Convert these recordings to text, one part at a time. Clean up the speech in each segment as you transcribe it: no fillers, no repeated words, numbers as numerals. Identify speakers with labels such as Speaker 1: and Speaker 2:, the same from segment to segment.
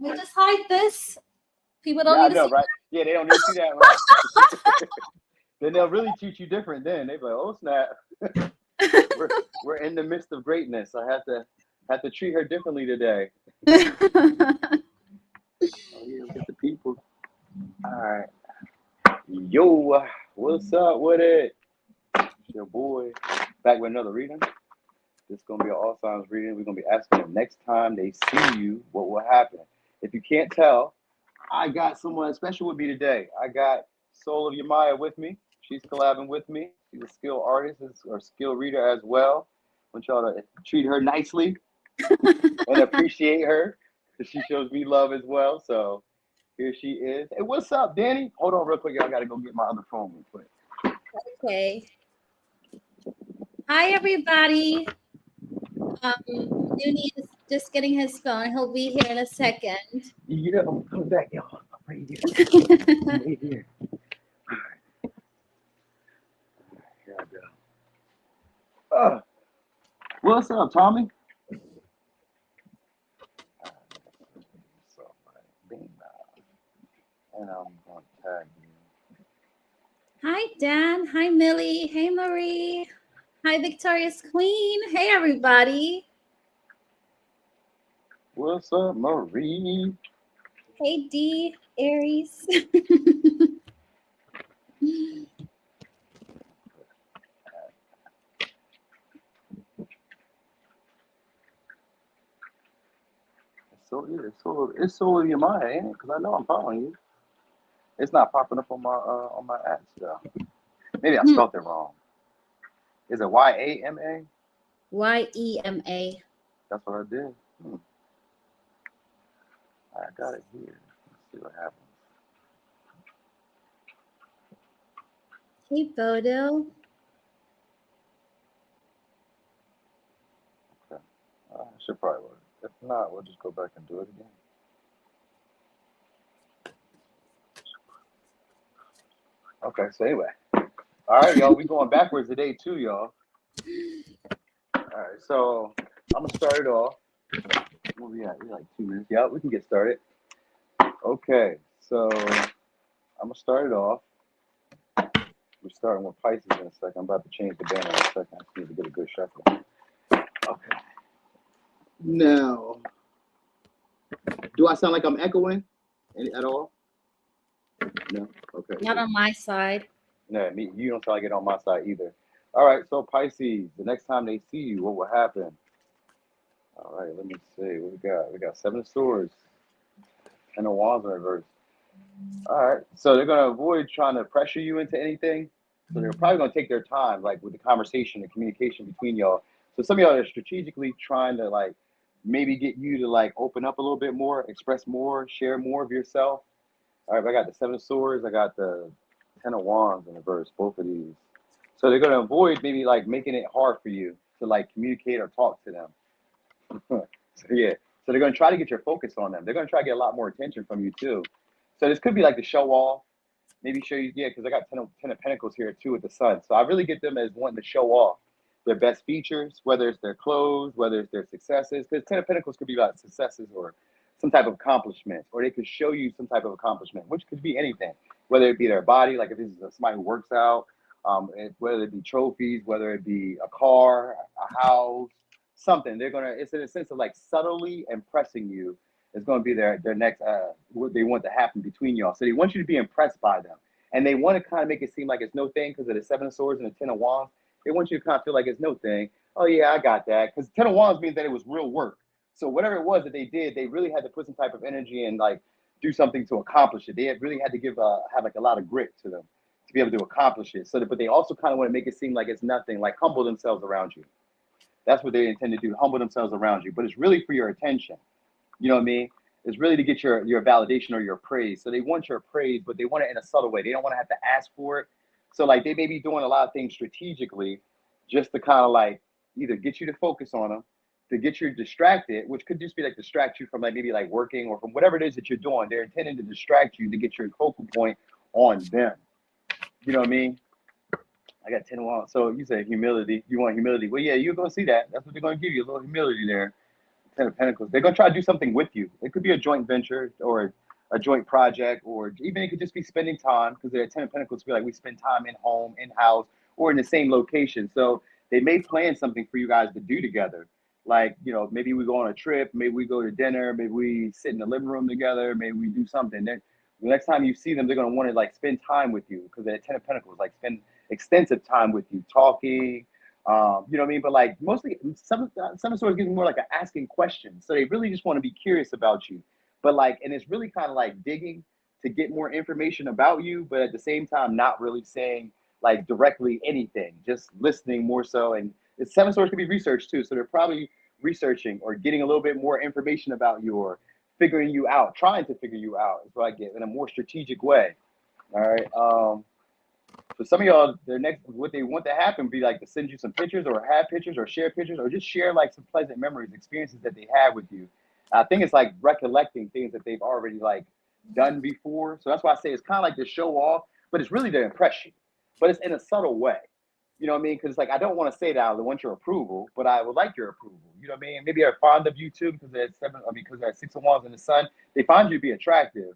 Speaker 1: we just hide this. People don't
Speaker 2: Yeah,
Speaker 1: need
Speaker 2: I know,
Speaker 1: to see.
Speaker 2: right? Yeah, they don't need to see that, right? Then they'll really treat you different. Then they'll be like, "Oh snap, we're in the midst of greatness. I have to treat her differently today." Oh yeah, look at the people. All right, yo, what's up with it? It's your boy back with another reading. This is gonna be an all signs reading. We're gonna be asking them next time they see you, what will happen. If you can't tell, I got someone special with me today. I got Soul of Yamaya with me. She's collabing with me. She's a skill artist or skill reader as well. I want y'all to treat her nicely and appreciate her because she shows me love as well. So here she is. Hey, what's up, Danny? Hold on real quick. Y'all got to go get my other phone real quick.
Speaker 1: Okay. Hi, everybody. Nuni is just getting his phone. He'll be here in a second.
Speaker 2: Yeah, I'm coming back, y'all. I'm right here. I'm right here. All right. Here I go. What's up, Tommy? And I'm going to tag you.
Speaker 1: Hi, Dan. Hi, Millie. Hey, Marie. Hi, Victoria's Queen. Hey, everybody.
Speaker 2: What's up, Marie?
Speaker 1: Hey, D. Aries.
Speaker 2: It's Soul of Yamaya, ain't it? Because I know I'm following you. It's not popping up on my apps though. Maybe I spelled it wrong. Is it Yama?
Speaker 1: Yema.
Speaker 2: That's what I did. I got it here. Let's see what happens.
Speaker 1: Hey, Bodo.
Speaker 2: Okay. I should probably work. If not, we'll just go back and do it again. Okay, so anyway. All right, y'all. We going backwards today too, y'all. All right, so I'm gonna start it off. Where we at? We're like 2 minutes. Yeah, we can get started. Okay, so I'm gonna start it off. We're starting with Pisces in a second. I'm about to change the banner in a second. I just need to get a good shuffle. Okay. Now, do I sound like I'm echoing at all? No? Okay.
Speaker 1: Not on my side.
Speaker 2: No, me. You don't sound like it on my side either. All right, so Pisces, the next time they see you, what will happen? All right, let me see. What we got? We got 7 of Swords and a Wands in reverse. All right, so they're going to avoid trying to pressure you into anything. So they're probably going to take their time, like with the conversation and communication between y'all. So some of y'all are strategically trying to like maybe get you to like open up a little bit more, express more, share more of yourself. All right, I got the 7 of Swords. I got the 10 of Wands in reverse, both of these. So they're going to avoid maybe like making it hard for you to like communicate or talk to them. So yeah, so they're going to try to get your focus on them. They're going to try to get a lot more attention from you too. So this could be like the show off, maybe show you, yeah, because I got 10 of Pentacles here too with the Sun. So I really get them as wanting to show off their best features, whether it's their clothes, whether it's their successes, because 10 of Pentacles could be about successes or some type of accomplishment, or they could show you some type of accomplishment, which could be anything, whether it be their body, like if this is somebody who works out, whether it be trophies, whether it be a car, a house, something. They're gonna. It's in a sense of like subtly impressing you. It's gonna be their next what they want to happen between y'all. So they want you to be impressed by them, and they want to kind of make it seem like it's no thing because of the 7 of Swords and the 10 of Wands. They want you to kind of feel like it's no thing. Oh yeah, I got that. Because 10 of Wands means that it was real work. So whatever it was that they did, they really had to put some type of energy and like do something to accomplish it. They really had to have like a lot of grit to them to be able to accomplish it. So, but they also kind of want to make it seem like it's nothing, like humble themselves around you. That's what they intend to do, humble themselves around you. But it's really for your attention. You know what I mean? It's really to get your validation or your praise. So they want your praise, but they want it in a subtle way. They don't want to have to ask for it. So like they may be doing a lot of things strategically just to kind of like either get you to focus on them, to get you distracted, which could just be like distract you from like maybe like working or from whatever it is that you're doing. They're intending to distract you to get your focal point on them. You know what I mean? I got 10 Wands. So you say humility. You want humility. Well, yeah, you're going to see that. That's what they're going to give you, a little humility there. Ten of Pentacles. They're gonna try to do something with you. It could be a joint venture or a joint project, or even it could just be spending time, because they're Ten of Pentacles feel like we spend time in home, in house, or in the same location. So they may plan something for you guys to do together. Like, you know, maybe we go on a trip, maybe we go to dinner, maybe we sit in the living room together, maybe we do something. Then the next time you see them, they're gonna want to like spend time with you, because they're Ten of Pentacles, like spend extensive time with you, talking. You know what I mean? But like mostly, some sort of gives more like an asking questions. So they really just want to be curious about you. But like, and it's really kind of like digging to get more information about you, but at the same time, not really saying like directly anything, just listening more so. And it's Seven Swords could be research too. So they're probably researching or getting a little bit more information about you, or figuring you out, trying to figure you out is what I get, in a more strategic way. All right. For some of y'all, their next, what they want to happen would be like to send you some pictures, or have pictures, or share pictures, or just share like some pleasant memories, experiences that they had with you. I think it's like recollecting things that they've already like done before. So that's why I say it's kind of like to show off, but it's really to impress you. But it's in a subtle way. You know what I mean? Because like I don't want to say that I want your approval, but I would like your approval. You know what I mean? Maybe they're fond of you too, because they're seven. I mean, because they're Six of Wands in the Sun. They find you to be attractive.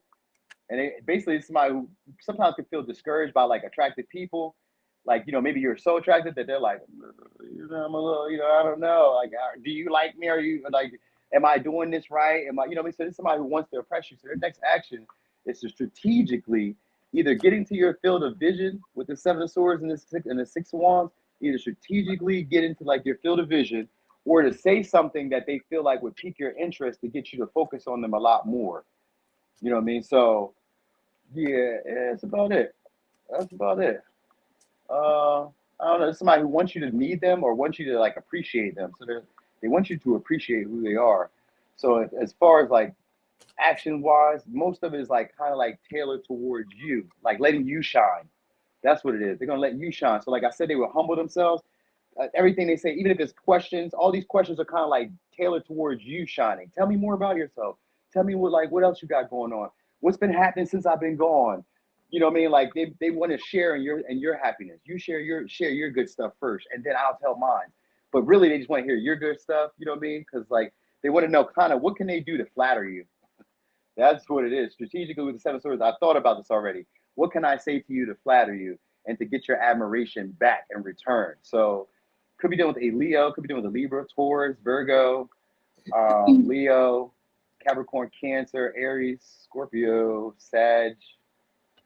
Speaker 2: And it basically is somebody who sometimes can feel discouraged by like attractive people. Like, you know, maybe you're so attractive that they're like, you know, I'm a little, you know, I don't know. Like, do you like me? Are you like, am I doing this right? Am I, you know what I mean? So this is somebody who wants to impress you. So their next action is to strategically either get into your field of vision with the Seven of Swords and the Six of Wands, either strategically get into like your field of vision, or to say something that they feel like would pique your interest to get you to focus on them a lot more. You know what I mean? So yeah, that's about it. That's about it. I don't know. It's somebody who wants you to need them, or wants you to like appreciate them. So they want you to appreciate who they are. So as far as like action wise, most of it is like kind of like tailored towards you, like letting you shine. That's what it is. They're gonna let you shine. So like I said, they will humble themselves. Everything they say, even if it's questions, all these questions are kind of like tailored towards you shining. Tell me more about yourself. Tell me what else you got going on. What's been happening since I've been gone? You know what I mean? Like they want to share in your happiness. You share your good stuff first, and then I'll tell mine. But really, they just want to hear your good stuff. You know what I mean? Because like they want to know kind of what can they do to flatter you. That's what it is. Strategically with the Seven Swords, I thought about this already. What can I say to you to flatter you and to get your admiration back in return? So could be dealing with a Leo, could be dealing with a Libra, Taurus, Virgo, Leo, Capricorn, Cancer, Aries, Scorpio, Sag,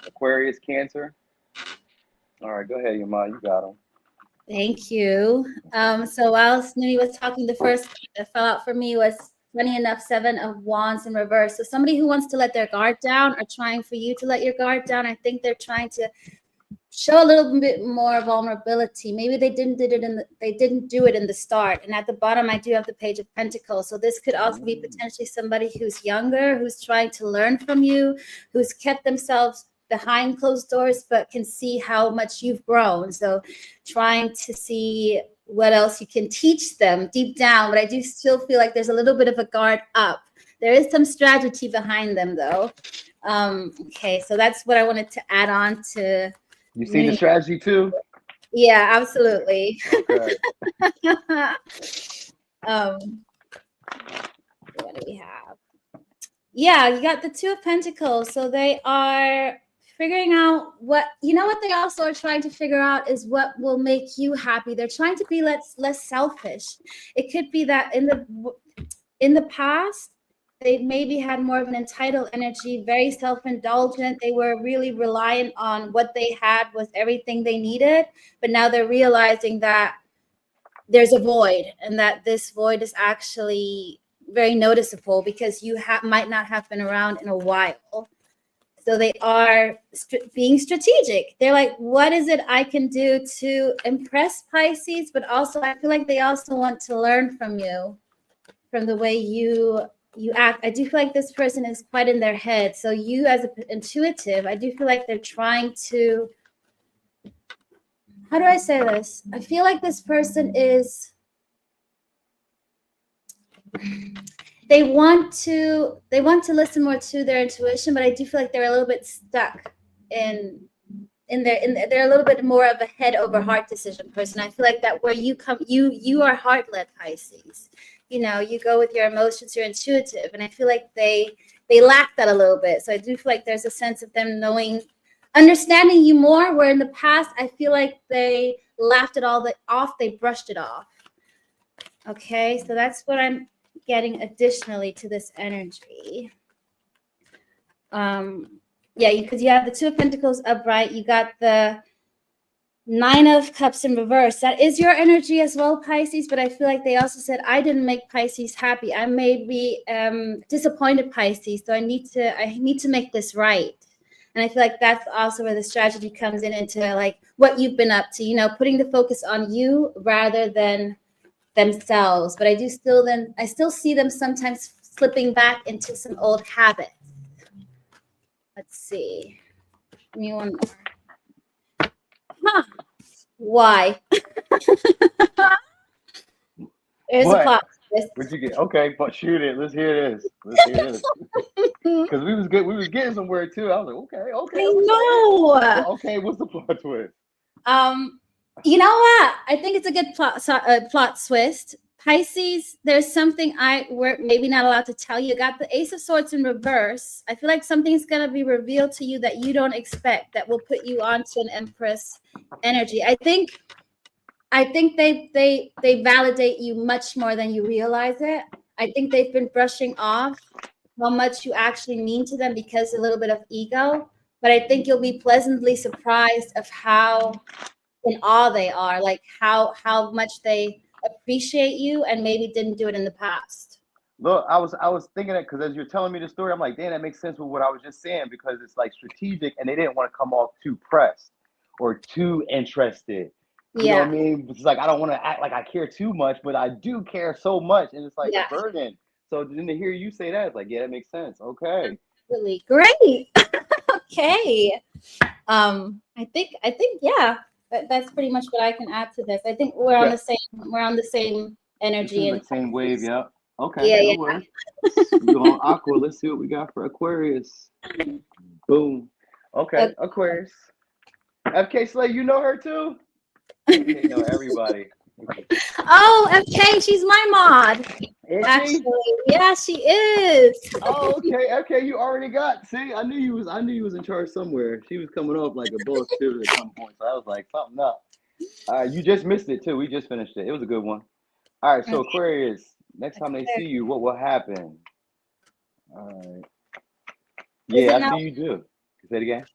Speaker 2: Aquarius, Cancer. All right, go ahead, Yama. You got them.
Speaker 1: Thank you. So while Snooty was talking, the first that fell out for me was, funny enough, Seven of Wands in reverse. So somebody who wants to let their guard down, or trying for you to let your guard down. I think they're trying to show a little bit more vulnerability. Maybe they didn't do it in the start. And at the bottom, I do have the Page of Pentacles. So this could also be potentially somebody who's younger, who's trying to learn from you, who's kept themselves behind closed doors, but can see how much you've grown. So trying to see what else you can teach them deep down. But I do still feel like there's a little bit of a guard up. There is some strategy behind them, though. Okay, so that's what I wanted to add on to.
Speaker 2: You see the strategy too?
Speaker 1: Yeah, absolutely.
Speaker 2: Okay.
Speaker 1: What do we have? Yeah, you got the Two of Pentacles. So they are figuring out what they also are trying to figure out is what will make you happy. They're trying to be less selfish. It could be that in the past, they maybe had more of an entitled energy, very self-indulgent. They were really reliant on what they had was everything they needed. But now they're realizing that there's a void, and that this void is actually very noticeable because you might not have been around in a while. So they are being strategic. They're like, what is it I can do to impress Pisces? But also, I feel like they also want to learn from you, from the way you act. I do feel like this person is quite in their head. So you, as an intuitive, I do feel like they're trying to, how do I say this? I feel like this person is, they want to listen more to their intuition, but I do feel like they're a little bit stuck they're a little bit more of a head over heart decision person. I feel like that where you come, you are heart-led Pisces. you know, you go with your emotions, you're intuitive. And I feel like they lack that a little bit. So I do feel like there's a sense of them understanding you more, where in the past, I feel like they laughed it all off, they brushed it off. Okay, so that's what I'm getting additionally to this energy. Yeah, because you have the Two of Pentacles upright, you got the Nine of Cups in reverse. That is your energy as well, Pisces, but I feel like they also said, I didn't make Pisces happy. I may be disappointed, Pisces, so I need to make this right. And I feel like that's also where the strategy comes into like what you've been up to, you know, putting the focus on you rather than themselves. But I still see them sometimes slipping back into some old habits. Let's see. Give me one more. Huh. Why? There's a plot twist.
Speaker 2: What'd you get? Okay, but shoot it. Let's hear this. Because we was good. We was getting somewhere too. I was like, okay.
Speaker 1: I know.
Speaker 2: Well, okay, what's the plot twist?
Speaker 1: You know what? I think it's a good plot twist. Pisces, there's something we're maybe not allowed to tell you. You got the Ace of Swords in reverse. I feel like something's gonna be revealed to you that you don't expect, that will put you onto an Empress energy. I think they validate you much more than you realize it. I think they've been brushing off how much you actually mean to them because a little bit of ego. But I think you'll be pleasantly surprised of how in awe they are, like how much they appreciate you and maybe didn't do it in the past.
Speaker 2: Look, I was thinking that because as you're telling me the story, I'm like, damn, that makes sense with what I was just saying, because it's like strategic and they didn't want to come off too pressed or too interested. You know what I mean? It's like I don't want to act like I care too much, but I do care so much, and it's like a burden. So then to hear you say that, it's like, yeah, that makes sense. Okay.
Speaker 1: Really great. Okay. I think yeah. That's pretty much what I can add to this. I think we're on the same energy and
Speaker 2: same wave. Yeah. Okay. Yeah. We go on Aqua. Let's see what we got for Aquarius. Boom. Okay. Aquarius. FK Slay, you know her too? FK know everybody.
Speaker 1: Oh, FK, she's my mod. Actually, yeah, she is.
Speaker 2: Oh, okay. You already got. See, I knew you was in charge somewhere. She was coming up like a boss too at some point. So I was like, something up. You just missed it too. We just finished it. It was a good one. All right. So Aquarius, next time they see you, what will happen? All right. Yeah, I see you do. Say it again.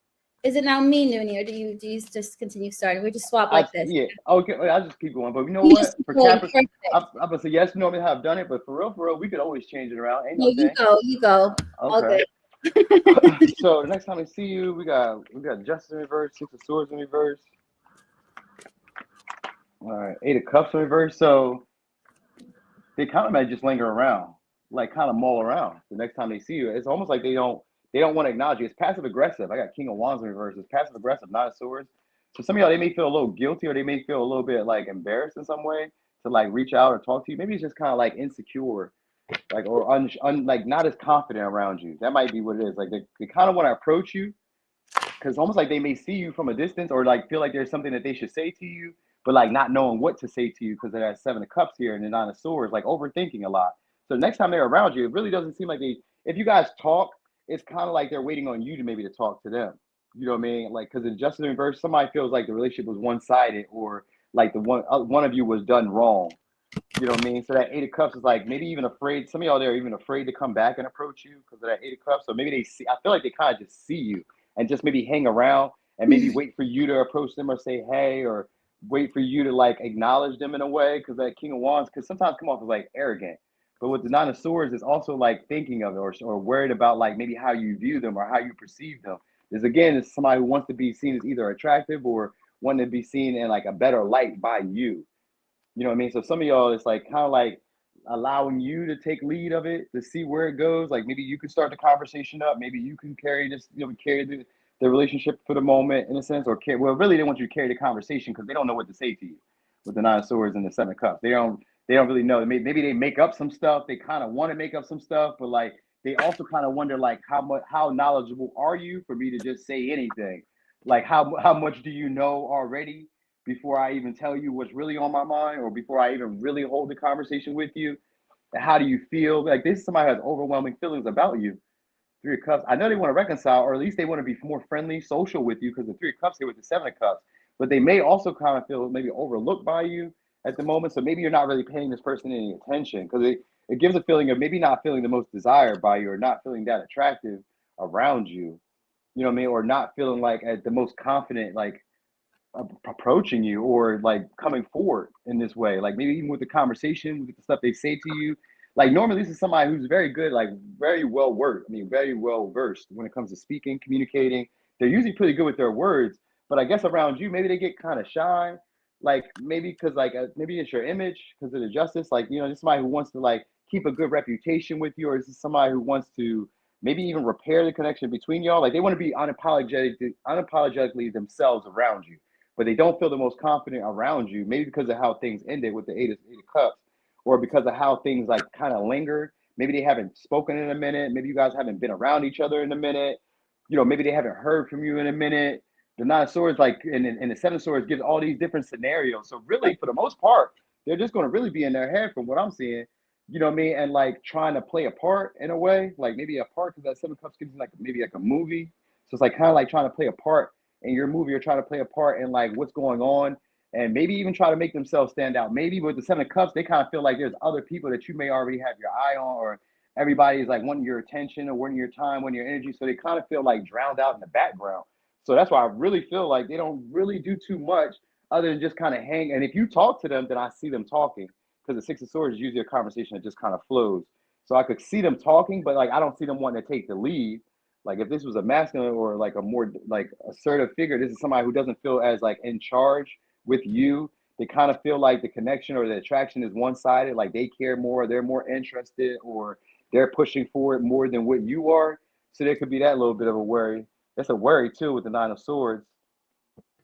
Speaker 1: Is it now me, Noonie, or do you just continue starting? We just swap like this.
Speaker 2: Yeah. Okay. I'll just keep going. But you know what? For Capricorn, I'm gonna say yes. Normally have done it, but for real, we could always change it around. Ain't no thing.
Speaker 1: You go.
Speaker 2: Okay. So the next time I see you, we got Justice in reverse, Six of Swords in reverse. All right, Eight of Cups in reverse. So they kind of might just linger around, like kind of mull around. The next time they see you, it's almost like they don't want to acknowledge you. It's passive aggressive. I got King of Wands in reverse. It's passive aggressive, not a Swords. So some of y'all, they may feel a little guilty, or they may feel a little bit like embarrassed in some way to like reach out or talk to you. Maybe it's just kind of like insecure, like or like not as confident around you. That might be what it is. Like they kind of want to approach you because almost like they may see you from a distance, or like feel like there's something that they should say to you, but like not knowing what to say to you because of that Seven of Cups here and the Nine of Swords, like overthinking a lot. So the next time they're around you, it really doesn't seem like if you guys talk, it's kind of like they're waiting on you to maybe to talk to them. You know what I mean? Like, because in Justice in reverse, somebody feels like the relationship was one-sided, or like the one of you was done wrong. You know what I mean? So that Eight of Cups is like maybe even afraid. Some of y'all there are even afraid to come back and approach you because of that Eight of Cups. So maybe I feel like they kind of just see you and just maybe hang around and maybe wait for you to approach them or say hey, or wait for you to like acknowledge them in a way, because that King of Wands could sometimes come off as like arrogant. But with the Nine of Swords, it's also like thinking of it or worried about like maybe how you view them or how you perceive them. Is again, it's somebody who wants to be seen as either attractive or wanting to be seen in like a better light by you. You know what I mean? So some of y'all, it's like kind of like allowing you to take lead of it to see where it goes. Like maybe you can start the conversation up. Maybe you can carry the relationship for the moment in a sense, or really they want you to carry the conversation because they don't know what to say to you with the Nine of Swords and the Seven of Cups. They don't really know. Maybe they make up some stuff. They kind of want to make up some stuff, but like they also kind of wonder like how knowledgeable are you for me to just say anything? Like how much do you know already before I even tell you what's really on my mind, or before I even really hold the conversation with you? How do you feel? Like this is somebody who has overwhelming feelings about you. Three of Cups. I know they want to reconcile, or at least they want to be more friendly, social with you, because the Three of Cups here with the Seven of Cups. But they may also kind of feel maybe overlooked by you at the moment. So maybe you're not really paying this person any attention, because it gives a feeling of maybe not feeling the most desired by you, or not feeling that attractive around you. You know what I mean? Or not feeling like at the most confident, like approaching you, or like coming forward in this way, like maybe even with the conversation, with the stuff they say to you. Like normally this is somebody who's very good, like very well versed, very well versed when it comes to speaking, communicating. They're usually pretty good with their words, but I guess around you maybe they get kind of shy, like maybe because like maybe it's your image because of the justice, like just somebody who wants to like keep a good reputation with you, or is this somebody who wants to maybe even repair the connection between y'all? Like they want to be unapologetically themselves around you, but they don't feel the most confident around you, maybe because of how things ended with the eight of Cups, or because of how things like kind of linger. Maybe they haven't spoken in a minute. Maybe you guys haven't been around each other in a minute. Maybe they haven't heard from you in a minute. The Nine of Swords, like, and the Seven of Swords gives all these different scenarios. So really, for the most part, they're just going to really be in their head from what I'm seeing. You know what I mean? And like trying to play a part in a way, like maybe a part, because that Seven of Cups gives you like maybe like a movie. So it's like kind of like trying to play a part in your movie, or trying to play a part in like what's going on, and maybe even try to make themselves stand out. Maybe with the Seven of Cups, they kind of feel like there's other people that you may already have your eye on, or everybody is like wanting your attention or wanting your time, wanting your energy. So they kind of feel like drowned out in the background. So that's why I really feel like they don't really do too much other than just kind of hang. And if you talk to them, then I see them talking, because the Six of Swords is usually a conversation that just kind of flows. So I could see them talking, but like I don't see them wanting to take the lead. Like if this was a masculine or like a more like assertive figure, this is somebody who doesn't feel as like in charge with you. They kind of feel like the connection or the attraction is one-sided, like they care more, they're more interested, or they're pushing forward more than what you are. So there could be that little bit of a worry. That's a worry too with the Nine of Swords.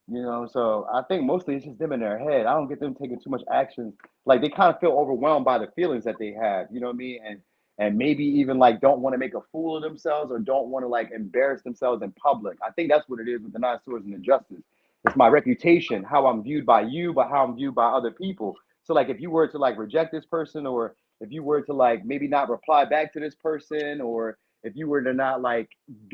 Speaker 2: So I think mostly it's just them in their head. I don't get them taking too much action. Like they kind of feel overwhelmed by the feelings that they have, you know what I mean? And maybe even like don't want to make a fool of themselves, or don't want to like embarrass themselves in public. I think that's what it is with the Nine of Swords and the Justice. It's my reputation, how I'm viewed by you, but how I'm viewed by other people. So like if you were to like reject this person, or if you were to like maybe not reply back to this person, or if you were to not like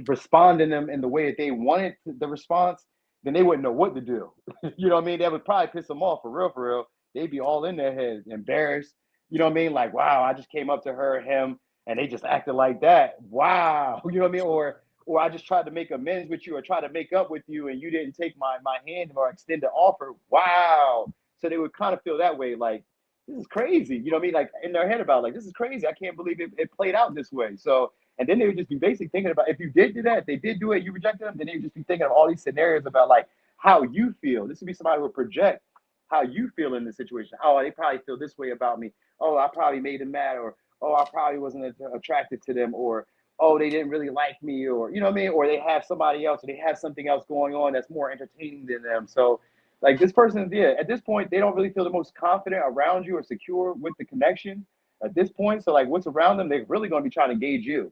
Speaker 2: respond in them in the way that they wanted the response, then they wouldn't know what to do. You know what I mean? That would probably piss them off for real, for real. They'd be all in their heads, embarrassed. You know what I mean? Like, wow, I just came up to her, him, and they just acted like that. Wow. You know what I mean? Or I just tried to make amends with you, or try to make up with you, and you didn't take my hand or extend the offer. Wow. So they would kind of feel that way, like, this is crazy. You know what I mean? Like in their head about like, this is crazy. I can't believe it played out this way. So, and then they would just be basically thinking about, if you did do that, if they did do it, you rejected them, then they would just be thinking of all these scenarios about like how you feel. This would be somebody who would project how you feel in the situation. Oh, they probably feel this way about me. Oh, I probably made them mad, or oh, I probably wasn't attracted to them, or oh, they didn't really like me, or you know what I mean, or they have somebody else, or they have something else going on that's more entertaining than them. So like this person, yeah, at this point, they don't really feel the most confident around you or secure with the connection at this point. So like what's around them, they're really going to be trying to gauge you,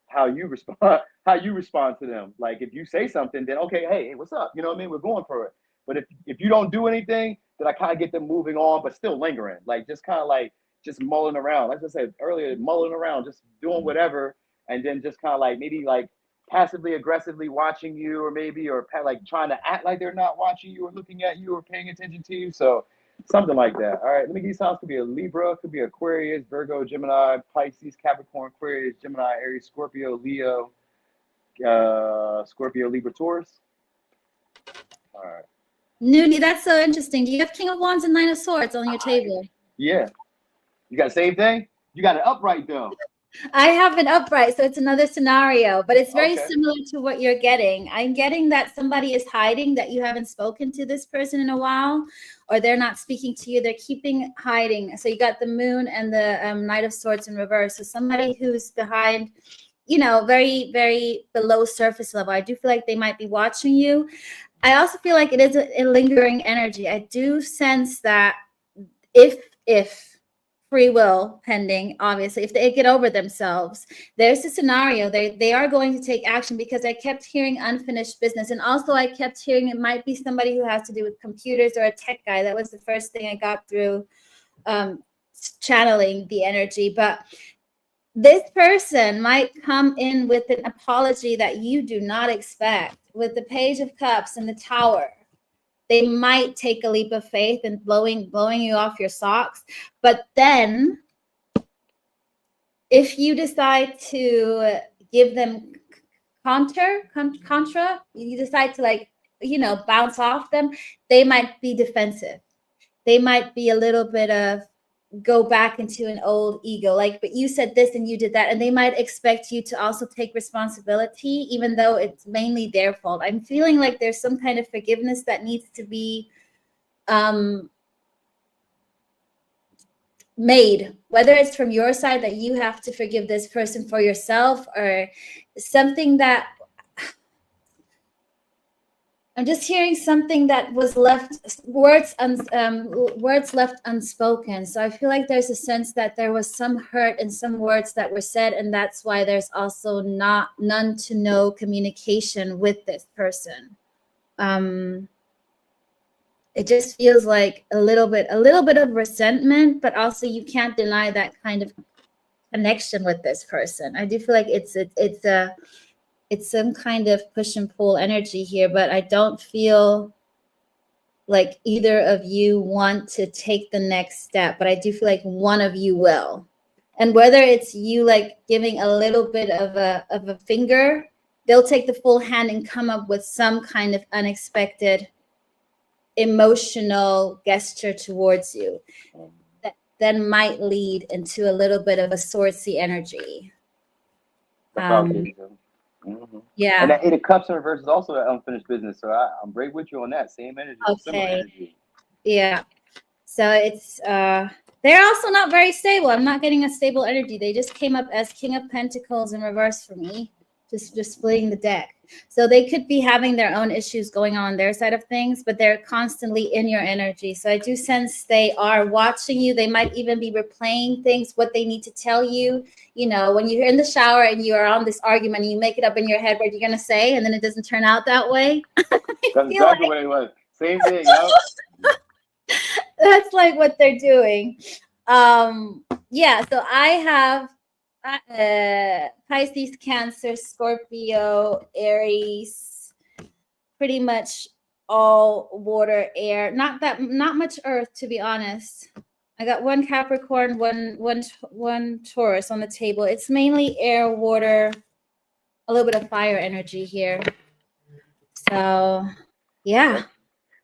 Speaker 2: how you respond to them. Like if you say something, then okay, hey, what's up? You know what I mean? We're going for it. But if you don't do anything, then I kind of get them moving on, but still lingering, like just kind of like just mulling around. Like I said earlier, mulling around, just doing whatever, and then just kind of like maybe like passively aggressively watching you, or maybe or like trying to act like they're not watching you or looking at you or paying attention to you. So something like that. All right, let me give you signs. Could be a Libra, could be Aquarius, Virgo, Gemini, Pisces, Capricorn, Aquarius, Gemini, Aries, Scorpio, Leo, Scorpio, Libra, Taurus. All right.
Speaker 1: Nudie, that's so interesting. Do you have King of Wands and Nine of Swords on your table?
Speaker 2: Yeah. You got the same thing? You got it upright though.
Speaker 1: I have an upright, so it's another scenario, but it's very similar to what you're getting. I'm getting that somebody is hiding, that you haven't spoken to this person in a while, or they're not speaking to you. They're keeping hiding. So you got the Moon and the Knight of Swords in reverse. So somebody who's behind, very, very below surface level. I do feel like they might be watching you. I also feel like it is a lingering energy. I do sense that if free will pending, obviously, if they get over themselves, there's a scenario they are going to take action, because I kept hearing unfinished business. And also I kept hearing it might be somebody who has to do with computers or a tech guy. That was the first thing I got through channeling the energy, but this person might come in with an apology that you do not expect. With the Page of Cups and the Tower, they might take a leap of faith and blowing you off your socks. But then if you decide to give them contra, you decide to, like, you know, bounce off them, they might be defensive. They might be a little bit of go back into an old ego, like, but you said this and you did that, and they might expect you to also take responsibility, even though it's mainly their fault. I'm feeling like there's some kind of forgiveness that needs to be made, whether it's from your side that you have to forgive this person for yourself, or something that I'm just hearing something that was left, words left unspoken. So I feel like there's a sense that there was some hurt and some words that were said, and that's why there's also none to no communication with this person. It just feels like a little bit of resentment, but also you can't deny that kind of connection with this person. I do feel like it's some kind of push and pull energy here, but I don't feel like either of you want to take the next step, but I do feel like one of you will. And whether it's you like giving a little bit of a finger, they'll take the full hand and come up with some kind of unexpected emotional gesture towards you that then might lead into a little bit of a swordsy energy. Yeah.
Speaker 2: And that Eight of Cups in reverse is also that unfinished business. So I'm right with you on that. Same energy. Similar energy.
Speaker 1: Yeah. So it's they're also not very stable. I'm not getting a stable energy. They just came up as King of Pentacles in reverse for me. Just splitting the deck. So they could be having their own issues going on their side of things, but they're constantly in your energy. So I do sense they are watching you. They might even be replaying things, what they need to tell you. You know, when you're in the shower and you are on this argument and you make it up in your head what you're going to say, and then it doesn't turn out that way.
Speaker 2: That's exactly what it was. Same thing, yo.
Speaker 1: That's like what they're doing. Yeah, so I have Pisces, Cancer, Scorpio, Aries, pretty much all water, air, not much earth, to be honest. I got one Capricorn, one Taurus on the table. It's mainly air, water, a little bit of fire energy here. So yeah.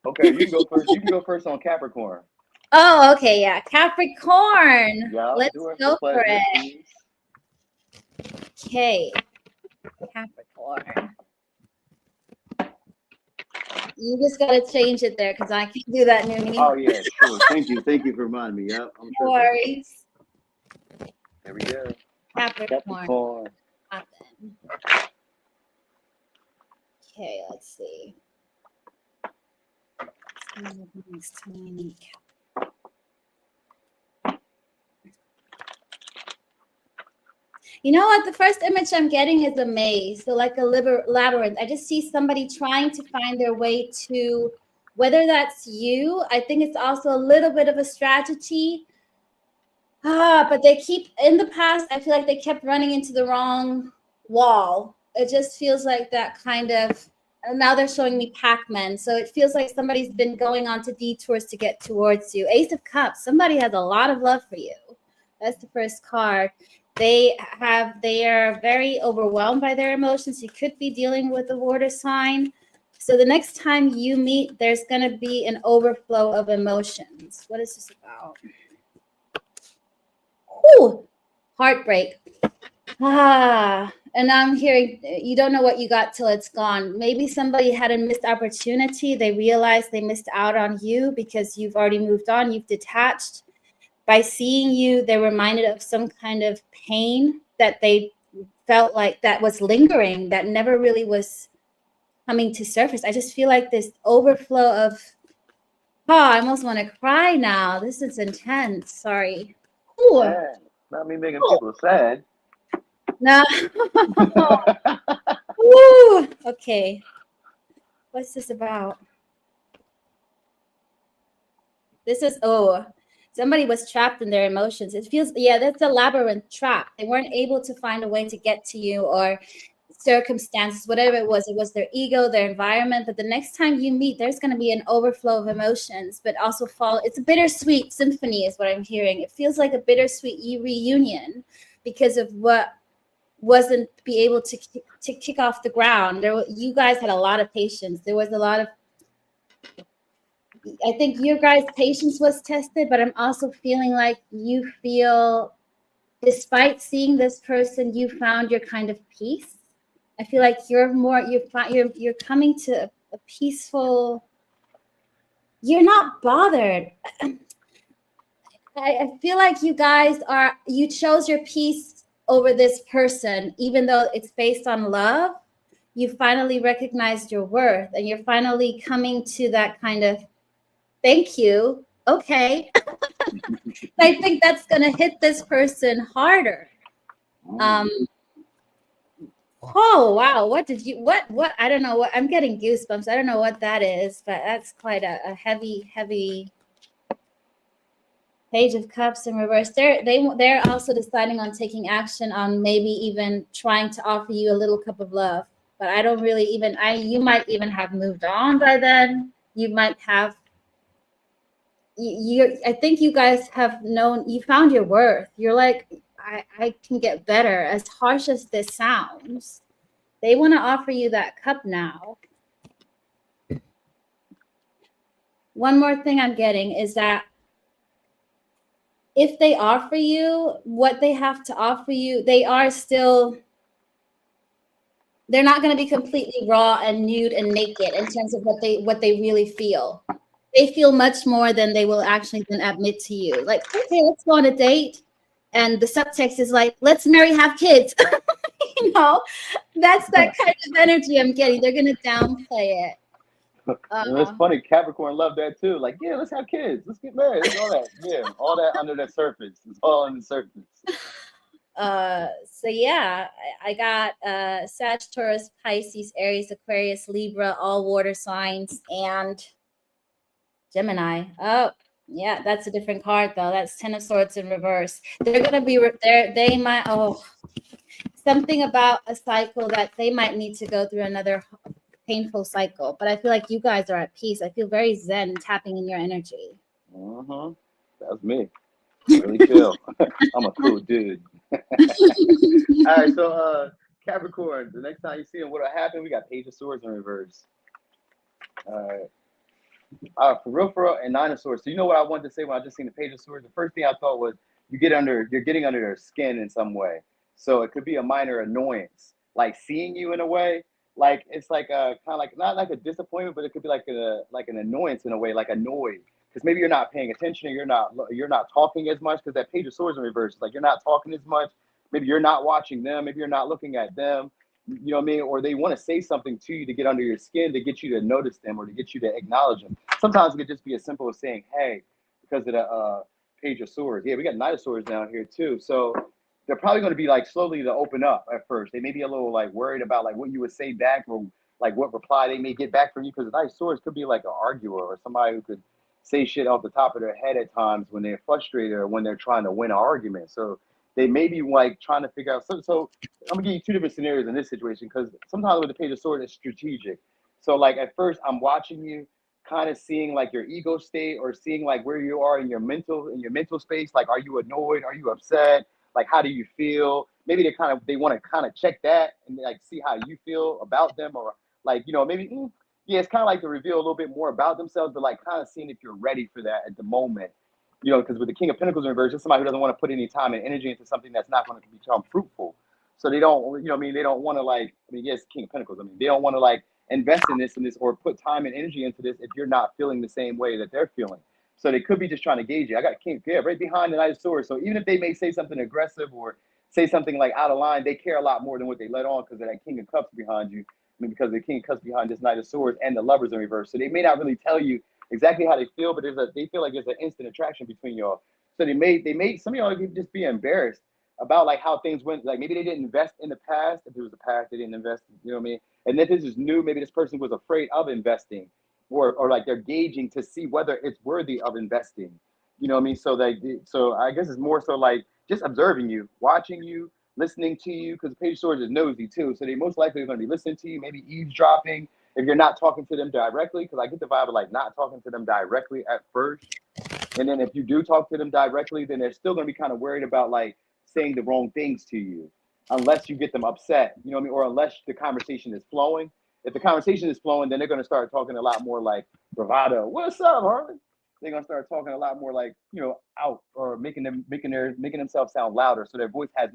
Speaker 2: Okay, you can go first. You can go first on Capricorn.
Speaker 1: Oh, okay, yeah. Capricorn.
Speaker 2: Yeah,
Speaker 1: let's go for it. Please. Okay, Capricorn. You just got to change it there because I can't do that, Noonie.
Speaker 2: Oh, yeah, sure. Thank you for reminding me. Yep.
Speaker 1: No worries.
Speaker 2: There we go.
Speaker 1: Capricorn. Okay, let's see. You know what? The first image I'm getting is a maze, so like a labyrinth. I just see somebody trying to find their way to, whether that's you. I think it's also a little bit of a strategy. But they keep, in the past, I feel like they kept running into the wrong wall. It just feels like that kind of, and now they're showing me Pac-Man. So it feels like somebody's been going on to detours to get towards you. Ace of Cups, somebody has a lot of love for you. That's the first card. They are very overwhelmed by their emotions. You could be dealing with a water sign. So the next time you meet, there's going to be an overflow of emotions. What is this about? Ooh, heartbreak. And I'm hearing you don't know what you got till it's gone. Maybe somebody had a missed opportunity. They realized they missed out on you because you've already moved on. You've detached. By seeing you, they're reminded of some kind of pain that they felt like that was lingering, that never really was coming to surface. I just feel like this overflow of, I almost want to cry now. This is intense. Sorry. Ooh.
Speaker 2: Sad. Not me making people sad.
Speaker 1: No. Ooh. Okay. What's this about? This is, somebody was trapped in their emotions. It feels, yeah, that's a labyrinth trap. They weren't able to find a way to get to you, or circumstances, whatever it was their ego, their environment. But the next time you meet, there's going to be an overflow of emotions, but also it's a bittersweet symphony is what I'm hearing. It feels like a bittersweet reunion because of what wasn't be able to kick off the ground. You guys had a lot of patience. There was a lot of, I think your guys' patience was tested, but I'm also feeling like you feel, despite seeing this person, you found your kind of peace. I feel like you're coming to a peaceful, you're not bothered. I feel like you chose your peace over this person, even though it's based on love. You finally recognized your worth, and you're finally coming to that kind of, thank you. Okay. I think that's going to hit this person harder. Oh, wow. What I don't know what, I'm getting goosebumps. I don't know what that is, but that's quite a heavy Page of Cups in reverse. They're also deciding on taking action on maybe even trying to offer you a little cup of love. But I don't really you might even have moved on by then. You might have, I think you guys have known, you found your worth. You're like, I can get better. As harsh as this sounds, they want to offer you that cup now. One more thing I'm getting is that if they offer you what they have to offer you, they're not going to be completely raw and nude and naked in terms of what they really feel. They feel much more than they will actually then admit to you. Like, okay, let's go on a date. And the subtext is like, let's marry, have kids. You know, that's that kind of energy I'm getting. They're going to downplay it.
Speaker 2: It's funny. Capricorn love that too. Like, yeah, let's have kids. Let's get married. Let's all that. Yeah, all that under the surface. It's all on the surface.
Speaker 1: So yeah, I got Sagittarius, Pisces, Aries, Aquarius, Libra, all water signs, and Gemini. Oh, yeah, that's a different card though. That's Ten of Swords in reverse. They're gonna be they might something about a cycle that they might need to go through another painful cycle. But I feel like you guys are at peace. I feel very zen, tapping in your energy.
Speaker 2: That's me. Really chill. I'm a cool dude. All right, so Capricorn, the next time you see him, what'll happen? We got Page of Swords in reverse. All right. For real, and Nine of Swords. So you know what I wanted to say when I just seen the Page of Swords? The first thing I thought was you're getting under their skin in some way. So it could be a minor annoyance, like seeing you in a way. Like it's like a kind of like not like a disappointment, but it could be like an annoyance in a way, like annoyed. Because maybe you're not paying attention, or you're not talking as much. Because that Page of Swords in reverse is like you're not talking as much. Maybe you're not watching them. Maybe you're not looking at them. You know what I mean? Or they want to say something to you to get under your skin, to get you to notice them, or to get you to acknowledge them. Sometimes it could just be as simple as saying, "Hey," because of the Page of Swords. Yeah, we got Knight of Swords down here too. So they're probably going to be like slowly to open up at first. They may be a little like worried about like what you would say back, or like what reply they may get back from you, because the Knight of Swords could be like an arguer or somebody who could say shit off the top of their head at times when they're frustrated or when they're trying to win an argument. So they may be like trying to figure out. So I'm gonna give you two different scenarios in this situation, because sometimes with the Page of Swords, it's strategic. So like at first, I'm watching you, kind of seeing like your ego state, or seeing like where you are in your mental space. Like, are you annoyed? Are you upset? Like, how do you feel? Maybe they want to kind of check that and like see how you feel about them, or like, maybe yeah, it's kind of like to reveal a little bit more about themselves, but like kind of seeing if you're ready for that at the moment. Because with the King of Pentacles in reverse, it's somebody who doesn't want to put any time and energy into something that's not going to become fruitful. So they don't, they don't want to like, yes, King of Pentacles. They don't want to like invest in this or put time and energy into this if you're not feeling the same way that they're feeling. So they could be just trying to gauge you. I got King, right behind the Knight of Swords. So even if they may say something aggressive or say something like out of line, they care a lot more than what they let on, because of that King of Cups behind you. Because the King of Cups behind this Knight of Swords and the Lovers in reverse. So they may not really tell you exactly how they feel, but they feel like there's an instant attraction between y'all. So they may some of y'all could just be embarrassed about like how things went. Like maybe they didn't invest in the past. If it was the past, they didn't invest. You know what I mean? And if this is new, maybe this person was afraid of investing, or like they're gauging to see whether it's worthy of investing. You know what I mean? So I guess it's more so like just observing you, watching you, listening to you, because the page of swords is nosy too. So they most likely are going to be listening to you, maybe eavesdropping if you're not talking to them directly, because I get the vibe of like not talking to them directly at first. And then if you do talk to them directly, then they're still going to be kind of worried about like saying the wrong things to you, unless you get them upset, you know what I mean? Or unless the conversation is flowing. If the conversation is flowing, then they're going to start talking a lot more like bravado. What's up, Harley? They're going to start talking a lot more like, you know, out, or making themselves sound louder. So their voice has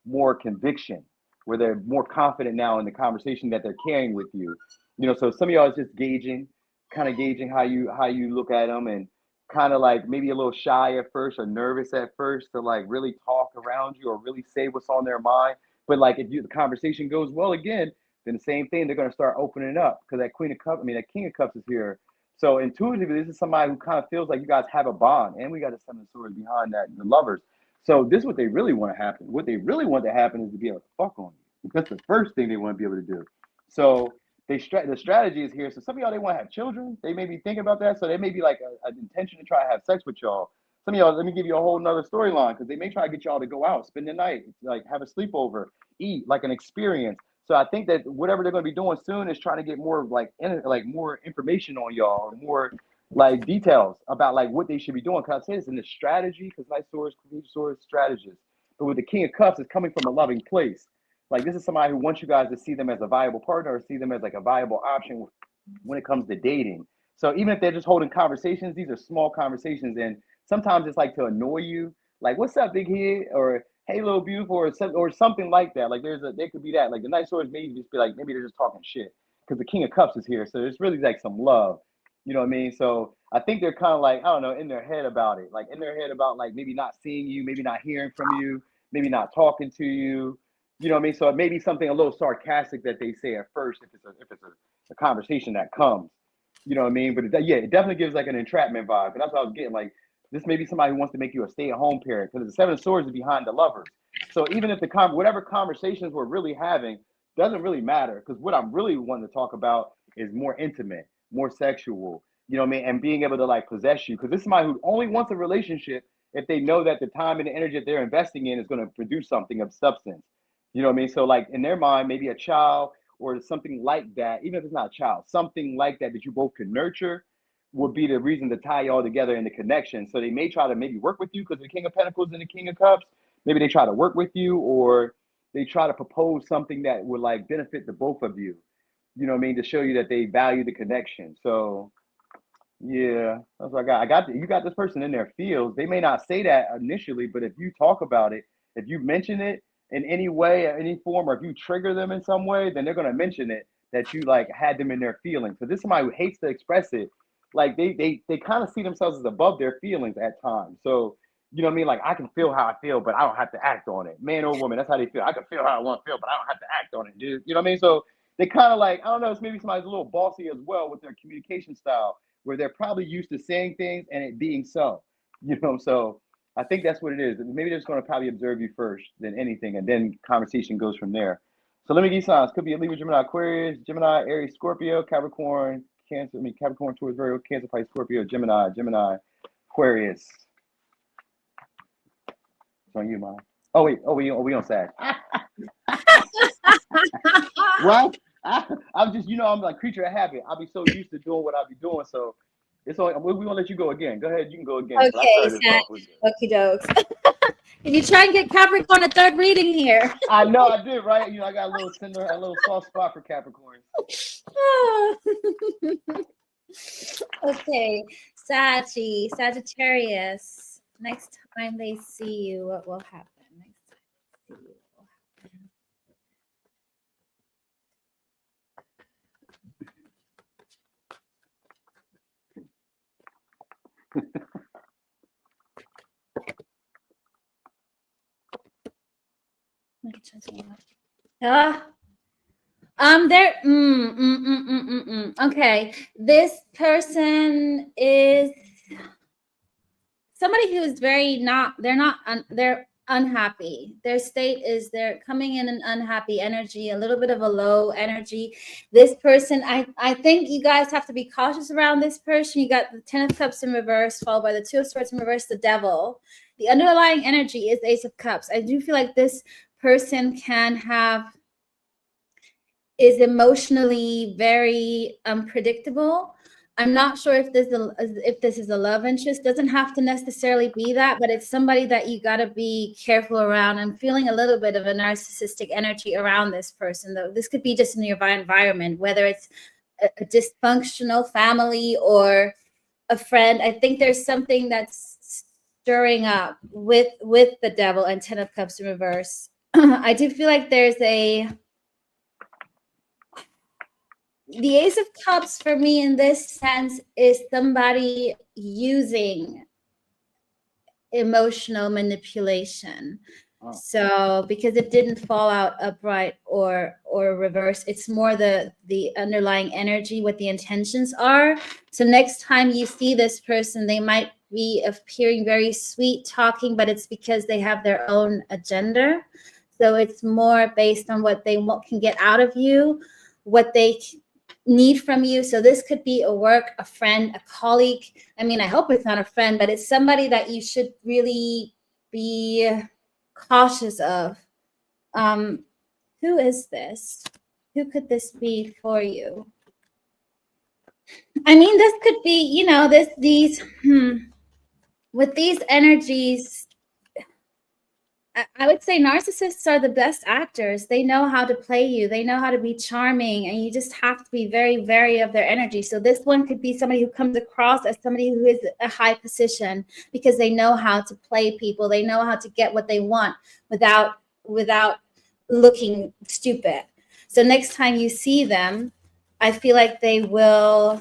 Speaker 2: more conviction, where they're more confident now in the conversation that they're carrying with you. You know, so some of y'all is just gauging how you look at them, and kind of like maybe a little shy at first or nervous at first to like really talk around you or really say what's on their mind. But like if the conversation goes well again, then the same thing, they're going to start opening up, because that that King of Cups is here. So intuitively, this is somebody who kind of feels like you guys have a bond, and we got a Seven of Swords behind that, the Lovers. So this is what they really want to happen. What they really want to happen is to be able to fuck on you. That's the first thing they want to be able to do. So the strategy is here. So some of y'all, they want to have children. They may be thinking about that. So they may be like an intention to try to have sex with y'all. Some of y'all, let me give you a whole nother storyline, because they may try to get y'all to go out, spend the night, like have a sleepover, eat, like an experience. So I think that whatever they're going to be doing soon is trying to get more like more information on y'all, more like details about like what they should be doing. Because I say it's in the strategy, because Night Swords, strategist. But with the King of Cups, it's coming from a loving place. Like this is somebody who wants you guys to see them as a viable partner, or see them as like a viable option when it comes to dating. So even if they're just holding conversations, these are small conversations, and sometimes it's like to annoy you, like "What's up, big head?" or "Hey, little beautiful," or something like that. Like there could be that. Like the Night Swords maybe just be like, maybe they're just talking shit, because the King of Cups is here. So there's really like some love. You know what I mean? So I think they're kind of like, I don't know, in their head about it. Like in their head about like maybe not seeing you, maybe not hearing from you, maybe not talking to you. You know what I mean? So it may be something a little sarcastic that they say at first, if it's a conversation that comes. You know what I mean? But it definitely gives like an entrapment vibe. And that's what I was getting. Like this may be somebody who wants to make you a stay-at-home parent, because the Seven of Swords is behind the Lovers. So even if whatever conversations we're really having doesn't really matter, because what I'm really wanting to talk about is more intimate, more sexual. You know what I mean? And being able to like possess you, because this is somebody who only wants a relationship if they know that the time and the energy that they're investing in is going to produce something of substance. You know what I mean? So like in their mind, maybe a child or something like that, even if it's not a child, something like that that you both can nurture would be the reason to tie you all together in the connection. So they may try to maybe work with you, because the King of Pentacles and the King of Cups, maybe they try to work with you, or they try to propose something that would like benefit the both of you. You know what I mean? To show you that they value the connection. So yeah, that's what I got. You got this person in their fields. They may not say that initially, but if you talk about it, if you mention it in any way, any form, or if you trigger them in some way, then they're gonna mention it, that you like had them in their feelings. So this is somebody who hates to express it. Like they kind of see themselves as above their feelings at times. So you know what I mean? Like I can feel how I feel, but I don't have to act on it. Man or woman, that's how they feel. I can feel how I want to feel, but I don't have to act on it, dude. You know what I mean? So they kind of like, I don't know, it's maybe somebody's a little bossy as well with their communication style, where they're probably used to saying things and it being so. You know, so I think that's what it is. Maybe they're just going to probably observe you first than anything, and then conversation goes from there. So let me give you signs. Could be a Libra, Gemini, Aquarius, Gemini, Aries, Scorpio, Capricorn, Cancer. Capricorn towards Virgo, Cancer, Pisces, Scorpio, Gemini, Aquarius. It's on you, Mom. Oh wait. We on Sag. What? I'm just, I'm like creature of habit. I'll be so used to doing what I be doing, so it's only we're gonna let you go again. Go ahead, you can go again.
Speaker 1: Okay, okie dokes. Can you try and get Capricorn a third reading here?
Speaker 2: I know I did, right? I got a little soft spot for Capricorn.
Speaker 1: Okay, Sagittarius. Next time they see you, what will happen? Next time they see you, what will Okay, this person is somebody who's they're unhappy. Their state is they're coming in an unhappy energy, a little bit of a low energy. This person, I think you guys have to be cautious around this person. You got the 10 of Cups in reverse, followed by the 2 of Swords in reverse, the Devil. The underlying energy is Ace of Cups. I do feel like this person is emotionally very unpredictable. I'm not sure if this is a love interest. Doesn't have to necessarily be that, but it's somebody that you got to be careful around. I'm feeling a little bit of a narcissistic energy around this person, though. This could be just in your environment, whether it's a dysfunctional family or a friend. I think there's something that's stirring up with the Devil and 10 of Cups in reverse. I do feel like there's the Ace of Cups for me in this sense is somebody using emotional manipulation. Oh. So because it didn't fall out upright or reverse, it's more the underlying energy, what the intentions are. So next time you see this person, they might be appearing very sweet talking, but it's because they have their own agenda. So it's more based on what they can get out of you, what they need from you. So this could be a friend, a colleague. I mean, I hope it's not a friend, but it's somebody that you should really be cautious of. Who is this? Who could this be for you? I mean, this could be, with these energies, I would say narcissists are the best actors. They know how to play you. They know how to be charming, and you just have to be very, very of their energy. So this one could be somebody who comes across as somebody who is a high position because they know how to play people. They know how to get what they want without looking stupid. So next time you see them, I feel like they will.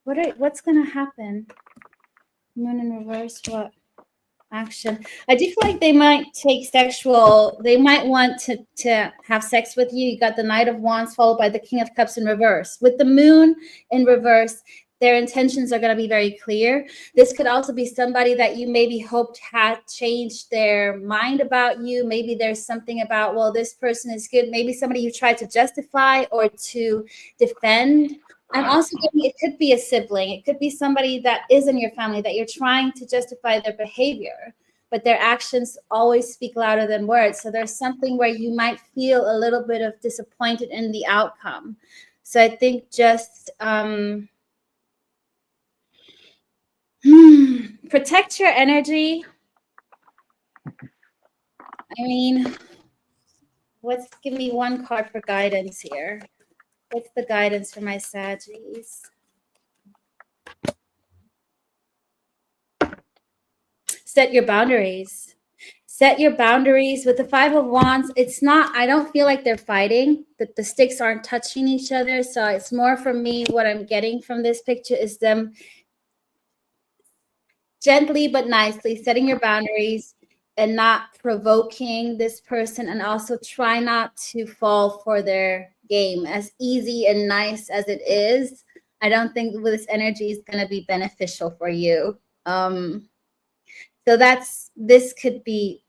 Speaker 1: What's going to happen? Moon in reverse. What? Action. I do feel like they might they might want to have sex with you. You got the Knight of Wands followed by the King of Cups in reverse. With the Moon in reverse, their intentions are going to be very clear. This could also be somebody that you maybe hoped had changed their mind about you. Maybe there's something about, well, this person is good. Maybe somebody you tried to justify or to defend. I'm also getting it could be a sibling. It could be somebody that is in your family that you're trying to justify their behavior, but their actions always speak louder than words. So there's something where you might feel a little bit of disappointed in the outcome. So I think just protect your energy. I mean, give me one card for guidance here. What's the guidance for my Saggies? Set your boundaries. Set your boundaries. With the 5 of Wands, I don't feel like they're fighting, that the sticks aren't touching each other. So it's more for me, what I'm getting from this picture is them gently but nicely setting your boundaries and not provoking this person, and also try not to fall for their game. As easy and nice as it is, I don't think this energy is going to be beneficial for you. So this could be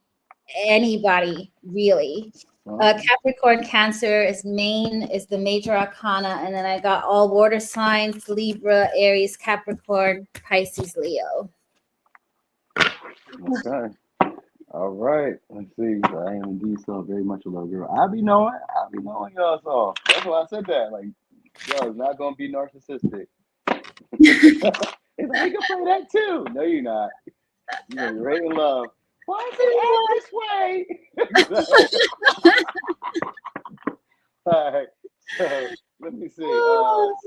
Speaker 1: anybody, really. Capricorn, Cancer is the major arcana, and then I got all water signs: Libra, Aries, Capricorn, Pisces, Leo.
Speaker 2: Okay. All right. Let's see. I am indeed so very much a little girl. I be knowing y'all. So that's why I said that. Like, yo, it's not gonna be narcissistic. It's like, you can play that too. No, you're not. You're right in love. Why is it this way? All right. So let me see.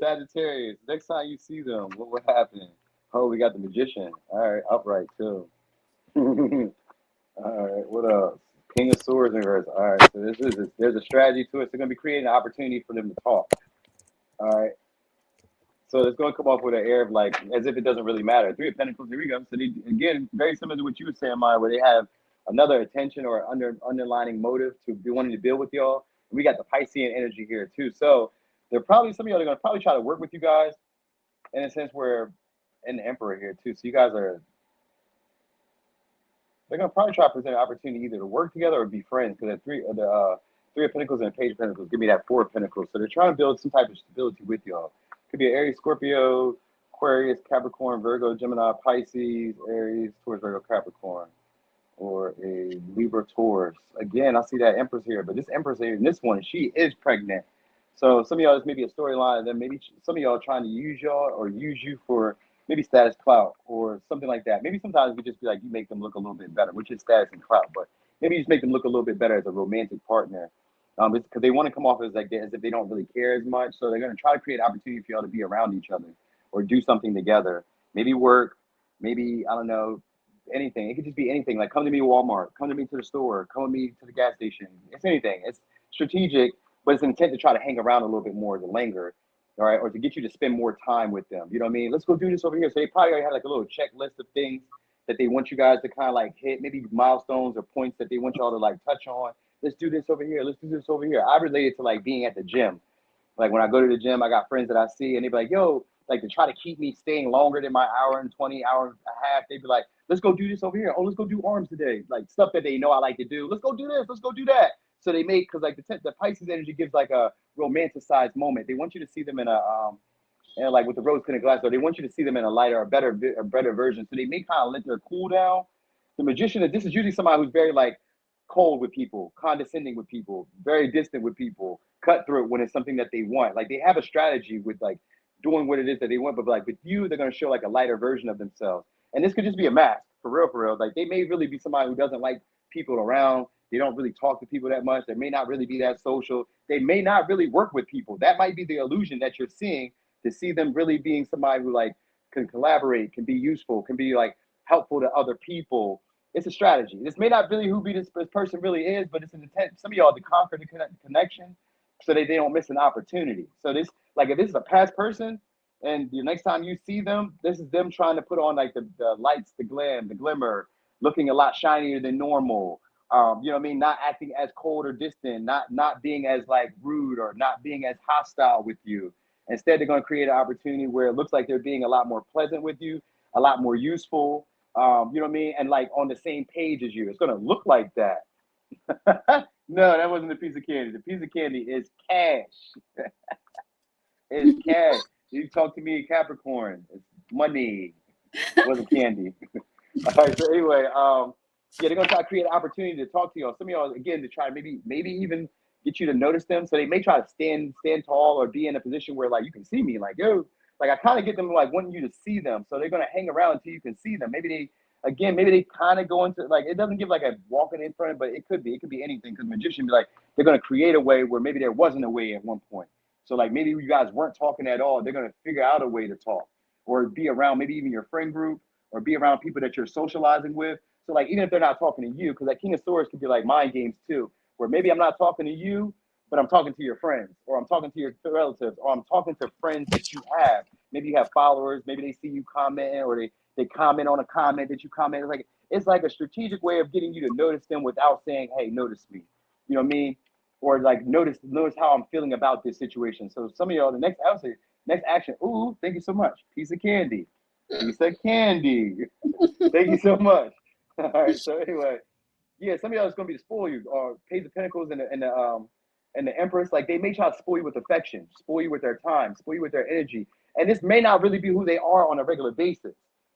Speaker 2: Sagittarius. Next time you see them, what will happen? Oh, we got the Magician. All right, upright too. All right, what else? King of Swords in reverse. All right, so there's a strategy to it. So they're gonna be creating an opportunity for them to talk. All right. So it's going to come off with an air of like, as if it doesn't really matter. 3 of Pentacles, here we go. So again, very similar to what you were saying, Maya, where they have another intention or underlining motive to be wanting to build with y'all. We got the Piscean energy here too. So some of y'all are going to probably try to work with you guys in a sense where, and the Emperor here too. So you guys are they're gonna probably try to present an opportunity either to work together or be friends, because the Three of Pentacles and Page of Pentacles give me that Four of Pentacles. So they're trying to build some type of stability with y'all. Could be an Aries, Scorpio, Aquarius, Capricorn, Virgo, Gemini, Pisces, Aries, Taurus, Virgo, Capricorn, or a Libra, Taurus. Again, I see that Empress here, but this Empress here, this one, she is pregnant. So some of y'all, this may be a storyline, and then maybe some of y'all are trying to use y'all or use you for maybe status clout or something like that. Maybe sometimes we just be like, you make them look a little bit better, which is status and clout, but maybe you just make them look a little bit better as a romantic partner. It's because they want to come off as like as if they don't really care as much. So they're going to try to create opportunity for y'all to be around each other or do something together. Maybe work, maybe, I don't know, anything. It could just be anything. Like, come to me to Walmart, come to me to the store, come with me to the gas station. It's anything. It's strategic, but it's an intent to try to hang around a little bit more, to linger, all right, or to get you to spend more time with them. You know what I mean? Let's go do this over here. So they probably already have like a little checklist of things that they want you guys to kind of like hit, maybe milestones or points that they want y'all to like touch on. Let's do this over here. Let's do this over here. I relate it to like being at the gym. Like when I go to the gym, I got friends that I see and they be like, yo, like to try to keep me staying longer than my hour and 20 hours and a half. They'd be like, let's go do this over here. Oh, let's go do arms today. Like stuff that they know I like to do. Let's go do this. Let's go do that. So they make, because like the Pisces energy gives like a romanticized moment. They want you to see them in a, and like with the rose tinted glass, so they want you to see them in a lighter, a better version. So they may kind of let their cool down. The magician, this is usually somebody who's very like cold with people, condescending with people, very distant with people, cutthroat when it's something that they want. Like they have a strategy with like doing what it is that they want, but like with you, they're gonna show like a lighter version of themselves. And this could just be a mask, for real, for real. Like they may really be somebody who doesn't like people around. They don't really talk to people that much. They may not really be that social. They may not really work with people. That might be the illusion that you're seeing, to see them really being somebody who like can collaborate, can be useful, can be like helpful to other people. It's a strategy. This may not really who this person really is, but it's an intent. Some of y'all to conquer the connection so that they don't miss an opportunity. So this, like if this is a past person and the next time you see them, this is them trying to put on like the lights, the glam, the glimmer, looking a lot shinier than normal. You know what I mean? Not acting as cold or distant, not being as like rude or not being as hostile with you. Instead, they're going to create an opportunity where it looks like they're being a lot more pleasant with you, a lot more useful, you know what I mean? And like on the same page as you. It's going to look like that. No, that wasn't a piece of candy. The piece of candy is cash. It's cash. You talk to me in Capricorn. It's money. It wasn't candy. All right, so anyway, yeah, they're going to try to create an opportunity to talk to y'all. Some of y'all, again, to try to maybe even get you to notice them. So they may try to stand tall or be in a position where like you can see me, like, yo, like I kind of get them like wanting you to see them. So they're gonna hang around until you can see them. Maybe they kind of go into like, it doesn't give like a walking in front, but it could be anything. Because magician be like, they're gonna create a way where maybe there wasn't a way at one point. So like maybe you guys weren't talking at all. They're gonna figure out a way to talk or be around maybe even your friend group or be around people that you're socializing with. So like even if they're not talking to you, because that King of Swords could be like mind games too, where maybe I'm not talking to you, but I'm talking to your friends, or I'm talking to your relatives, or I'm talking to friends that you have. Maybe you have followers, maybe they see you commenting, or they comment on a comment that you comment. It's like a strategic way of getting you to notice them without saying, hey, notice me. You know what I mean? Or like notice how I'm feeling about this situation. So some of y'all, the next action, ooh, thank you so much. Piece of candy. Piece of candy. Thank you so much. All right, so anyway, yeah, some of y'all is gonna be to spoil you, or Page of Pentacles and the Empress. Like they may try to spoil you with affection, spoil you with their time, spoil you with their energy, and this may not really be who they are on a regular basis.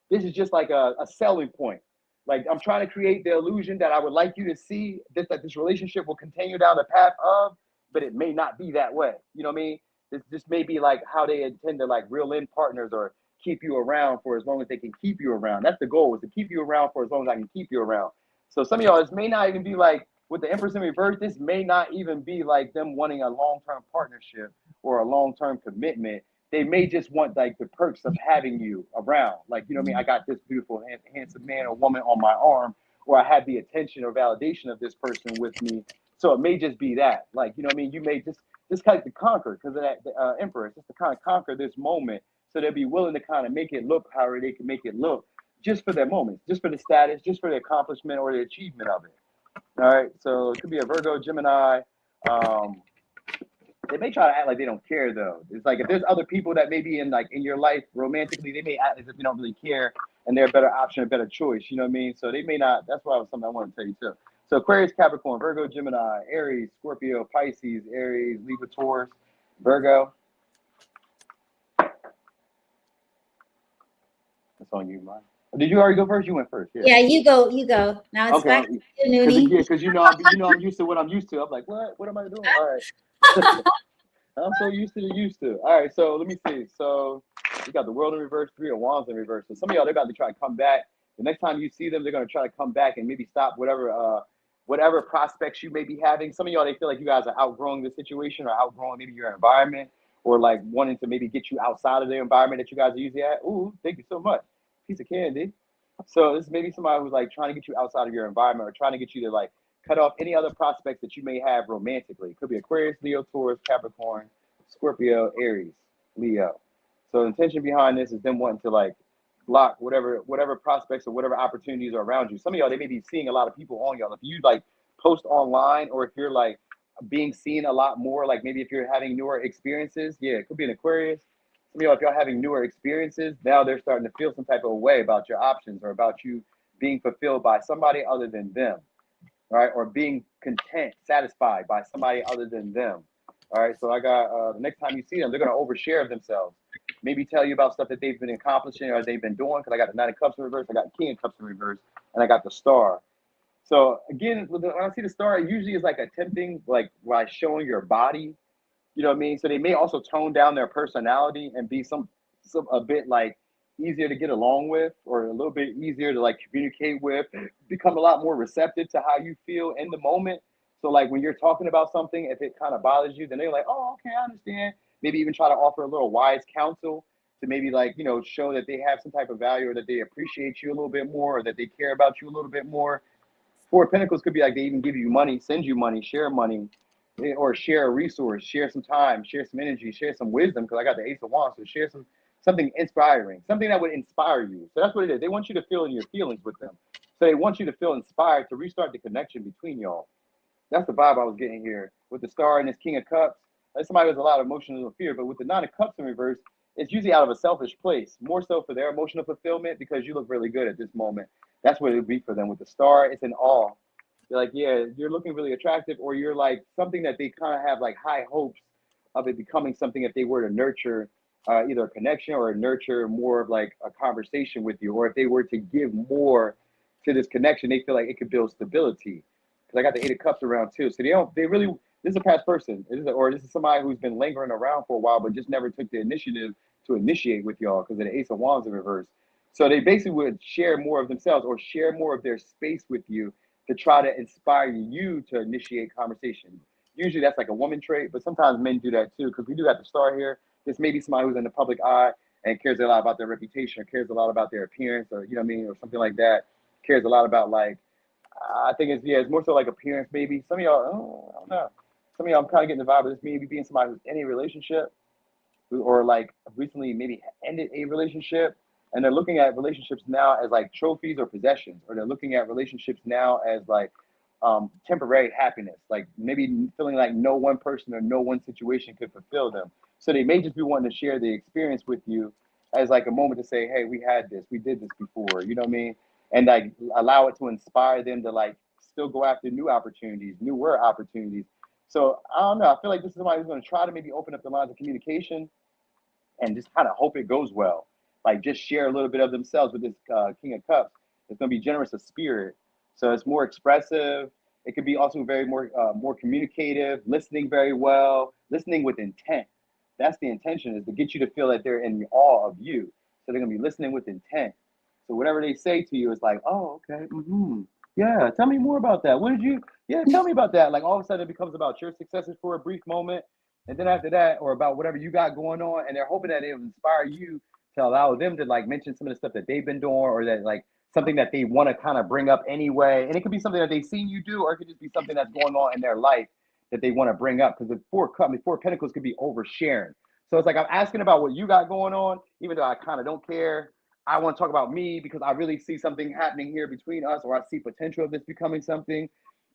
Speaker 2: This is just like a selling point. Like I'm trying to create the illusion that I would like you to see that this relationship will continue down the path of, but it may not be that way. You know what I mean? This may be like how they intend to like reel in partners or keep you around for as long as they can keep you around. That's the goal, is to keep you around for as long as I can keep you around. So some of y'all, this may not even be like, with the Empress in reverse, this may not even be like them wanting a long-term partnership or a long-term commitment. They may just want like the perks of having you around. Like, you know what I mean? I got this beautiful, handsome man or woman on my arm, or I have the attention or validation of this person with me. So it may just be that. Like, you know what I mean? You may just kind of conquer, because of that Empress, just to kind of conquer this moment. So they'll be willing to kind of make it look however they can make it look, just for their moments, just for the status, just for the accomplishment or the achievement of it. All right, so it could be a Virgo, Gemini, They may try to act like they don't care though. It's like if there's other people that may be in like in your life romantically, they may act as if they don't really care and they're a better option, a better choice. You know what I mean? So they may not. That's why something I want to tell you too. So Aquarius, Capricorn, Virgo, Gemini, Aries, Scorpio, Pisces, Aries, Libra, Taurus, Virgo. That's on you, Mike. Did you already go first? You went first.
Speaker 1: Yeah, you go. Now it's back to you, Noonie.
Speaker 2: Because you know I'm used to what I'm used to. I'm like, what am I doing? All right. I'm so used to the used to. All right, so let me see. So we got the world in reverse, 3 of wands in reverse. So some of y'all, they're about to try to come back. The next time you see them, they're going to try to come back and maybe stop whatever prospects you may be having. Some of y'all, they feel like you guys are outgrowing the situation or outgrowing maybe your environment or like wanting to maybe get you outside of the environment that you guys are usually at. Ooh, thank you so much. Piece of candy. So this is maybe somebody who's like trying to get you outside of your environment or trying to get you to like cut off any other prospects that you may have romantically. It could be Aquarius, Leo, Taurus, Capricorn, Scorpio, Aries, Leo. So the intention behind this is them wanting to like block whatever prospects or whatever opportunities are around you. Some of y'all, they may be seeing a lot of people on y'all. If you like post online or if you're like being seen a lot more, like maybe if you're having newer experiences, yeah, it could be an Aquarius. Some of y'all, if y'all having newer experiences, now they're starting to feel some type of way about your options or about you being fulfilled by somebody other than them, right? Or being content, satisfied by somebody other than them. All right, so I got the next time you see them, they're going to overshare of themselves. Maybe tell you about stuff that they've been accomplishing or they've been doing. Because I got the 9 of Cups in reverse, I got King of Cups in reverse, and I got the Star. So again, when I see the Star, it usually is like attempting, like by showing your body. You know what I mean? So they may also tone down their personality and be some a bit like easier to get along with or a little bit easier to like communicate with, become a lot more receptive to how you feel in the moment. So like when you're talking about something, if it kind of bothers you, then they're like, oh, okay, I understand. Maybe even try to offer a little wise counsel to maybe like, you know, show that they have some type of value or that they appreciate you a little bit more or that they care about you a little bit more. 4 of Pentacles could be like they even give you money, send you money, share money, or share a resource, share some time, share some energy, share some wisdom, because I got the Ace of Wands, so share something inspiring, something that would inspire you. So that's what it is. They want you to feel in your feelings with them. So they want you to feel inspired to restart the connection between y'all. That's the vibe I was getting here with the Star and this King of Cups. Like somebody with a lot of emotional fear, but with the 9 of Cups in reverse, it's usually out of a selfish place, more so for their emotional fulfillment because you look really good at this moment. That's what it would be for them. With the Star, it's an awe. They're like, yeah, you're looking really attractive, or you're like something that they kind of have like high hopes of it becoming something if they were to nurture either a connection or nurture more of like a conversation with you, or if they were to give more to this connection, they feel like it could build stability. Because I got the 8 of Cups around too, so they really, this is a past person, this is somebody who's been lingering around for a while, but just never took the initiative to initiate with y'all because of the Ace of Wands in reverse. So they basically would share more of themselves or share more of their space with you to try to inspire you to initiate conversation. Usually that's like a woman trait, but sometimes men do that too, because we do have the Star here. This may be somebody who's in the public eye and cares a lot about their reputation, or cares a lot about their appearance, or you know what I mean, or something like that. Cares a lot about like, I think it's more so like appearance maybe. Some of y'all, I don't know. Some of y'all, I'm kind of getting the vibe of this maybe being somebody who's in a relationship or like recently maybe ended a relationship, and they're looking at relationships now as like trophies or possessions, or they're looking at relationships now as like temporary happiness, like maybe feeling like no one person or no one situation could fulfill them. So they may just be wanting to share the experience with you as like a moment to say, hey, we had this, we did this before, you know what I mean? And like allow it to inspire them to like still go after new opportunities, newer opportunities. So I don't know. I feel like this is somebody who's going to try to maybe open up the lines of communication and just kind of hope it goes well. Like just share a little bit of themselves with this King of Cups. It's going to be generous of spirit. So it's more expressive. It could be also very more communicative, listening very well, listening with intent. That's the intention, is to get you to feel that they're in awe of you. So they're going to be listening with intent. So whatever they say to you is like, oh, okay, yeah, tell me more about that. Tell me about that. Like all of a sudden it becomes about your successes for a brief moment. And then after that, or about whatever you got going on, and they're hoping that it will inspire you to allow them to like mention some of the stuff that they've been doing, or that like something that they want to kind of bring up anyway. And it could be something that they've seen you do, or it could just be something that's going on in their life that they want to bring up. Because the 4 of Pentacles could be oversharing. So it's like I'm asking about what you got going on, even though I kind of don't care. I want to talk about me because I really see something happening here between us, or I see potential of this becoming something.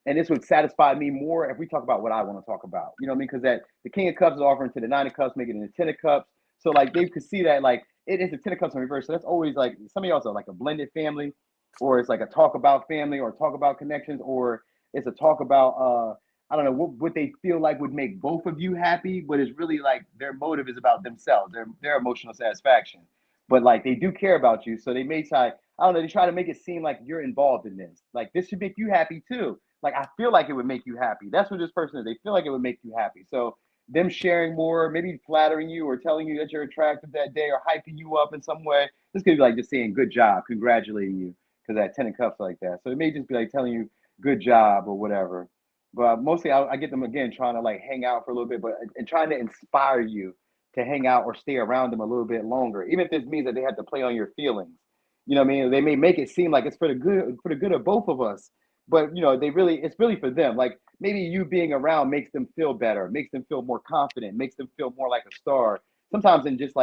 Speaker 2: and this would satisfy me more if we talk about what I want to talk about. You know what I mean? Because that the King of Cups is offering to the Nine of Cups, making it the Ten of Cups. So like they could see that like it is the Ten of Cups in reverse. So that's always like some of y'all are like a blended family, or it's like a talk about family, or talk about connections, or it's a talk about I don't know what they feel like would make both of you happy, but it's really like their motive is about themselves, their emotional satisfaction. But like they do care about you, so they may try. I don't know. They try to make it seem like you're involved in this. Like this should make you happy too. Like I feel like it would make you happy. That's what this person is. They feel like it would make you happy. So them sharing more, maybe flattering you or telling you that you're attractive that day or hyping you up in some way. This could be like just saying good job, congratulating you, because that Ten of Cups like that. So it may just be like telling you good job or whatever. But mostly I get them again trying to like hang out for a little bit, but and trying to inspire you to hang out or stay around them a little bit longer, even if this means that they have to play on your feelings. You know what I mean? They may make it seem like it's for the good of both of us, but you know, it's really for them. Like maybe you being around makes them feel better, makes them feel more confident, makes them feel more like a star. Sometimes in just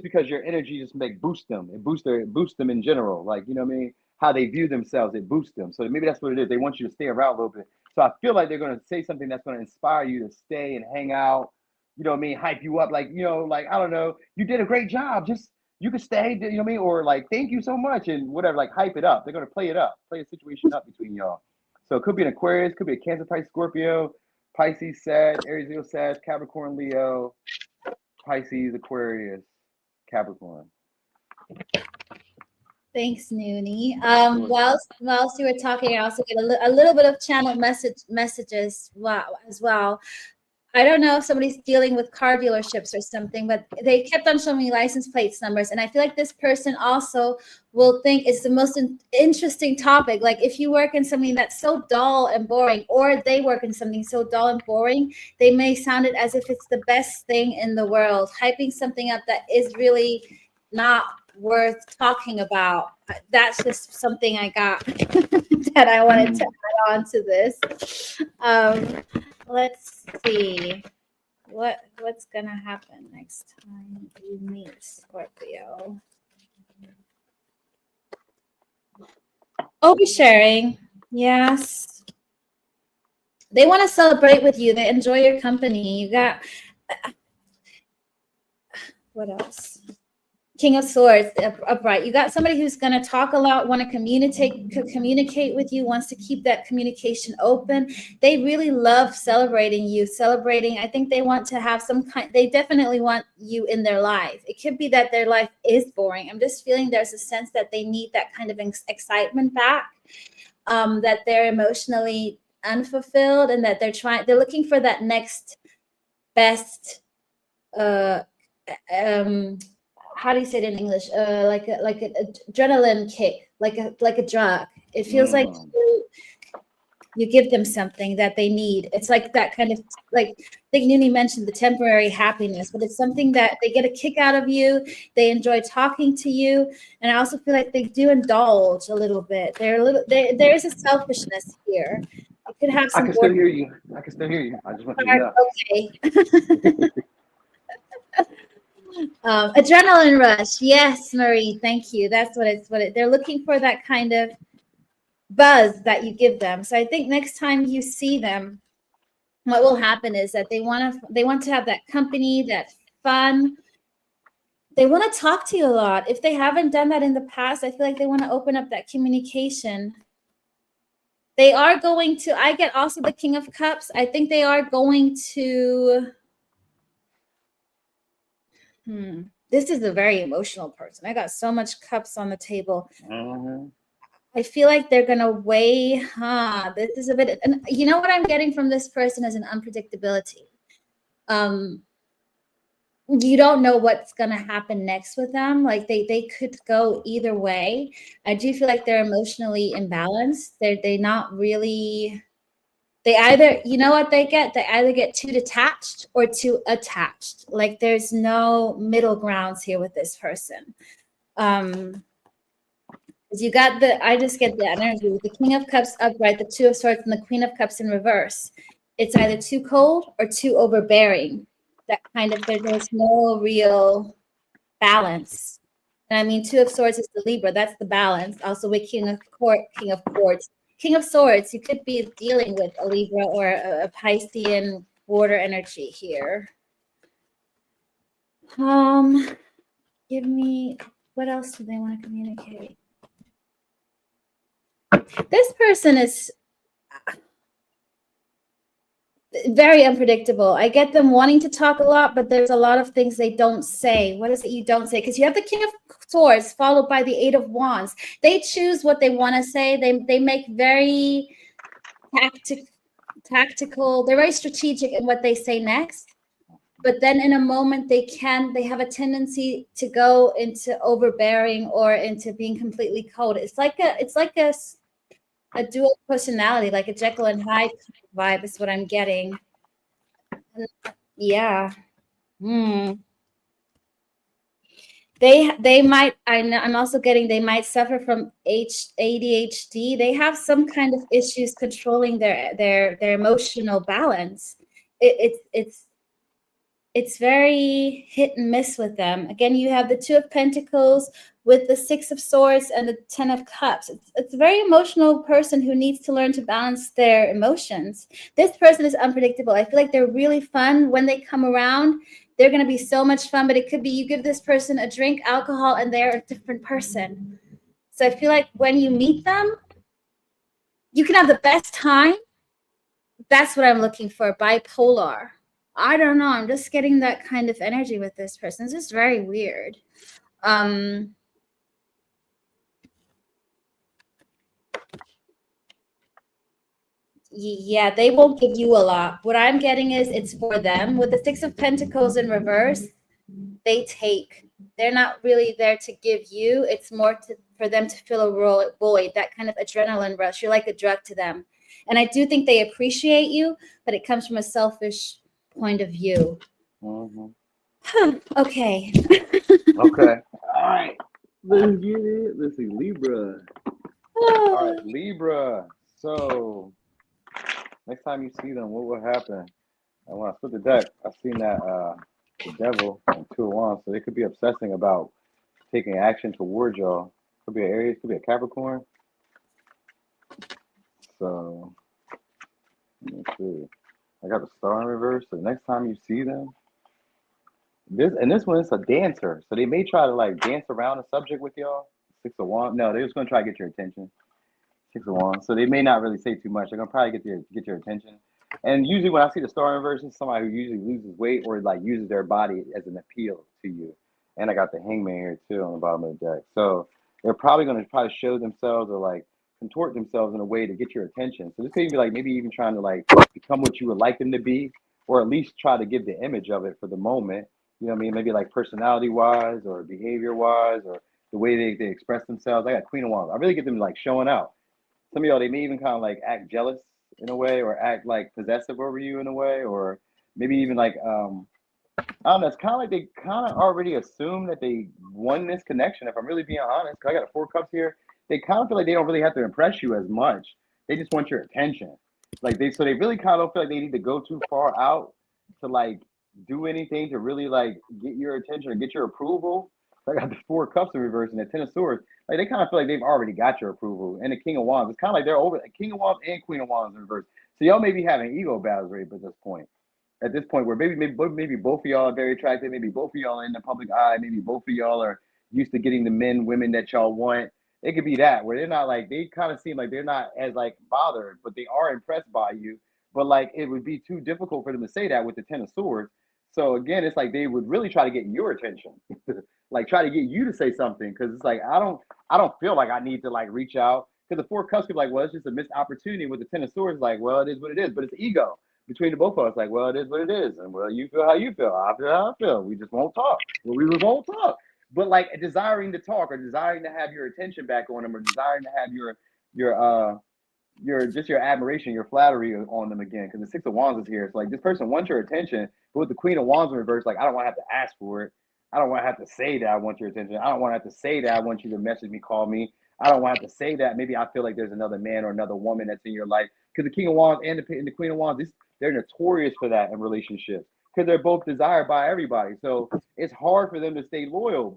Speaker 2: because your energy just boost them. It boosts them in general. Like, you know what I mean? How they view themselves, it boosts them. So maybe that's what it is. They want you to stay around a little bit. So I feel like they're gonna say something that's gonna inspire you to stay and hang out, you know what I mean, hype you up, like, you know, like, I don't know, you did a great job, just you can stay, you know what I mean, or like thank you so much and whatever, like hype it up. They're gonna play it up, play a situation up between y'all. So it could be an Aquarius, could be a Cancer, Pisces, Scorpio, Pisces, Sag, Aries, Leo, Sag, Capricorn, Leo, Pisces, Aquarius, Capricorn.
Speaker 1: Thanks, Noonie. Whilst you were talking, I also get a little bit of channel messages as well. I don't know if somebody's dealing with car dealerships or something, but they kept on showing me license plates numbers. And I feel like this person also will think it's the most interesting topic. Like if you work in something that's so dull and boring, or they work in something so dull and boring, they may sound it as if it's the best thing in the world, hyping something up that is really not worth talking about. That's just something I got that I wanted to add on to this. Let's see what's gonna happen next time you meet Scorpio. Oversharing, yes. They want to celebrate with you. They enjoy your company. You got what else? King of Swords upright. You got somebody who's going to talk a lot, want to communicate with you, wants to keep that communication open. They really love celebrating you, I think they want to have they definitely want you in their life. It could be that their life is boring. I'm just feeling there's a sense that they need that kind of excitement back, that they're emotionally unfulfilled, and that they're looking for that next best, how do you say it in English? Like an adrenaline kick, like a drug. It feels like you give them something that they need. It's like that kind of, like I think Noonie mentioned, the temporary happiness, but it's something that they get a kick out of you. They enjoy talking to you, and I also feel like they do indulge a little bit. There is a selfishness here. It could have some.
Speaker 2: I can still hear you. I just want to know.
Speaker 1: Okay. Adrenaline rush. Yes, Marie. Thank you. That's they're looking for, that kind of buzz that you give them. So I think next time you see them, what will happen is that they want to have that company, that fun. They want to talk to you a lot. If they haven't done that in the past, I feel like they want to open up that communication. They are going to, I get also the King of Cups. I think they are going to, this is a very emotional person. I got so much cups on the table. I feel like they're going to weigh, this is a bit, and you know what I'm getting from this person is an unpredictability. You don't know what's going to happen next with them. Like they could go either way. I do feel like they're emotionally imbalanced. They're not really, they either, you know what they get? They either get too detached or too attached. Like there's no middle grounds here with this person. You got I just get the energy with the King of Cups upright, the Two of Swords, and the Queen of Cups in reverse. It's either too cold or too overbearing. That kind of, there's no real balance. And I mean, Two of Swords is the Libra. That's the balance. Also with King of Courts. King of Swords, you could be dealing with a Libra or a Piscean water energy here. Give me, what else do they want to communicate? This person is very unpredictable. I get them wanting to talk a lot, but there's a lot of things they don't say. What is it you don't say? Because you have the King of Swords followed by the Eight of Wands. They choose what they want to say. They make very tactical. They're very strategic in what they say next. But then in a moment they have a tendency to go into overbearing or into being completely cold. It's like a dual personality, like a Jekyll and Hyde vibe is what I'm getting. Yeah. They might, I'm also getting, they might suffer from ADHD. They have some kind of issues controlling their emotional balance. It's very hit and miss with them. Again, you have the Two of Pentacles with the Six of Swords and the Ten of Cups. It's a very emotional person who needs to learn to balance their emotions. This person is unpredictable. I feel like they're really fun when they come around. They're going to be so much fun, but it could be you give this person a drink, alcohol, and they're a different person. So I feel like when you meet them, you can have the best time. That's what I'm looking for, bipolar. I don't know. I'm just getting that kind of energy with this person. It's just very weird. Yeah, they won't give you a lot. What I'm getting is it's for them. With the Six of Pentacles in reverse, they take. They're not really there to give you. It's more for them to fill a void, that kind of adrenaline rush. You're like a drug to them. And I do think they appreciate you, but it comes from a selfish point of view. Okay.
Speaker 2: Okay. All right. Let's get it. Let's see. Libra. All right, Libra. So next time you see them, what will happen? And when I split the deck, I've seen that the Devil and Two of Wands. So they could be obsessing about taking action towards y'all. Could be an Aries, could be a Capricorn. So let me see. I got the Star in reverse. So next time you see them, this one is a dancer. So they may try to like dance around the subject with y'all. Six of Wands. No, they're just gonna try to get your attention. Six of Wands. So they may not really say too much. They're gonna probably get your attention. And usually when I see the Star in reverse, it's somebody who usually loses weight or like uses their body as an appeal to you. And I got the Hangman here too on the bottom of the deck. So they're probably gonna show themselves or like contort themselves in a way to get your attention. So this could be like maybe even trying to like become what you would like them to be, or at least try to give the image of it for the moment. You know what I mean? Maybe like personality wise or behavior wise or the way they express themselves. I got Queen of Wands. I really get them like showing out. Some of y'all, they may even kind of like act jealous in a way or act like possessive over you in a way, or maybe even like I don't know. It's kind of like they kind of already assume that they won this connection. If I'm really being honest, because I got a Four Cups here, they kind of feel like they don't really have to impress you as much. They just want your attention. Like so they really kind of don't feel like they need to go too far out to like do anything to really like get your attention or get your approval. So I got the Four Cups in reverse and the Ten of Swords. Like they kind of feel like they've already got your approval. And the King of Wands, it's kind of like they're over King of Wands and Queen of Wands in reverse. So y'all may be having ego battles right at this point. At this point, where maybe both of y'all are very attractive, maybe both of y'all are in the public eye, maybe both of y'all are used to getting the women that y'all want. It could be that where they're not like they kind of seem like they're not as like bothered, but they are impressed by you. But like it would be too difficult for them to say that with the Ten of Swords. So again, it's like they would really try to get your attention, like try to get you to say something because it's like I don't feel like I need to like reach out because the Four Cups could be like, well, it's just a missed opportunity with the Ten of Swords. Like, well, it is what it is, but it's ego between the both of us. Like, well, it is what it is, and well, you feel how you feel, I feel how I feel. We just won't talk. Well, we just won't talk. But like desiring to talk or desiring to have your attention back on them or desiring to have your admiration, your flattery on them again. Because the Six of Wands is here. It's like this person wants your attention, but with the Queen of Wands in reverse, like I don't want to have to ask for it. I don't want to have to say that I want your attention. I don't want to have to say that I want you to message me, call me. I don't want to have to say that. Maybe I feel like there's another man or another woman that's in your life. Because the King of Wands and the Queen of Wands, they're notorious for that in relationships. Because they're both desired by everybody. So it's hard for them to stay loyal.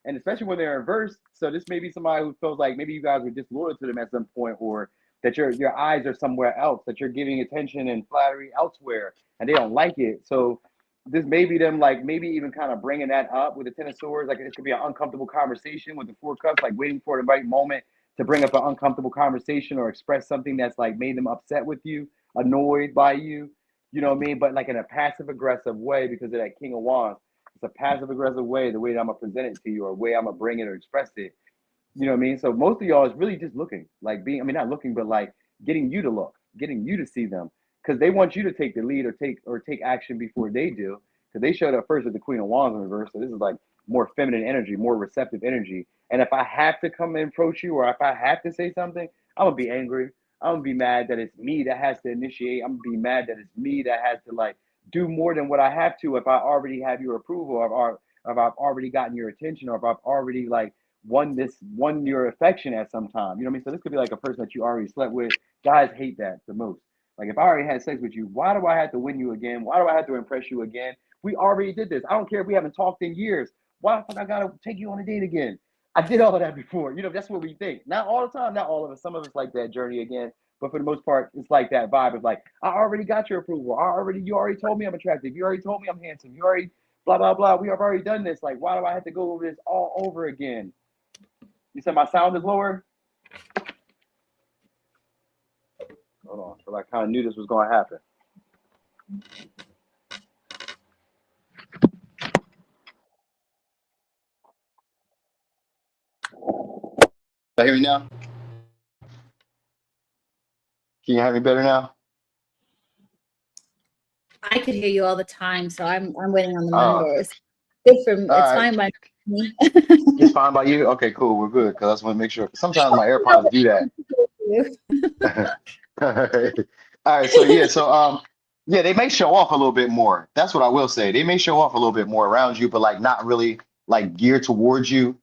Speaker 2: And especially when they're in reverse. So this may be somebody who feels like maybe you guys were disloyal to them at some point, or that your eyes are somewhere else, that you're giving attention and flattery elsewhere, and they don't like it. So this may be them, like maybe even kind of bringing that up with the Ten of Swords. Like it could be an uncomfortable conversation with the Four Cups, like waiting for the right moment to bring up an uncomfortable conversation or express something that's like made them upset with you, annoyed by you. You know what I mean? But like in a passive aggressive way because of that King of Wands. It's a passive aggressive way, the way that I'm gonna present it to you or the way I'm gonna bring it or express it. You know what I mean? So most of y'all is really just looking, like being, I mean, not looking, but like getting you to look, getting you to see them, because they want you to take the lead or take action before they do. Because they showed up first with the Queen of Wands in reverse, so this is like more feminine energy, more receptive energy. And if I have to come and approach you, or if I have to say something, I'm gonna be angry. I'm gonna be mad that it's me that has to initiate. I'm gonna be mad that it's me that has to like do more than what I have to if I already have your approval, or if I've already gotten your attention, or if I've already like won your affection at some time. You know what I mean? So this could be like a person that you already slept with. Guys hate that the most. Like if I already had sex with you, why do I have to win you again? Why do I have to impress you again? We already did this. I don't care if we haven't talked in years. Why the fuck I gotta take you on a date again? I did all of that before. You know, that's what we think. Not all the time, not all of us. Some of us like that journey again. But for the most part, it's like that vibe of like, I already got your approval. You already told me I'm attractive. You already told me I'm handsome. You already blah blah blah. We have already done this. Like, why do I have to go over this all over again? You said my sound is lower? Hold on. So I kind of knew this was going to happen. Can you hear me now? Can you hear me better now?
Speaker 1: I could hear you all the time, so I'm waiting on the numbers. Good for me. It's fine by me.
Speaker 2: It's fine by you? Okay, cool. We're good. Because I just want to make sure. Sometimes my AirPods do that. All right. So yeah, they may show off a little bit more. That's what I will say. They may show off a little bit more around you, but like not really like geared towards you.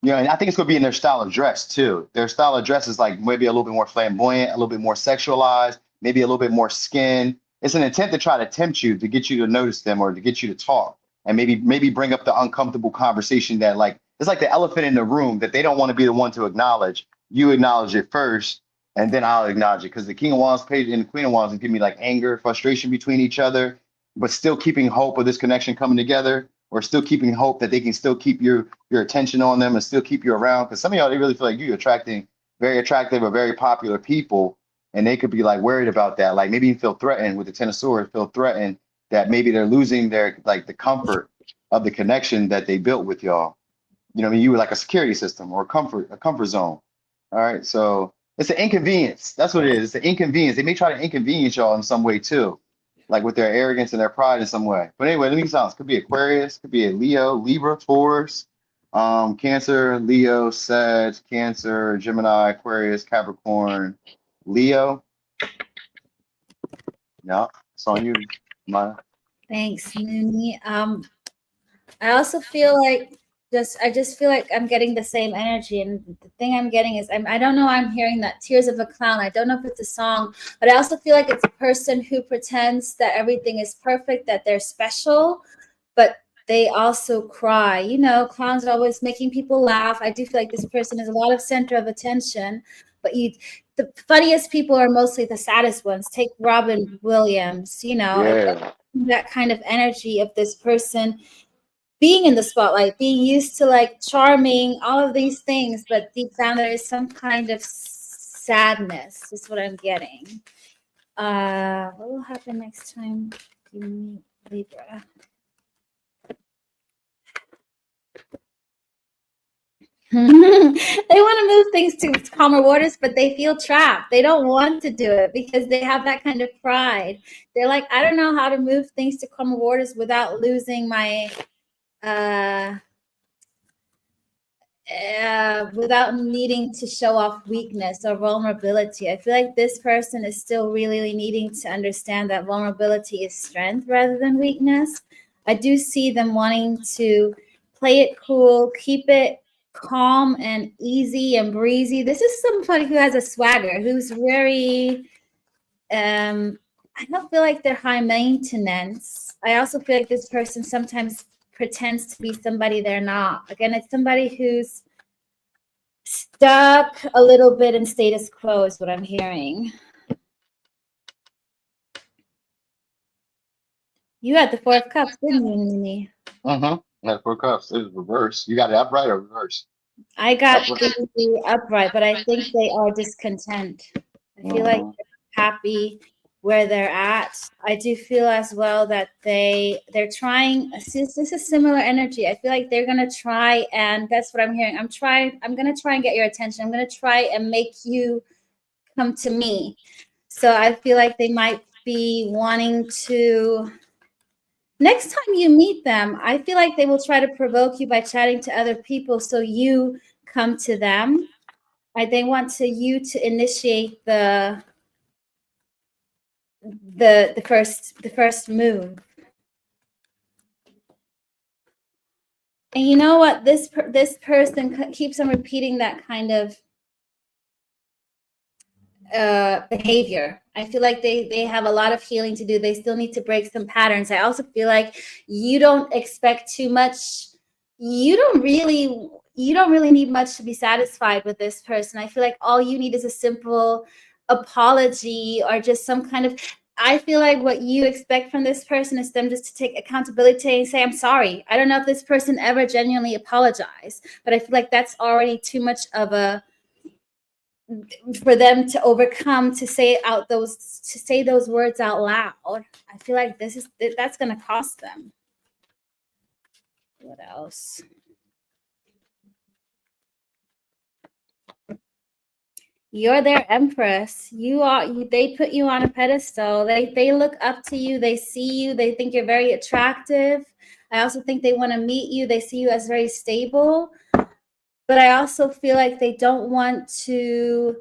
Speaker 2: You know, and I think it's gonna be in their style of dress too. Their style of dress is like maybe a little bit more flamboyant, a little bit more sexualized, maybe a little bit more skin. It's an intent to try to tempt you, to get you to notice them or to get you to talk, and maybe bring up the uncomfortable conversation that like it's like the elephant in the room that they don't want to be the one to acknowledge. You acknowledge it first, and then I'll acknowledge it, because the King of Wands page and the Queen of Wands give me like anger, frustration between each other, but still keeping hope of this connection coming together, or still keeping hope that they can still keep your attention on them and still keep you around. Because some of y'all, they really feel like you're attracting very attractive or very popular people, and they could be like worried about that. Like maybe you feel threatened with the Ten of Swords, feel threatened that maybe they're losing their like the comfort of the connection that they built with y'all. You know what I mean? You were like a security system or a comfort zone. All right, so it's an inconvenience. That's what it is. It's an inconvenience. They may try to inconvenience y'all in some way too, like with their arrogance and their pride in some way. But anyway, let me sound. Could be Aquarius, could be a Leo, Libra, Taurus, Cancer, Leo, Sag, Cancer, Gemini, Aquarius, Capricorn, Leo. Yeah, it's on you, Maya.
Speaker 1: Thanks, Mooney. I also feel like I just feel like I'm getting the same energy, and the thing I'm getting is I don't know, I'm hearing that Tears of a Clown. I don't know if it's a song, but I also feel like it's a person who pretends that everything is perfect, that they're special, but they also cry. You know, clowns are always making people laugh. I do feel like this person is a lot of center of attention, but the funniest people are mostly the saddest ones. Take Robin Williams, you know,
Speaker 2: Yeah.
Speaker 1: that kind of energy of this person being in the spotlight, being used to like charming, all of these things, but deep down there is some kind of sadness, is what I'm getting. What will happen next time you meet Libra? They want to move things to calmer waters, but they feel trapped. They don't want to do it because they have that kind of pride. They're like, I don't know how to move things to calmer waters without losing my without needing to show off weakness or vulnerability. I feel like this person is still really needing to understand that vulnerability is strength rather than weakness. I do see them wanting to play it cool, keep it calm and easy and breezy. This is somebody who has a swagger, who's very, I don't feel like they're high maintenance. I also feel like this person sometimes pretends to be somebody they're not. Again, it's somebody who's stuck a little bit in status quo is what I'm hearing. You had the Four of Cups, didn't you, Nini?
Speaker 2: Had 4 cups. It was reverse. You got it upright or reverse?
Speaker 1: I got the upright, but I think they are discontent. I feel like they're happy where they're at. I do feel as well that they're trying. This is similar energy. I feel like they're gonna try, and that's what I'm hearing. I'm gonna try and get your attention. I'm gonna try and make you come to me. So I feel like they might be wanting to. Next time you meet them, I feel like they will try to provoke you by chatting to other people, so you come to them. They want you to initiate the first move. And you know what? This person keeps on repeating that kind of behavior. I feel like they have a lot of healing to do. They still need to break some patterns. I also feel like you don't expect too much. You don't really need much to be satisfied with this person. I feel like all you need is a simple apology or just some kind of. I feel like what you expect from this person is them just to take accountability and say, I'm sorry. I don't know if this person ever genuinely apologized, but I feel like that's already too much of a, for them to overcome, to say those words out loud. I feel like that's going to cost them. What else? You're their empress. They put you on a pedestal. They look up to you. They see you. They think you're very attractive. I also think they want to meet you. They see you as very stable. But I also feel like they don't want their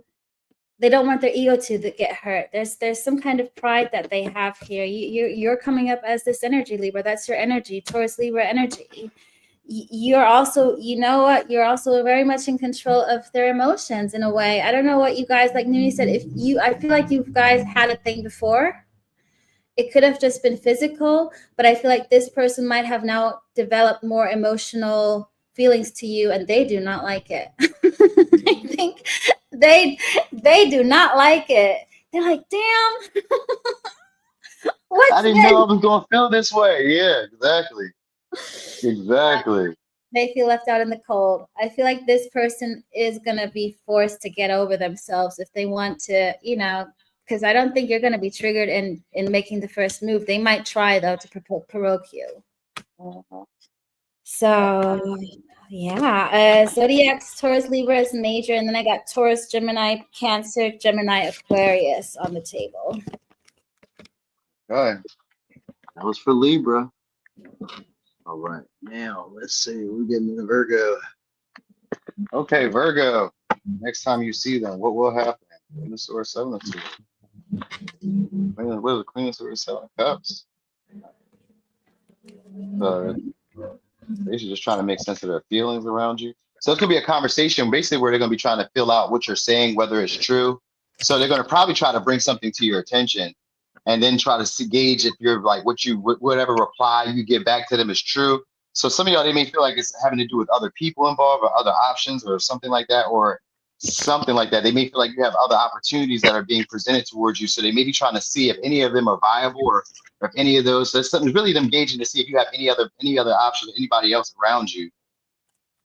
Speaker 1: ego to get hurt. There's some kind of pride that they have here. You're coming up as this energy, Libra. That's your energy, Taurus, Libra energy. You're also, you know what? You're also very much in control of their emotions in a way. I don't know what you guys, like Nuni said, I feel like you guys had a thing before. It could have just been physical, but I feel like this person might have now developed more emotional feelings to you, and they do not like it. I think they do not like it. They're like, damn.
Speaker 2: I didn't know I was going to feel this way. Yeah, exactly.
Speaker 1: They feel left out in the cold. I feel like this person is going to be forced to get over themselves if they want to, because I don't think you're going to be triggered in making the first move. They might try, though, to provoke you. So, yeah. Zodiac's Taurus, Libra is major. And then I got Taurus, Gemini, Cancer, Gemini, Aquarius on the table.
Speaker 2: Okay. That was for Libra.
Speaker 3: All right. Now, let's see. We're getting into Virgo.
Speaker 2: Okay, Virgo. Next time you see them, what will happen? Queen of Swords, 7 of Swords. What is the Queen of Swords, 7 of Cups? They're just trying to make sense of their feelings around you. So it's going to be a conversation basically where they're going to be trying to fill out what you're saying, whether it's true. So they're going to probably try to bring something to your attention and then try to gauge if you're like whatever reply you get back to them is true. So some of y'all, they may feel like it's having to do with other people involved or other options or something like that, or something like that. They may feel like you have other opportunities that are being presented towards you. So they may be trying to see if any of them are viable or if any of those. So it's really them gauging to see if you have any other option or anybody else around you.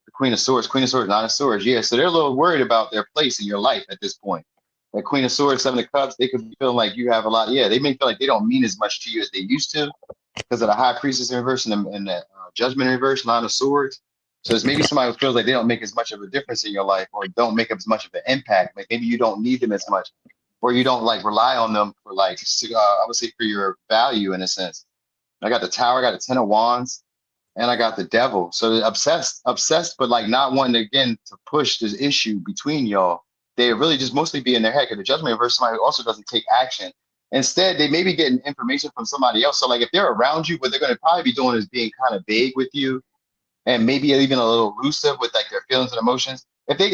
Speaker 2: The Queen of Swords, 9 of Swords. Yeah, so they're a little worried about their place in your life at this point. That Queen of Swords, 7 of Cups, they could be feeling like you have a lot. Yeah, they may feel like they don't mean as much to you as they used to because of the High Priestess in reverse and the Judgment in reverse, 9 of Swords. So there's maybe somebody who feels like they don't make as much of a difference in your life or don't make as much of an impact. Like maybe you don't need them as much or you don't like rely on them for like, I would say for your value in a sense. I got the Tower, I got the 10 of Wands, and I got the Devil. So they're obsessed, but like not wanting again to push this issue between y'all. They really just mostly be in their head because the Judgment reverse, somebody who also doesn't take action. Instead, they may be getting information from somebody else. So like if they're around you, what they're going to probably be doing is being kind of vague with you and maybe even a little elusive with like their feelings and emotions.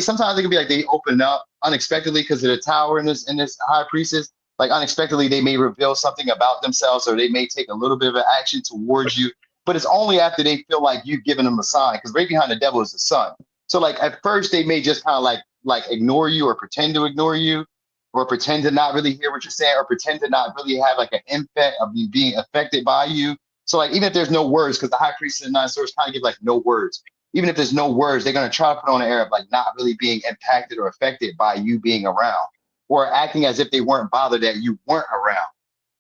Speaker 2: Sometimes they can be like they open up unexpectedly because of the Tower in this High Priestess. Like unexpectedly, they may reveal something about themselves or they may take a little bit of an action towards you. But it's only after they feel like you've given them a sign because right behind the Devil is the Sun. So like at first they may just kind of like like ignore you or pretend to ignore you or pretend to not really hear what you're saying or pretend to not really have like an impact of being affected by you. So like even if there's no words, because the high priestess and nine of swords kind of give like no words. Even if there's no words, they're gonna try to put on an air of like not really being impacted or affected by you being around, or acting as if they weren't bothered that you weren't around,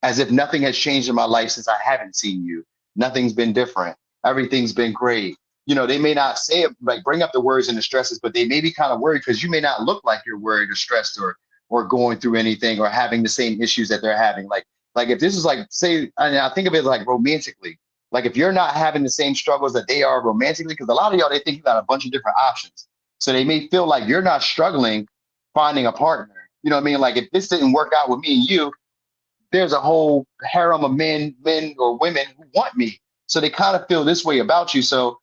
Speaker 2: as if nothing has changed in my life since I haven't seen you. Nothing's been different. Everything's been great. You know, they may not say it, like bring up the worries and the stresses, but they may be kind of worried because you may not look like you're worried or stressed or going through anything or having the same issues that they're having. Like if this is like, say, and I think of it like romantically, like if you're not having the same struggles that they are romantically, because a lot of y'all, they think you got a bunch of different options. So they may feel like you're not struggling finding a partner. You know what I mean? Like if this didn't work out with me and you, there's a whole harem of men or women who want me. So they kind of feel this way about you. So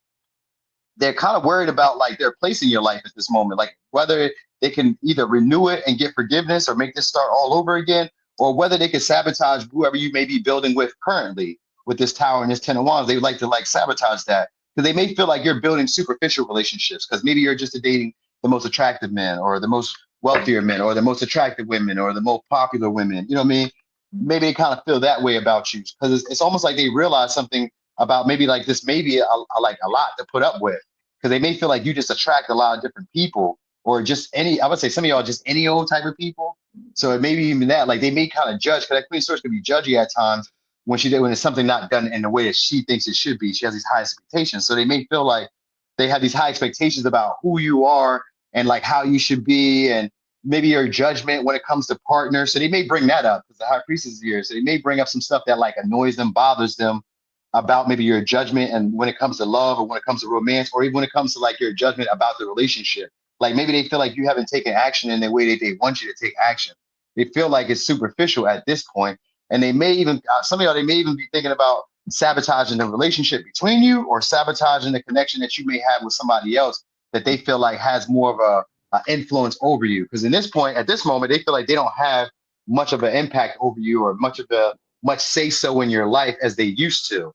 Speaker 2: they're kind of worried about like their place in your life at this moment, like whether they can either renew it and get forgiveness or make this start all over again, or whether they can sabotage whoever you may be building with currently with this tower and this 10 of wands. They would like to like sabotage that because they may feel like you're building superficial relationships because maybe you're just dating the most attractive men or the most wealthier men or the most attractive women or the most popular women. You know what I mean? Maybe they kind of feel that way about you because it's almost like they realize something about maybe like this may be like a lot to put up with because they may feel like you just attract a lot of different people or just any, I would say some of y'all just any old type of people. So it may be even that, like they may kind of judge because that Queen of Swords can be judgy at times when it's something not done in the way that she thinks it should be. She has these high expectations. So they may feel like they have these high expectations about who you are and like how you should be and maybe your judgment when it comes to partners. So they may bring that up because the high priestess is here. So they may bring up some stuff that like annoys them, bothers them about maybe your judgment and when it comes to love or when it comes to romance or even when it comes to like your judgment about the relationship. Like maybe they feel like you haven't taken action in the way that they want you to take action. They feel like it's superficial at this point. And they may even, some of y'all, they may even be thinking about sabotaging the relationship between you or sabotaging the connection that you may have with somebody else that they feel like has more of a influence over you. Because in this point, at this moment, they feel like they don't have much of an impact over you or much say so in your life as they used to.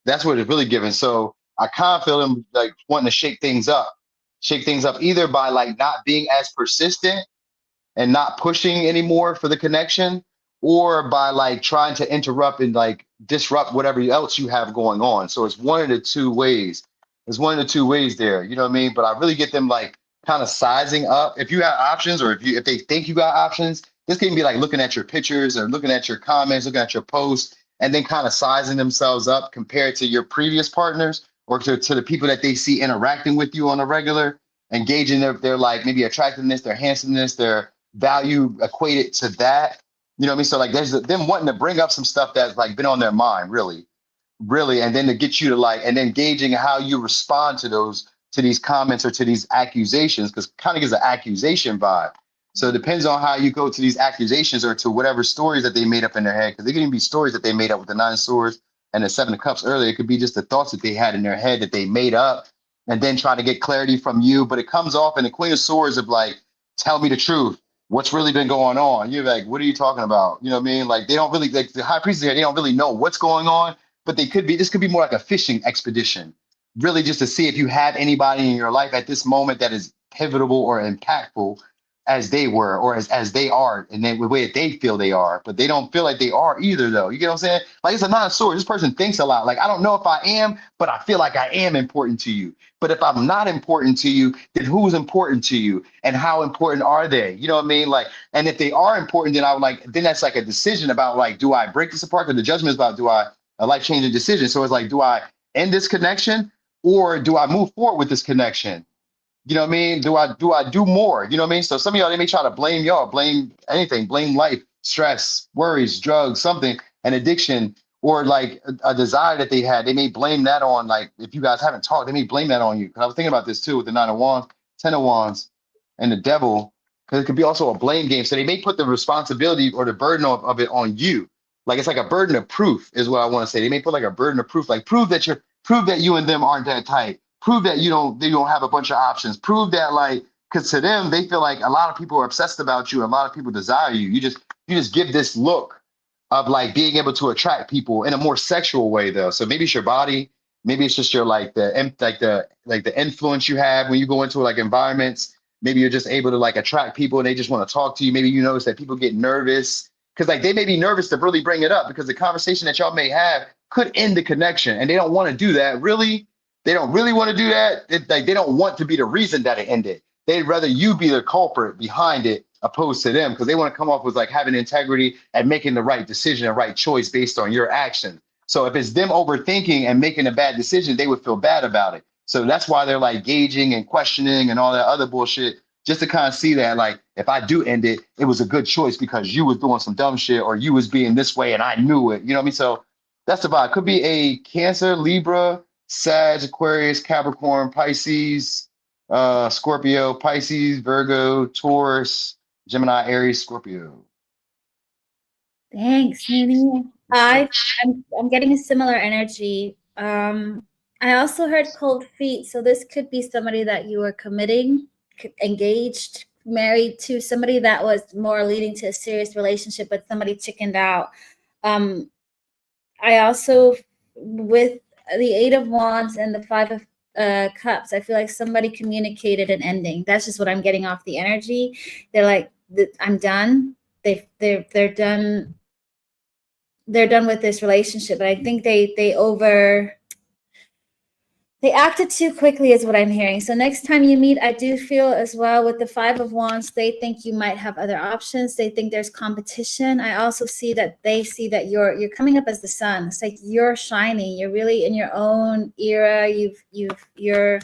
Speaker 2: That's what it's really giving. So I kind of feel them like wanting to shake things up either by like not being as persistent and not pushing anymore for the connection, or by like trying to interrupt and like disrupt whatever else you have going on. So it's one of the two ways. There's one of the two ways there. You know what I mean? But I really get them like kind of sizing up. If you have options or if they think you got options, this can be like looking at your pictures or looking at your comments, looking at your posts, and then kind of sizing themselves up compared to your previous partners or to the people that they see interacting with you on a regular, engaging their like maybe attractiveness, their handsomeness, their value equated to that. You know what I mean? So like there's them wanting to bring up some stuff that's like been on their mind, really, and then to get you to like, and then gauging how you respond to these comments or to these accusations, because kind of gives an accusation vibe. So it depends on how you go to these accusations or to whatever stories that they made up in their head, because they can even be stories that they made up with the 9 of Swords and the 7 of Cups earlier. It could be just the thoughts that they had in their head that they made up and then try to get clarity from you. But it comes off in the Queen of Swords of like, tell me the truth. What's really been going on? You're like, what are you talking about? You know what I mean? Like they don't really, like the high priestess here, they don't really know what's going on, but this could be more like a fishing expedition, really just to see if you have anybody in your life at this moment that is pivotal or impactful as they were or as they are and then the way that they feel they are, but they don't feel like they are either though. You get what I'm saying? Like it's a 9 of Swords. This person thinks a lot. Like, I don't know if I am, but I feel like I am important to you. But if I'm not important to you, then who's important to you and how important are they? You know what I mean? Like, and if they are important, then that's like a decision about like, do I break this apart? Because the judgment is about, do I a life-changing decision? So it's like, do I end this connection or do I move forward with this connection? You know what I mean? Do I do more? You know what I mean? So some of y'all, they may try to blame y'all, blame anything, blame life, stress, worries, drugs, something, an addiction, or like a desire that they had. They may blame that on, like, if you guys haven't talked, they may blame that on you. Because I was thinking about this too with the 9 of Wands, 10 of Wands, and the Devil, because it could be also a blame game. So they may put the responsibility or the burden of it on you. Like it's like a burden of proof is what I want to say. They may put like a burden of proof, like prove that you and them aren't that tight. Prove that you don't have a bunch of options. Prove that, like, because to them, they feel like a lot of people are obsessed about you. A lot of people desire you. You just give this look of like being able to attract people in a more sexual way though. So maybe it's your body, maybe it's just your like the influence you have when you go into like environments.
Speaker 4: Maybe you're just able to like attract people and they just want to talk to you. Maybe you notice that people get nervous because like they may be nervous to really bring it up because the conversation that y'all may have could end the connection and they don't want to do that. Really, they don't really want to do that. Like they don't want to be the reason that it ended. They'd rather you be the culprit behind it opposed to them because they want to come off with like having integrity and making the right decision and right choice based on your action. So if it's them overthinking and making a bad decision, they would feel bad about it. So that's why they're like gauging and questioning and all that other bullshit, just to kind of see that like if I do end it, it was a good choice because you was doing some dumb shit or you was being this way and I knew it. You know what I mean? So that's the vibe. Could be a Cancer, Libra, Sag, Aquarius, Capricorn, Pisces, Scorpio, Pisces, Virgo, Taurus, Gemini, Aries, Scorpio.
Speaker 1: Thanks, Nini. I'm getting a similar energy. I also heard cold feet, so this could be somebody that you were committing, engaged, married to, somebody that was more leading to a serious relationship, but somebody chickened out. I also, with the Eight of Wands and the Five of Cups, I feel like somebody communicated an ending. That's just what I'm getting off the energy. They're like, I'm done. They're done. They're done with this relationship. But I think they acted too quickly is what I'm hearing. So next time you meet, I do feel as well with the Five of Wands, they think you might have other options. They think there's competition. I also see that they see that you're coming up as the sun. It's like you're shining. You're really in your own era. You're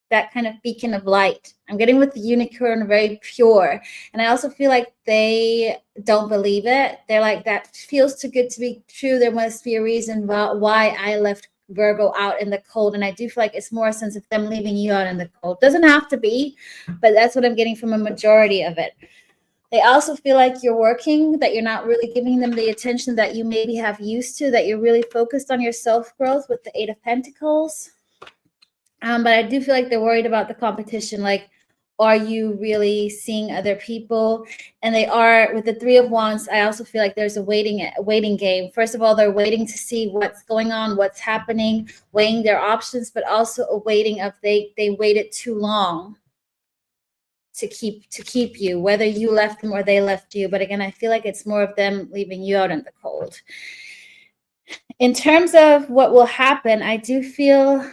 Speaker 1: that kind of beacon of light. I'm getting with the unicorn, very pure. And I also feel like they don't believe it. They're like, that feels too good to be true. There must be a reason why I left Virgo out in the cold. And I do feel like it's more a sense of them leaving you out in the cold. Doesn't have to be, but that's what I'm getting from a majority of it. They also feel like you're working, that you're not really giving them the attention that you maybe have used to, that you're really focused on your self-growth with the Eight of Pentacles. But I do feel like they're worried about the competition. Like, are you really seeing other people? And they are with the Three of Wands. I also feel like there's a waiting game. First of all, they're waiting to see what's going on, what's happening, weighing their options, but also a waiting of they waited too long to keep you, whether you left them or they left you. But again, I feel like it's more of them leaving you out in the cold. In terms of what will happen, I do feel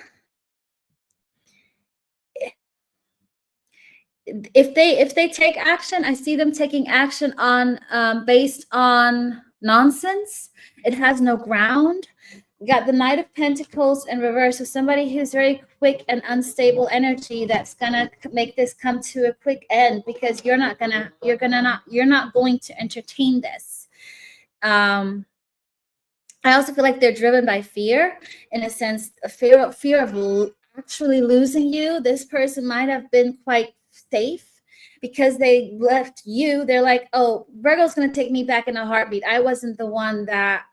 Speaker 1: if they take action, I see them taking action on based on nonsense. It has no ground. We got the Knight of Pentacles in reverse. So somebody who's very quick and unstable energy that's gonna make this come to a quick end because you're not going to entertain this. I also feel like they're driven by fear, in a sense, a fear of actually losing you. This person might have been quite safe because they left you. They're like, oh, Virgo's going to take me back in a heartbeat. I wasn't the one that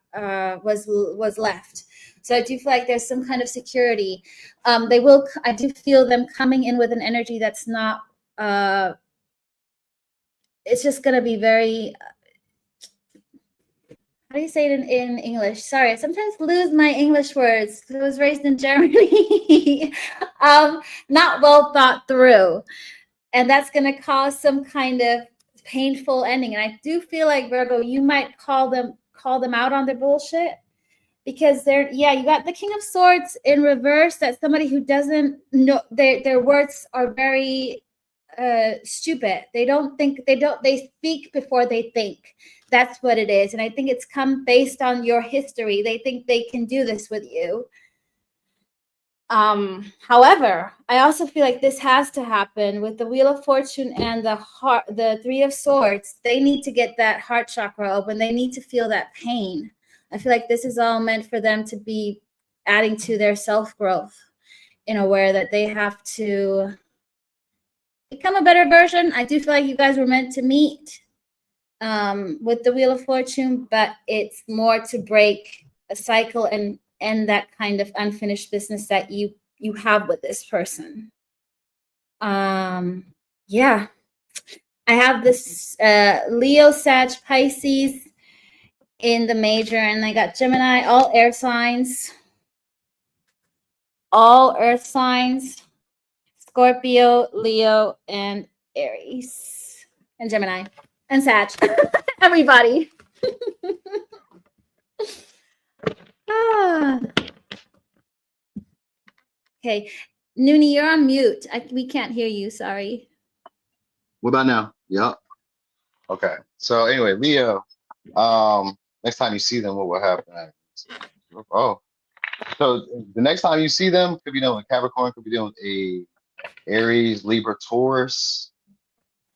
Speaker 1: was left. So I do feel like there's some kind of security. I do feel them coming in with an energy that's not, it's just going to be very, how do you say it in English? Sorry, I sometimes lose my English words because I was raised in Germany. Not well thought through. And that's going to cause some kind of painful ending. And I do feel like, Virgo, you might call them out on their bullshit because you got the King of Swords in reverse. That's somebody who doesn't know, their words are very stupid. They speak before they think. That's what it is. And I think it's come based on your history. They think they can do this with you. However, I also feel like this has to happen with the Wheel of Fortune and the Three of Swords. They need to get that heart chakra open. They need to feel that pain. I feel like this is all meant for them to be adding to their self-growth in a way that they have to become a better version. I do feel like you guys were meant to meet with the Wheel of Fortune, but it's more to break a cycle and end that kind of unfinished business that you have with this person. Yeah. I have this Leo, Sag, Pisces in the major, and I got Gemini, all air signs, all earth signs, Scorpio, Leo, and Aries, and Gemini, and Sag. Everybody. Ah. Okay, Noonie, you're on mute. We can't hear you. Sorry.
Speaker 4: What about now? Yep. Okay. So anyway, Leo, next time you see them, what will happen? Oh, so the next time you see them, could be dealing with Capricorn, could be dealing with a Aries, Libra, Taurus,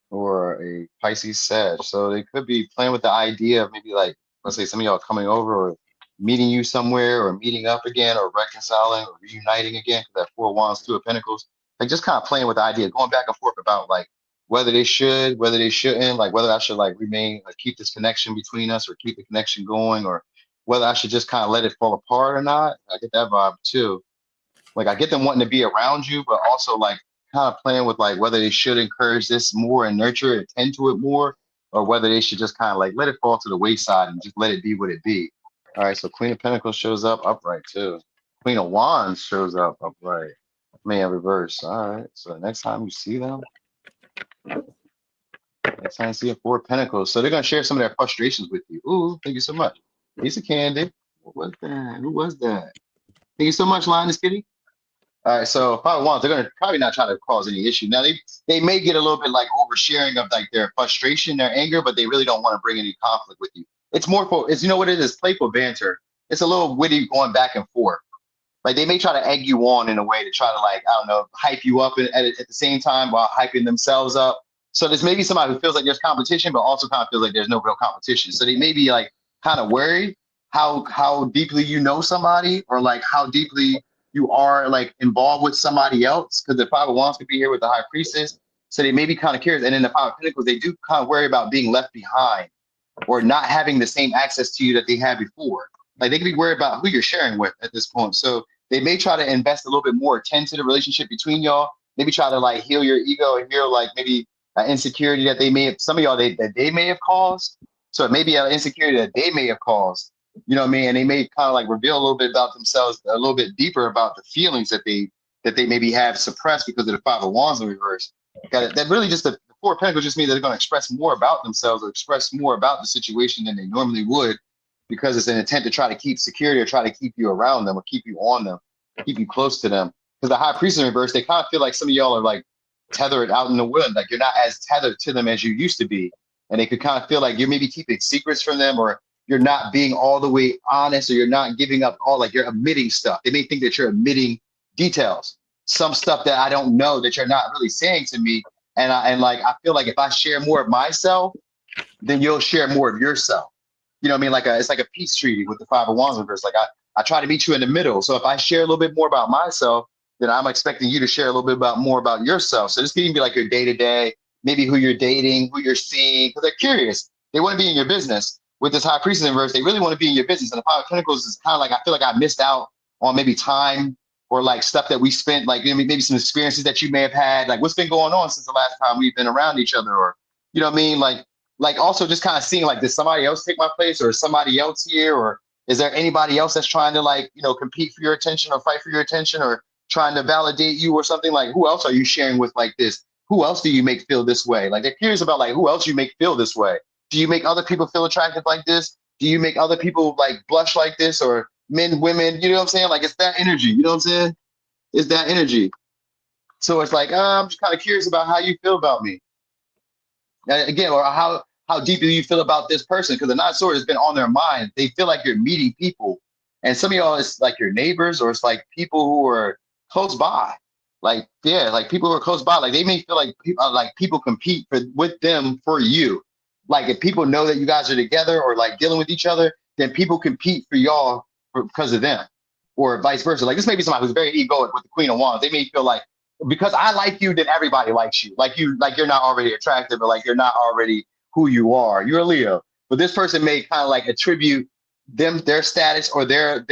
Speaker 4: or a Pisces, Sag. So they could be playing with the idea of maybe like, let's say some of y'all coming over or meeting you somewhere or meeting up again or reconciling or reuniting again. That Four of Wands, Two of Pentacles, like just kind of playing with the idea, going back and forth about like whether they should, whether they shouldn't, like whether I should like remain, like keep this connection between us or keep the connection going, or whether I should just kind of let it fall apart or not. I get that vibe too. Like I get them wanting to be around you, but also like kind of playing with like whether they should encourage this more and nurture it, tend to it more, or whether they should just kind of like let it fall to the wayside and just let it be what it be. All right, so Queen of Pentacles shows up upright too. Queen of Wands shows up upright. Man, reverse. All right, so next time you see them, next time you see a Four of Pentacles, so they're gonna share some of their frustrations with you. Ooh, thank you so much. Piece of candy. What was that? Who was that? Thank you so much, Linus Kitty. All right, so Five of Wands, they're gonna probably not try to cause any issue. Now they may get a little bit like oversharing of like their frustration, their anger, but they really don't want to bring any conflict with you. It's more for, it's, you know what it is, playful banter. It's a little witty going back and forth. Like they may try to egg you on in a way to try to like, I don't know, hype you up at the same time while hyping themselves up. So there's maybe somebody who feels like there's competition, but also kind of feels like there's no real competition. So they may be like kind of worried how deeply you know somebody, or like how deeply you are like involved with somebody else. Because the Five of Wands could be here with the High Priestess. So they may be kind of curious. And then the Five of Pentacles, they do kind of worry about being left behind or not having the same access to you that they had before. Like they could be worried about who you're sharing with at this point. So they may try to invest a little bit more, tend to the relationship between y'all. Maybe try to like heal your ego and heal like maybe an insecurity that they may have, some of y'all that they may have caused. So it may be an insecurity that they may have caused. You know what I mean? And they may kind of like reveal a little bit about themselves, a little bit deeper about the feelings that they maybe have suppressed because of the Five of Wands in reverse. That really just the Four of Pentacles just means they're going to express more about themselves or express more about the situation than they normally would, because it's an intent to try to keep security or try to keep you around them or keep you on them, keep you close to them. Because the High Priestess in reverse, they kind of feel like some of y'all are like tethered out in the wind, like you're not as tethered to them as you used to be. And they could kind of feel like you're maybe keeping secrets from them, or you're not being all the way honest, or you're not giving up all, like you're omitting stuff. They may think that you're omitting details, some stuff that I don't know that you're not really saying to me. And I feel like if I share more of myself, then you'll share more of yourself. You know what I mean? Like it's like a peace treaty with the Five of Wands reverse. Like I try to meet you in the middle. So if I share a little bit more about myself, then I'm expecting you to share a little bit more about yourself. So this can even be like your day-to-day, maybe who you're dating, who you're seeing, because they're curious. They want to be in your business. With this High Priestess inverse, they really want to be in your business. And the Five of Pentacles is kind of like, I feel like I missed out on maybe time or like stuff that we spent, like maybe some experiences that you may have had, like what's been going on since the last time we've been around each other, or, you know what I mean? Like also just kind of seeing like, did somebody else take my place, or somebody else here? Or is there anybody else that's trying to like, you know, compete for your attention or fight for your attention or trying to validate you or something? Like, who else are you sharing with like this? Who else do you make feel this way? Like they're curious about like, who else you make feel this way? Do you make other people feel attractive like this? Do you make other people like blush like this, or men, women? You know what I'm saying? Like it's that energy. You know what I'm saying? It's that energy. So it's like, I'm just kind of curious about how you feel about me. And again, or how deeply you feel about this person, because the Nine of Swords has been on their mind. They feel like you're meeting people. And some of y'all, it's like your neighbors, or it's like people who are close by. Like, yeah, like people who are close by. Like they may feel like people compete with them for you. Like if people know that you guys are together or like dealing with each other, then people compete for y'all because of them, or vice versa. Like this may be somebody who's very egoic with the Queen of Wands. They may feel like, because I like you, then everybody likes you. Like you're not already attractive, or like you're not already who you are. You're a Leo, but this person may kind of like attribute their status or their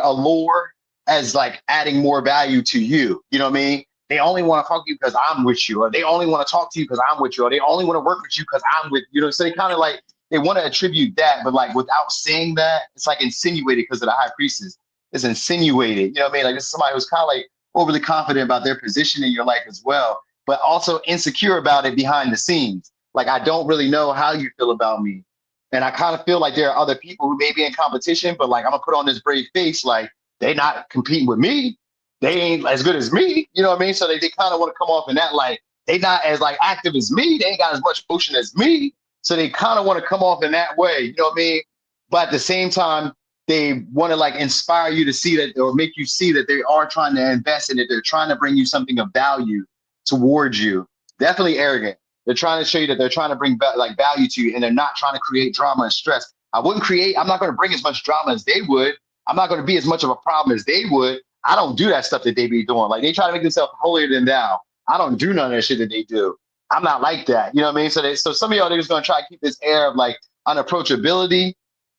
Speaker 4: allure as like adding more value to you. You know what I mean? They only want to talk to you because I'm with you, or they only want to talk to you because I'm with you, or they only want to work with you because I'm with you. So they kind of like, they want to attribute that, but like without saying that, it's like insinuated because of the High Priestess. It's insinuated. You know what I mean? Like it's somebody who's kind of like overly confident about their position in your life as well. but also insecure about it behind the scenes. Like, I don't really know how you feel about me. And I kind of feel like there are other people who may be in competition, but like, I'm gonna put on this brave face, like they not competing with me. They ain't as good as me. You know what I mean? So they kind of want to come off in that, like, they not as like active as me. They ain't got as much motion as me. So they kind of want to come off in that way. You know what I mean? But at the same time, they want to like inspire you to see that, or make you see that they are trying to invest in it. They're trying to bring you something of value towards you. Definitely arrogant. They're trying to show you that they're trying to bring like value to you, and they're not trying to create drama and stress. I'm not going to bring as much drama as they would. I'm not going to be as much of a problem as they would. I don't do that stuff that they be doing. Like, they try to make themselves holier than thou. I don't do none of that shit that they do. I'm not like that. You know what I mean? So some of y'all niggas going to try to keep this air of like unapproachability,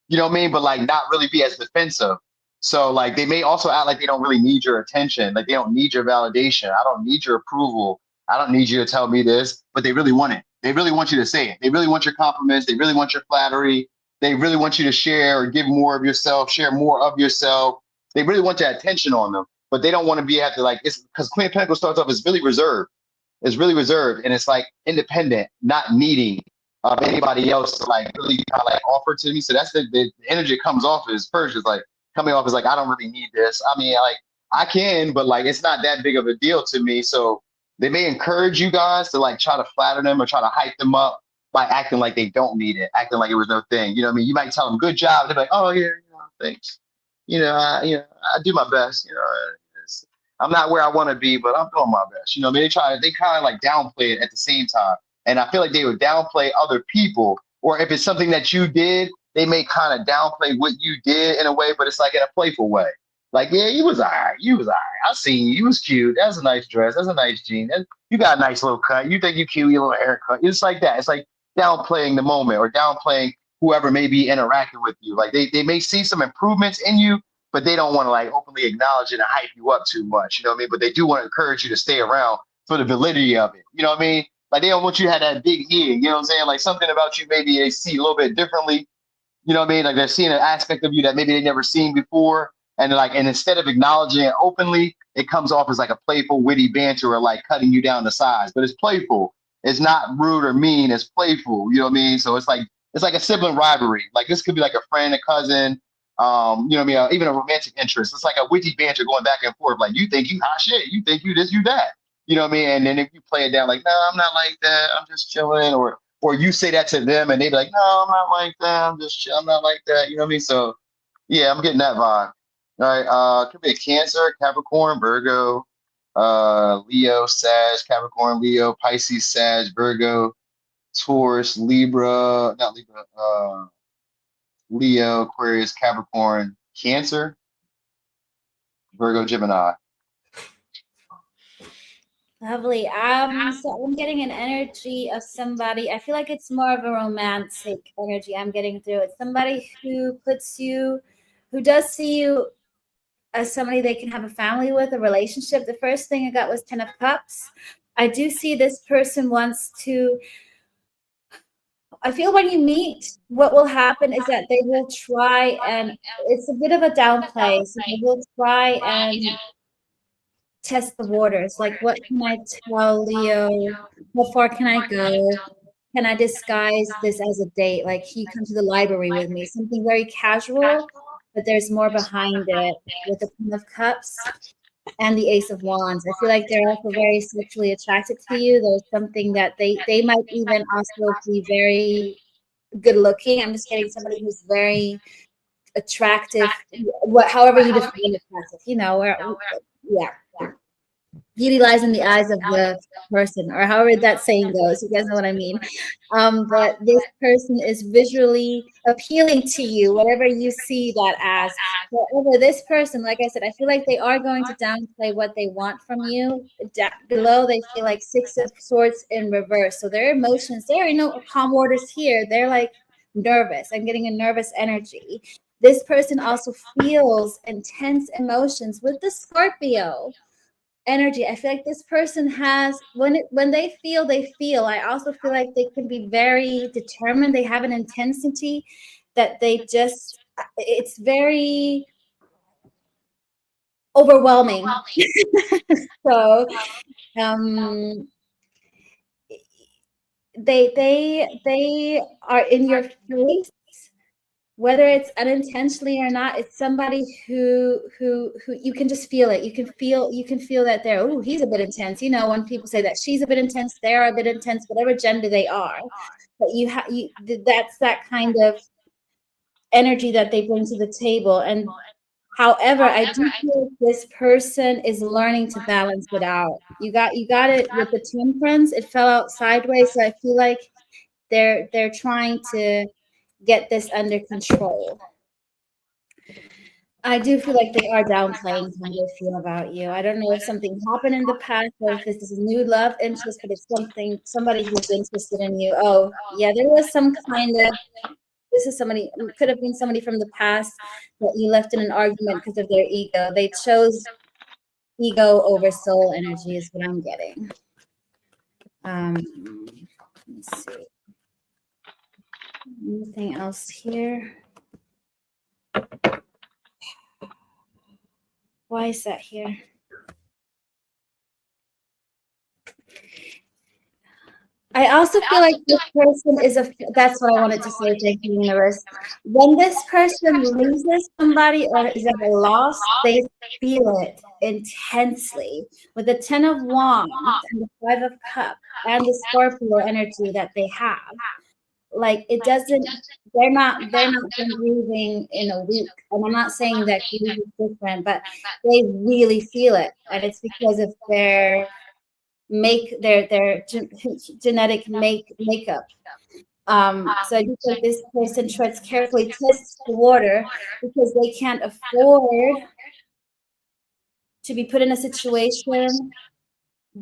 Speaker 4: you know what I mean? But like not really be as defensive. So like they may also act like they don't really need your attention. Like they don't need your validation. I don't need your approval. I don't need you to tell me this, but they really want it. They really want you to say it. They really want your compliments. They really want your flattery. They really want you to share or give more of yourself, share more of yourself. They really want your attention on them, but they don't want to be at the, like, it's because Queen of Pentacles starts off as really reserved. It's really reserved, and it's like independent, not needing of anybody else to like really kind of like offer to me. So that's the energy that comes off is first is like coming off is like, I don't really need this. I mean, like I can, but like it's not that big of a deal to me. So they may encourage you guys to like try to flatter them or try to hype them up by acting like they don't need it, acting like it was no thing. You know what I mean? You might tell them good job. They're like, oh yeah, thanks. I do my best. I'm not where I want to be, but I'm doing my best. You know what I mean? They kind of like downplay it at the same time. And I feel like they would downplay other people, or if it's something that you did, they may kind of downplay what you did in a way, but it's like in a playful way. Like, yeah, you was all right. You was all right. I seen you. You was cute. That's a nice dress. That's a nice jean. You got a nice little cut. You think you cute, your little haircut. It's like that. It's like downplaying the moment or downplaying whoever may be interacting with you. Like they may see some improvements in you, but they don't want to like openly acknowledge it and hype you up too much. You know what I mean? But they do want to encourage you to stay around for the validity of it. You know what I mean? Like they don't want you to have that big head. You know what I'm saying? Like something about you maybe they see a little bit differently. You know what I mean? Like they're seeing an aspect of you that maybe they never seen before. And instead of acknowledging it openly, it comes off as like a playful, witty banter or like cutting you down to size. But it's playful. It's not rude or mean. It's playful. You know what I mean? So it's like a sibling rivalry. Like this could be like a friend, a cousin, you know what I mean? Even a romantic interest. It's like a witty banter going back and forth. Like you think you hot shit. You think you this, you that. You know what I mean? And then if you play it down like, no, I'm not like that. I'm just chilling. Or you say that to them and they be like, no, I'm not like that. I'm not like that. You know what I mean? So yeah, I'm getting that vibe. All right. Could be a Cancer, Capricorn, Virgo, Leo, Sag, Capricorn, Leo, Pisces, Sag, Virgo, Taurus, Libra, not Libra, Leo, Aquarius, Capricorn, Cancer, Virgo, Gemini.
Speaker 1: Lovely. So I'm getting an energy of somebody. I feel like it's more of a romantic energy I'm getting through. It's somebody who does see you as somebody they can have a family with, a relationship. The first thing I got was 10 of Cups. I do see this person wants to. I feel when you meet, what will happen is that they will try, and it's a bit of a downplay. So they will try and test the waters. Like, what can I tell Leo? How far can I go? Can I disguise this as a date? Like, he come to the library with me, something very casual, but there's more behind it with the Queen of Cups and the Ace of Wands. I feel like they're also very sexually attracted to you. There's something that they might even also be very good looking. I'm just getting somebody who's very attractive, however you define attractive, yeah. Beauty lies in the eyes of the person, or however that saying goes. You guys know what I mean. But this person is visually appealing to you, whatever you see that as. However, this person, like I said, I feel like they are going to downplay what they want from you. Below, they feel like 6 of Swords in reverse. So their emotions, there are no calm waters here. They're like nervous. I'm getting a nervous energy. This person also feels intense emotions with the Scorpio energy. I feel like this person has, when they feel, I also feel like they can be very determined. They have an intensity that it's very overwhelming. So they are in your face, whether it's unintentionally or not. It's somebody who you can just feel it. You can feel that they're, oh, he's a bit intense. You know, when people say that she's a bit intense, they're a bit intense, whatever gender they are. But that's that kind of energy that they bring to the table. And however, I do feel this person is learning to balance it out. You got it with the temperance. It fell out sideways, so I feel like they're trying to get this under control. I do feel like they are downplaying how they feel about you. I don't know if something happened in the past or if this is a new love interest, but it's somebody who's interested in you. Oh, yeah, there was some kind of, this is somebody, could have been somebody from the past that you left in an argument because of their ego. They chose ego over soul energy is what I'm getting. Let's see. Anything else here? Why is that here? I also feel like this person that's what I wanted to say, thank you, universe. When this person loses somebody or is at a loss, they feel it intensely. With the 10 of Wands and the 5 of Cups and the Scorpio energy that they have, like they're not grieving in a week. And I'm not saying that grief is different, but they really feel it. And it's because of their genetic makeup. So I do think this person treads carefully, tests the water, because they can't afford to be put in a situation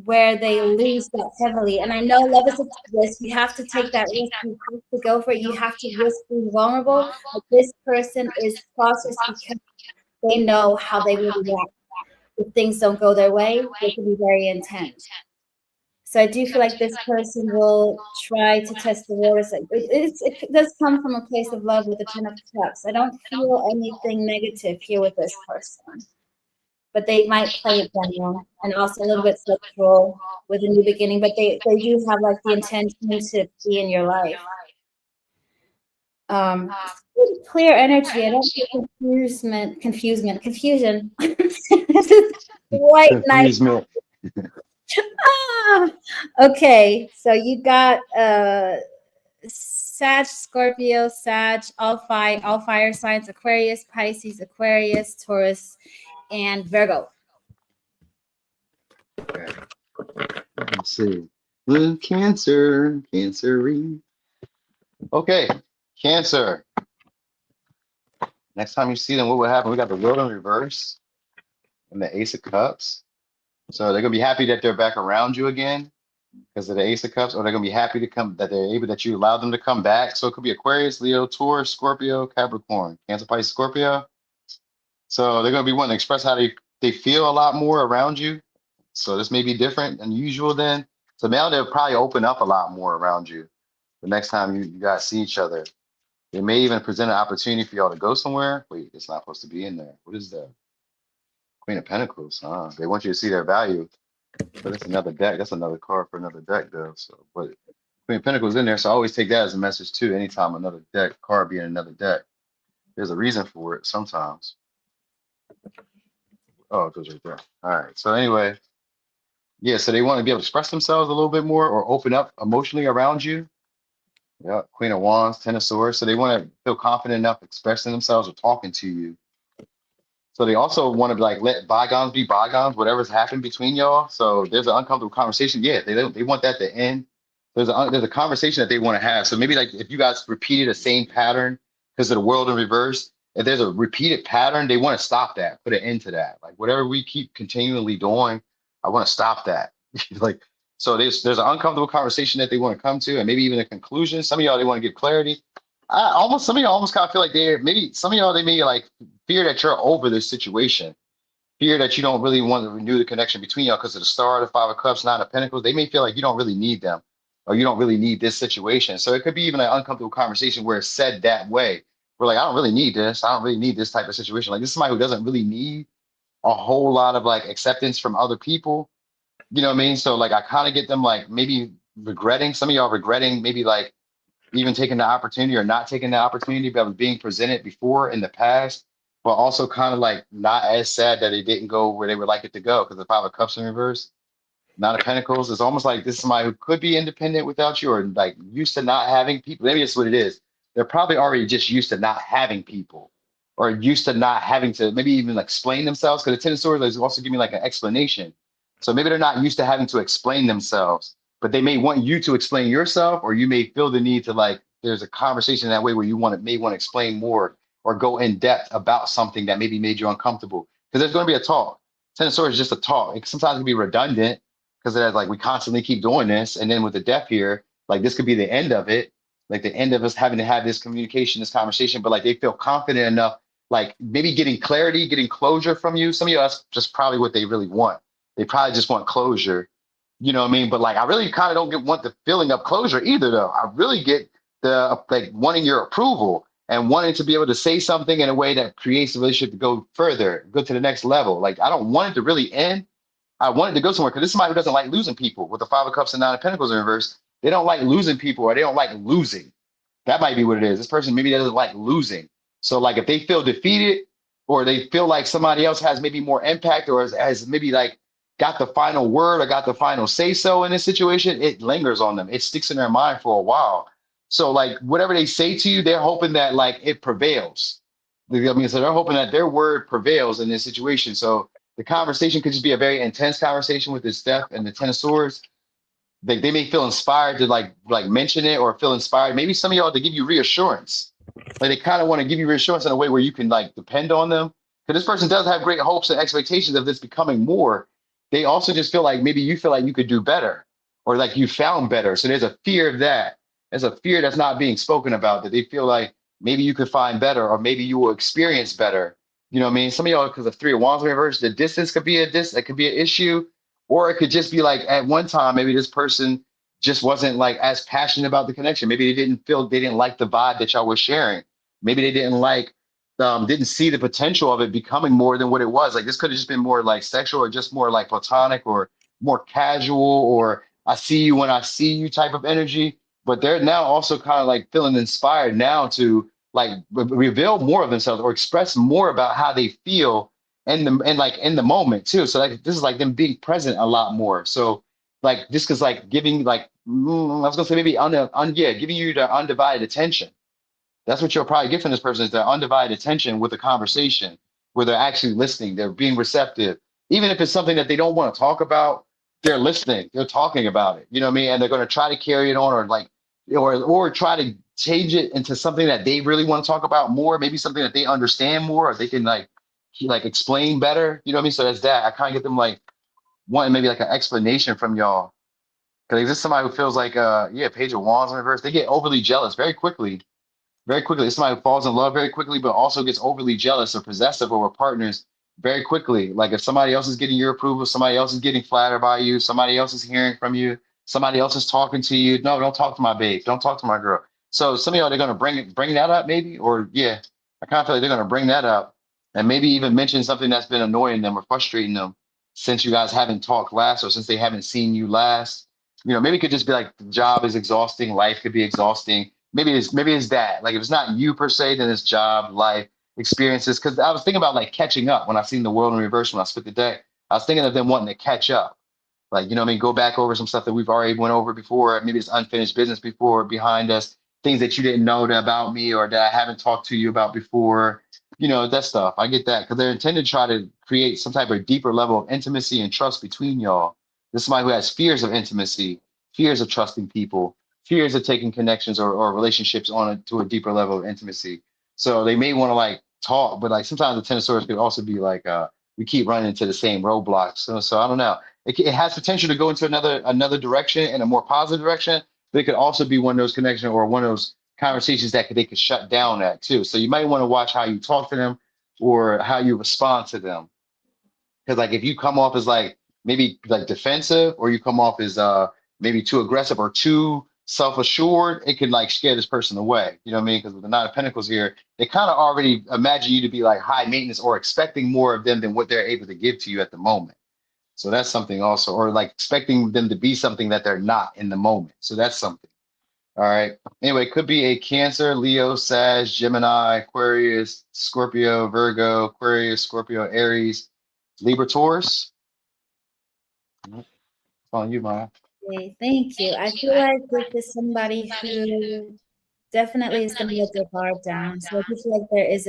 Speaker 1: where they lose that heavily. And I know love is a risk. You have to take that risk. You have to go for it. You have to risk being vulnerable. But this person is cautious because they know how they will react. If things don't go their way, they can be very intense. So I do feel like this person will try to test the waters. It does come from a place of love with the 10 of Cups. I don't feel anything negative here with this person. But they might play it down and also a little bit sexual with a new beginning. But they do have like the intention to be in your life. Clear energy. I don't feel confusion. This is white night. Okay, so you got Sag, Scorpio, Sag, all fire signs: Aquarius, Pisces, Aquarius, Taurus, and Virgo.
Speaker 4: Okay. Let's see. Cancer. Okay, Cancer. Next time you see them, what will happen? We got the World in reverse and the Ace of Cups. So they're gonna be happy that they're back around you again because of the Ace of Cups, or they're gonna be happy that you allowed them to come back. So it could be Aquarius, Leo, Taurus, Scorpio, Capricorn, Cancer, Pisces, Scorpio. So they're gonna be wanting to express how they feel a lot more around you. So this may be different than usual then. So now they'll probably open up a lot more around you the next time you guys see each other. They may even present an opportunity for y'all to go somewhere. Wait, it's not supposed to be in there. What is that? Queen of Pentacles. They want you to see their value. But it's another deck. That's another card for another deck, though. So, but Queen of Pentacles in there, so I always take that as a message too. Anytime another deck card be in another deck, there's a reason for it sometimes. Oh, it goes right there. All right. So anyway, yeah. So they want to be able to express themselves a little bit more or open up emotionally around you. Yeah. Queen of Wands, Ten of Swords. So they want to feel confident enough expressing themselves or talking to you. So they also want to be like, let bygones be bygones, whatever's happened between y'all. So there's an uncomfortable conversation. Yeah, they want that to end. There's a conversation that they want to have. So maybe like if you guys repeated the same pattern because of the world in reverse, if there's a repeated pattern, they want to stop that, put an end to that. Like whatever we keep continually doing, I want to stop that. Like, so there's an uncomfortable conversation that they want to come to, and maybe even a conclusion. Some of y'all, they want to give clarity. Some of y'all almost kind of feel like they may like fear that you're over this situation, fear that you don't really want to renew the connection between y'all because of the Star, the Five of Cups, Nine of Pentacles. They may feel like you don't really need them or you don't really need this situation. So it could be even an uncomfortable conversation where it's said that way. We're like, I don't really need this. I don't really need this type of situation. Like this is somebody who doesn't really need a whole lot of like acceptance from other people. You know what I mean? So like I kind of get them like maybe regretting, some of y'all regretting maybe like even taking the opportunity or not taking the opportunity that was being presented before in the past, but also kind of like not as sad that it didn't go where they would like it to go. Because the Five of Cups in reverse, Nine of Pentacles, is almost like this is somebody who could be independent without you, or like used to not having people. Maybe that's what it is. They're probably already just used to not having people, or used to not having to maybe even like explain themselves. Because the Ten of Swords is also giving like an explanation. So maybe they're not used to having to explain themselves, but they may want you to explain yourself, or you may feel the need to like, there's a conversation that way where you may want to explain more or go in depth about something that maybe made you uncomfortable. Because there's going to be a talk. Ten of Swords is just a talk. It sometimes can be redundant because it's like we constantly keep doing this. And then with the Death here, like this could be the end of it, like the end of us having to have this communication, this conversation, but like they feel confident enough, like maybe getting clarity, getting closure from you. Some of you, that's just probably what they really want. They probably just want closure. You know what I mean? But like, I really kind of want the feeling of closure either, though. I really get the like wanting your approval and wanting to be able to say something in a way that creates the relationship to go further, go to the next level. Like, I don't want it to really end. I want it to go somewhere because this is somebody who doesn't like losing people. With the Five of Cups and Nine of Pentacles in reverse, they don't like losing people, or they don't like losing. That might be what it is. This person maybe doesn't like losing. So like if they feel defeated, or they feel like somebody else has maybe more impact, or has maybe like got the final word or got the final say so in this situation, it lingers on them. It sticks in their mind for a while. So like whatever they say to you, they're hoping that like it prevails. You know what I mean? So they're hoping that their word prevails in this situation. So the conversation could just be a very intense conversation with this Death and the Ten of Swords. They may feel inspired to like mention it, or feel inspired. Maybe some of y'all to give you reassurance. Like they kind of want to give you reassurance in a way where you can like depend on them. Because this person does have great hopes and expectations of this becoming more. They also just feel like maybe you feel like you could do better, or like you found better. So there's a fear of that. There's a fear that's not being spoken about, that they feel like maybe you could find better, or maybe you will experience better. You know what I mean? Some of y'all, because of Three of Wands in reverse, the distance could be that could be an issue. Or it could just be like at one time, maybe this person just wasn't like as passionate about the connection. Maybe they didn't like the vibe that y'all were sharing. Maybe they didn't see the potential of it becoming more than what it was. Like this could have just been more like sexual, or just more like platonic, or more casual, or I see you when I see you type of energy. But they're now also kind of like feeling inspired now to like reveal more of themselves, or express more about how they feel in the moment too. So like this is like them being present a lot more. So like this is like giving like I was gonna say maybe giving you the undivided attention. That's what you'll probably get from this person, is their undivided attention with the conversation, where they're actually listening, they're being receptive. Even if it's something that they don't want to talk about, they're listening, they're talking about it. You know what I mean? And they're going to try to carry it on, or like, or try to change it into something that they really want to talk about more, maybe something that they understand more, or they can like explain better. You know what I mean? So that's that. I kind of get them like wanting maybe like an explanation from y'all. Because this is somebody who feels like, Page of Wands in reverse. They get overly jealous very quickly. Very quickly. It's somebody who falls in love very quickly, but also gets overly jealous or possessive over partners very quickly. Like if somebody else is getting your approval, somebody else is getting flattered by you, somebody else is hearing from you, somebody else is talking to you. No, don't talk to my babe. Don't talk to my girl. So some of y'all, they're going to bring that up maybe, or yeah, I kind of feel like they're going to bring that up, and maybe even mention something that's been annoying them or frustrating them since you guys haven't talked last, or since they haven't seen you last. You know, maybe it could just be like the job is exhausting, life could be exhausting. Maybe it's that. Like if it's not you per se, then it's job, life, experiences. Because I was thinking about like catching up when I seen the world in reverse when I split the deck. I was thinking of them wanting to catch up. Like, you know what I mean? Go back over some stuff that we've already went over before. Maybe it's unfinished business before, behind us, things that you didn't know about me, or that I haven't talked to you about before. You know, that stuff. I get that, because they're intended to try to create some type of deeper level of intimacy and trust between y'all. This is somebody who has fears of intimacy, fears of trusting people, fears of taking connections or relationships to a deeper level of intimacy. So they may want to like talk, but like sometimes the Ten of Swords could also be like, we keep running into the same roadblocks. So I don't know. It has potential to go into another direction, in a more positive direction, but it could also be one of those connections or one of those conversations that they could shut down at too. So you might want to watch how you talk to them, or how you respond to them. Because like if you come off as like maybe like defensive, or you come off as maybe too aggressive or too self-assured, it can like scare this person away. You know what I mean? Because with the Nine of Pentacles here, they kind of already imagine you to be like high maintenance, or expecting more of them than what they're able to give to you at the moment. So that's something also, or like expecting them to be something that they're not in the moment. So that's something. All right. Anyway, it could be a Cancer, Leo, Sag, Gemini, Aquarius, Scorpio, Virgo, Aquarius, Scorpio, Aries, Libra, Taurus. It's on you, Maya.
Speaker 1: Okay, thank you. I feel like this is somebody who definitely is going to let their guard down. So I just feel like there's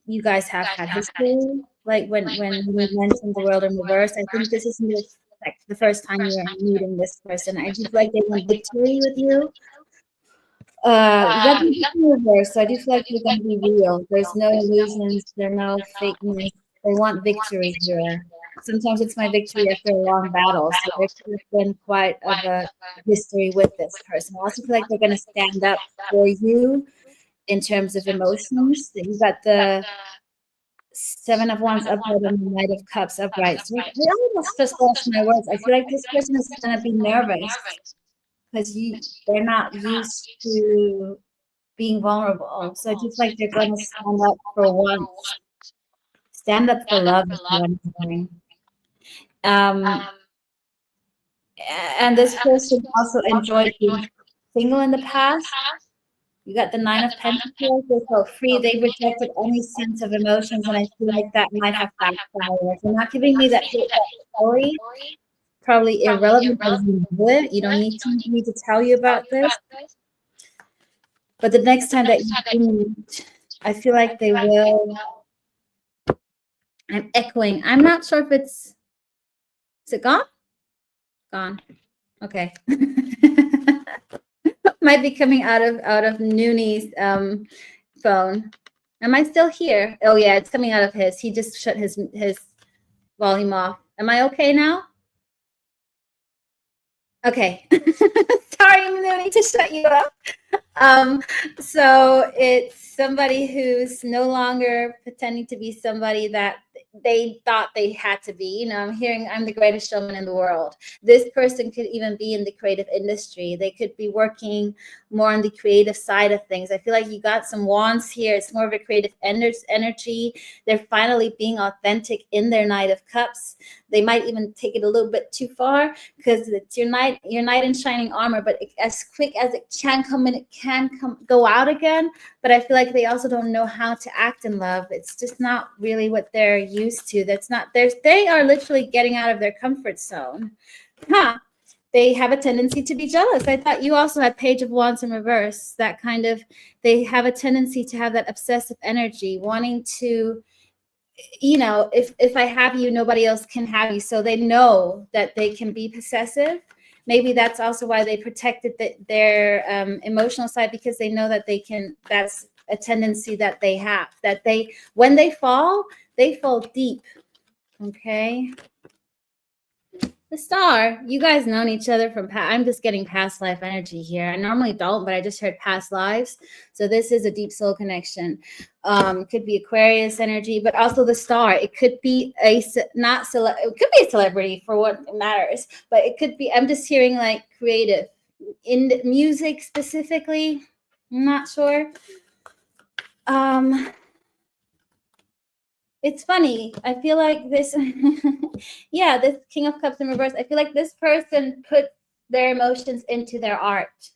Speaker 1: you guys have had history. Like when you mentioned the world in reverse, I think this is like the first time you're meeting this person. I just like they want victory with you. You got the reverse, so I do feel like they're going to be real. There's no illusions, there's no fakeness. They want victory here. Sometimes it's my victory after a long battle. So there's been quite of a history with this person. I also feel like they're going to stand up for you in terms of emotions. You got the Seven of Wands upright and the Knight of Cups upright. So I almost just lost my words. I feel like this person is going to be nervous because they're not used to being vulnerable. So I just like they're going to stand up for once. Stand up for love is what I'm saying. And this person also enjoyed being single in the past. You got the Nine of Pentacles. They felt free. They rejected any sense of emotions, and I feel like that might have backfired. You're not giving me that story. Probably irrelevant because you know it. You don't need me to tell you about this. But the next time that you meet, I feel like they will. I'm echoing. I'm not sure if is it gone? Gone. Okay. Might be coming out of Nooney's phone. Am I still here? Oh yeah, it's coming out of his. He just shut his volume off. Am I okay now? Okay. Sorry, Nooney, to shut you up. So it's somebody who's no longer pretending to be somebody that they thought they had to be. You know, I'm the greatest showman in the world. This person could even be in the creative industry. They could be working more on the creative side of things. I feel like you got some wands here. It's more of a creative energy. They're finally being authentic in their Knight of Cups. They might even take it a little bit too far because it's your knight in shining armor, but as quick as it can come in, it can go out again. But I feel like they also don't know how to act in love. It's just not really what they're used to. They are literally getting out of their comfort zone. They have a tendency to be jealous. I thought you also had Page of Wands in reverse. That kind of, they have a tendency to have that obsessive energy, wanting to, you know, if I have you, nobody else can have you. So they know that they can be possessive. Maybe that's also why they protected their emotional side, because they know that they can. That's a tendency that they have. That when they fall deep. Okay. The Star, you guys known each other from I'm just getting past life energy here. I normally don't, but I just heard past lives. So this is a deep soul connection. Could be Aquarius energy, but also the Star. It could be it could be a celebrity for what matters, but it could be, I'm just hearing like creative in music specifically. I'm not sure. It's funny. I feel like this, yeah, this King of Cups in reverse. I feel like this person put their emotions into their art,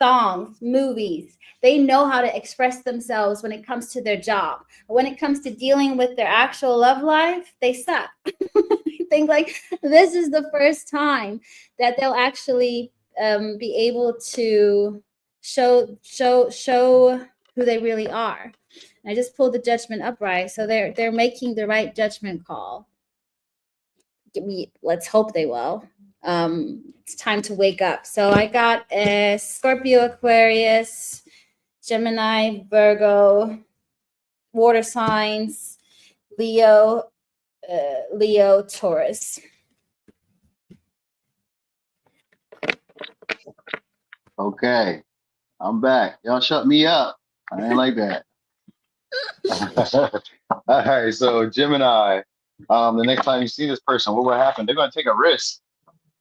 Speaker 1: songs, movies. They know how to express themselves when it comes to their job. When it comes to dealing with their actual love life, they suck. I think like this is the first time that they'll actually be able to show who they really are. I just pulled the Judgment upright, so they're making the right judgment call. Let's hope they will. It's time to wake up. So I got a Scorpio, Aquarius, Gemini, Virgo, water signs, Leo, Taurus.
Speaker 4: Okay, I'm back. Y'all shut me up. I ain't like that. All right, so Gemini, the next time you see this person, what will happen? They're going to take a risk.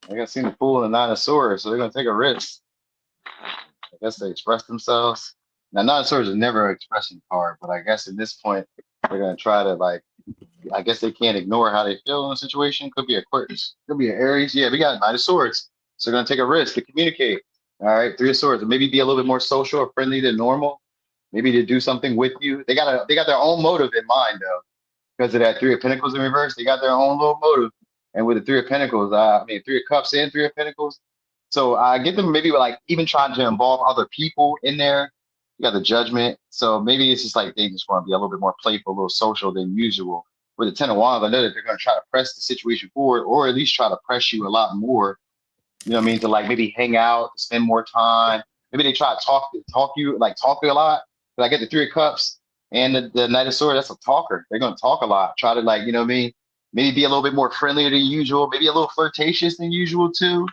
Speaker 4: They're going to see the Fool and the Nine of Swords, so they're going to take a risk. I guess they express themselves. Now, Nine of Swords is never an expression card, but I guess at this point, they're going to try to like I guess they can't ignore how they feel in the situation. Could be Aquarius, could be an Aries. Yeah, we got Knight of Swords. So they're gonna take a risk to communicate. All right, Three of Swords. Maybe be a little bit more social or friendly than normal. Maybe to do something with you. They got their own motive in mind though, because of that Three of Pentacles in reverse. They got their own little motive. And with the Three of Pentacles, I mean Three of Cups and Three of Pentacles. So I get them maybe like even trying to involve other people in there. You got the Judgment. So maybe it's just like they just want to be a little bit more playful, a little social than usual. With the Ten of Wands, I know that they're going to try to press the situation forward, or at least try to press you a lot more. You know what I mean? To like maybe hang out, spend more time. Maybe they try to talk to you a lot. But I get the Three of Cups and the Knight of Swords. That's a talker. They're going to talk a lot. Try to like, you know what I mean? Maybe be a little bit more friendlier than usual. Maybe a little flirtatious than usual too.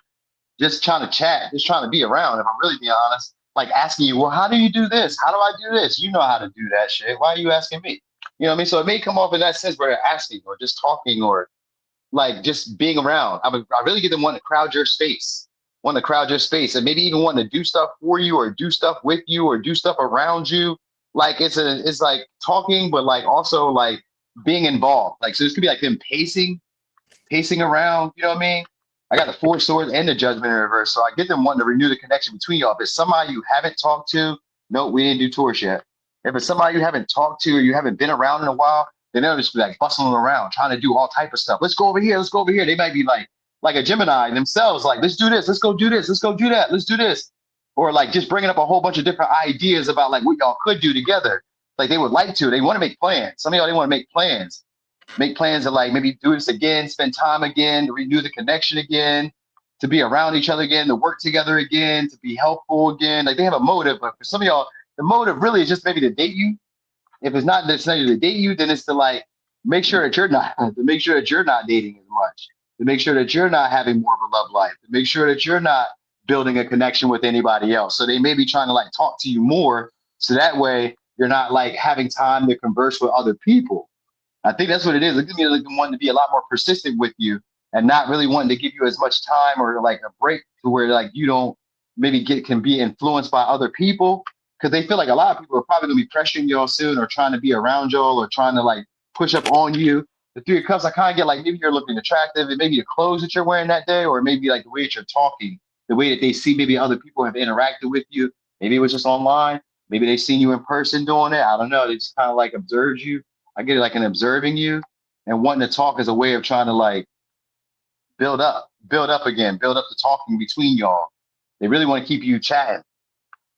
Speaker 4: Just trying to chat. Just trying to be around. If I'm really being honest, like asking you, well, how do you do this? How do I do this? You know how to do that shit. Why are you asking me? You know what I mean? So it may come off in that sense where they're asking or just talking or like just being around. I really get them wanting to crowd your space, and maybe even wanting to do stuff for you or do stuff with you or do stuff around you. Like it's like talking, but like also like being involved. Like, so this could be like them pacing around, you know what I mean? I got the Four of Swords and the Judgment in reverse. So I get them wanting to renew the connection between y'all. If it's somebody you haven't talked to, no, we didn't do tours yet. If it's somebody you haven't talked to or you haven't been around in a while, then they'll just be like bustling around, trying to do all type of stuff. Let's go over here. Let's go over here. They might be like a Gemini themselves, like, let's do this. Let's go do this. Let's go do that. Let's do this. Or like just bringing up a whole bunch of different ideas about like what y'all could do together. Like they would like to. They want to make plans. Some of y'all, they want to make plans. Make plans to like maybe do this again, spend time again, to renew the connection again, to be around each other again, to work together again, to be helpful again. Like they have a motive, but for some of y'all, the motive really is just maybe to date you. If it's not necessarily to date you, then it's to like make sure that you're not dating as much, to make sure that you're not having more of a love life, to make sure that you're not building a connection with anybody else. So they may be trying to like talk to you more, so that way you're not like having time to converse with other people. I think that's what it is. It gives me like wanting to be a lot more persistent with you and not really wanting to give you as much time or like a break to where like you don't maybe can be influenced by other people, because they feel like a lot of people are probably gonna be pressuring y'all soon or trying to be around y'all or trying to like push up on you. The Three of Cups, I kind of get like maybe you're looking attractive. It may be the clothes that you're wearing that day, or maybe like the way that you're talking, the way that they see maybe other people have interacted with you. Maybe it was just online. Maybe they've seen you in person doing it. I don't know. They just kind of like observed you. I get it, like an observing you and wanting to talk as a way of trying to like build up the talking between y'all. They really want to keep you chatting,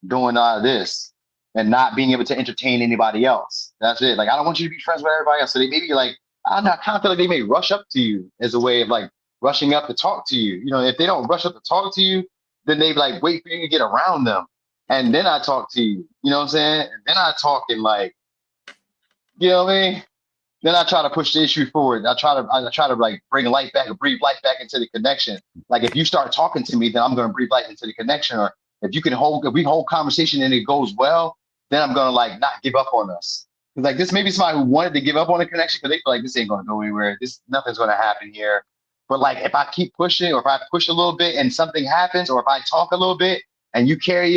Speaker 4: doing this, and not being able to entertain anybody else. That's it. Like, I don't want you to be friends with everybody else. So they maybe like, I kind of feel like they may rush up to you as a way of like rushing up to talk to you. You know, if they don't rush up to talk to you, then they like wait for you to get around them. And then I talk to you. You know what I'm saying? And then I talk and like, you know what I mean? Then I try to push the issue forward. I try to like bring life back or breathe life back into the connection. Like if you start talking to me, then I'm going to breathe life into the connection. Or if we hold conversation and it goes well, then I'm going to like not give up on us. Because like this may be somebody who wanted to give up on the connection because they feel like this ain't going to go anywhere. Nothing's going to happen here. But like if I keep pushing, or if I push a little bit and something happens, or if I talk a little bit and you carry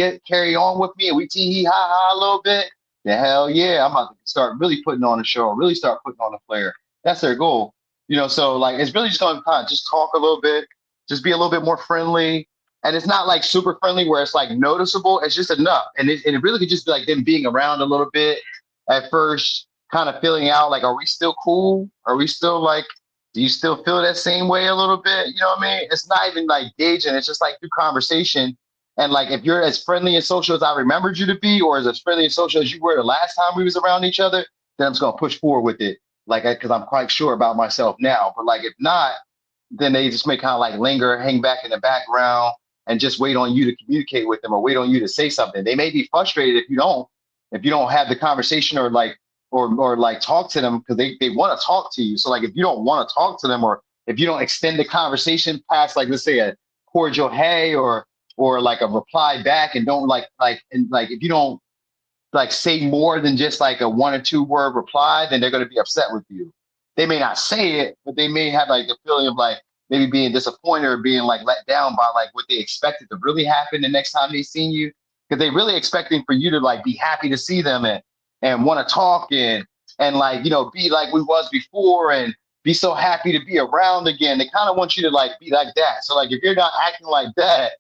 Speaker 4: on with me and we tee ha ha a little bit, the hell yeah, I'm about to start really putting on a show, really start putting on a flare. That's their goal. You know, so like it's really just going to kind of just talk a little bit, just be a little bit more friendly. And it's not like super friendly where it's like noticeable. It's just enough. And it really could just be like them being around a little bit at first, kind of feeling out like, are we still cool? Are we still like, do you still feel that same way a little bit? You know what I mean? It's not even like gauging. It's just like through conversation. And like, if you're as friendly and social as I remembered you to be, or as friendly and social as you were the last time we was around each other, then I'm just going to push forward with it. Like, because I'm quite sure about myself now. But like, if not, then they just may kind of like linger, hang back in the background and just wait on you to communicate with them or wait on you to say something. They may be frustrated if you don't have the conversation or like talk to them, because they want to talk to you. So like, if you don't want to talk to them, or if you don't extend the conversation past, like, let's say a cordial hey, or like a reply back, and don't if you don't like say more than just like a 1 or 2 word reply, then they're going to be upset with you. They may not say it, but they may have like the feeling of like maybe being disappointed or being like let down by like what they expected to really happen the next time they seen you, because they really expecting for you to like be happy to see them and want to talk and and like, be like we was before and be so happy to be around again. They kind of want you to like be like that. So like if you're not acting like that,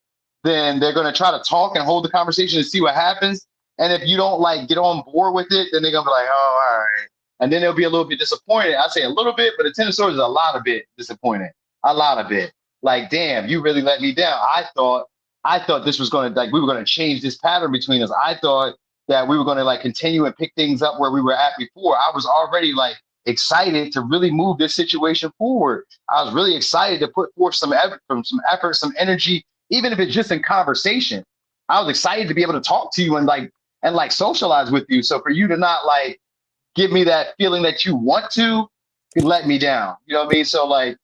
Speaker 4: then they're gonna try to talk and hold the conversation and see what happens. And if you don't like get on board with it, then they're gonna be like, oh, all right. And then they'll be a little bit disappointed. I say a little bit, but the Ten of Swords is a lot of it disappointed. A lot of it. Like, damn, you really let me down. I thought this was gonna like we were gonna change this pattern between us. I thought that we were gonna like continue and pick things up where we were at before. I was already like excited to really move this situation forward. I was really excited to put forth some effort, some energy, even if it's just in conversation. I was excited to be able to talk to you and socialize with you. So for you to not like give me that feeling that you want to, you let me down. You know what I mean? So like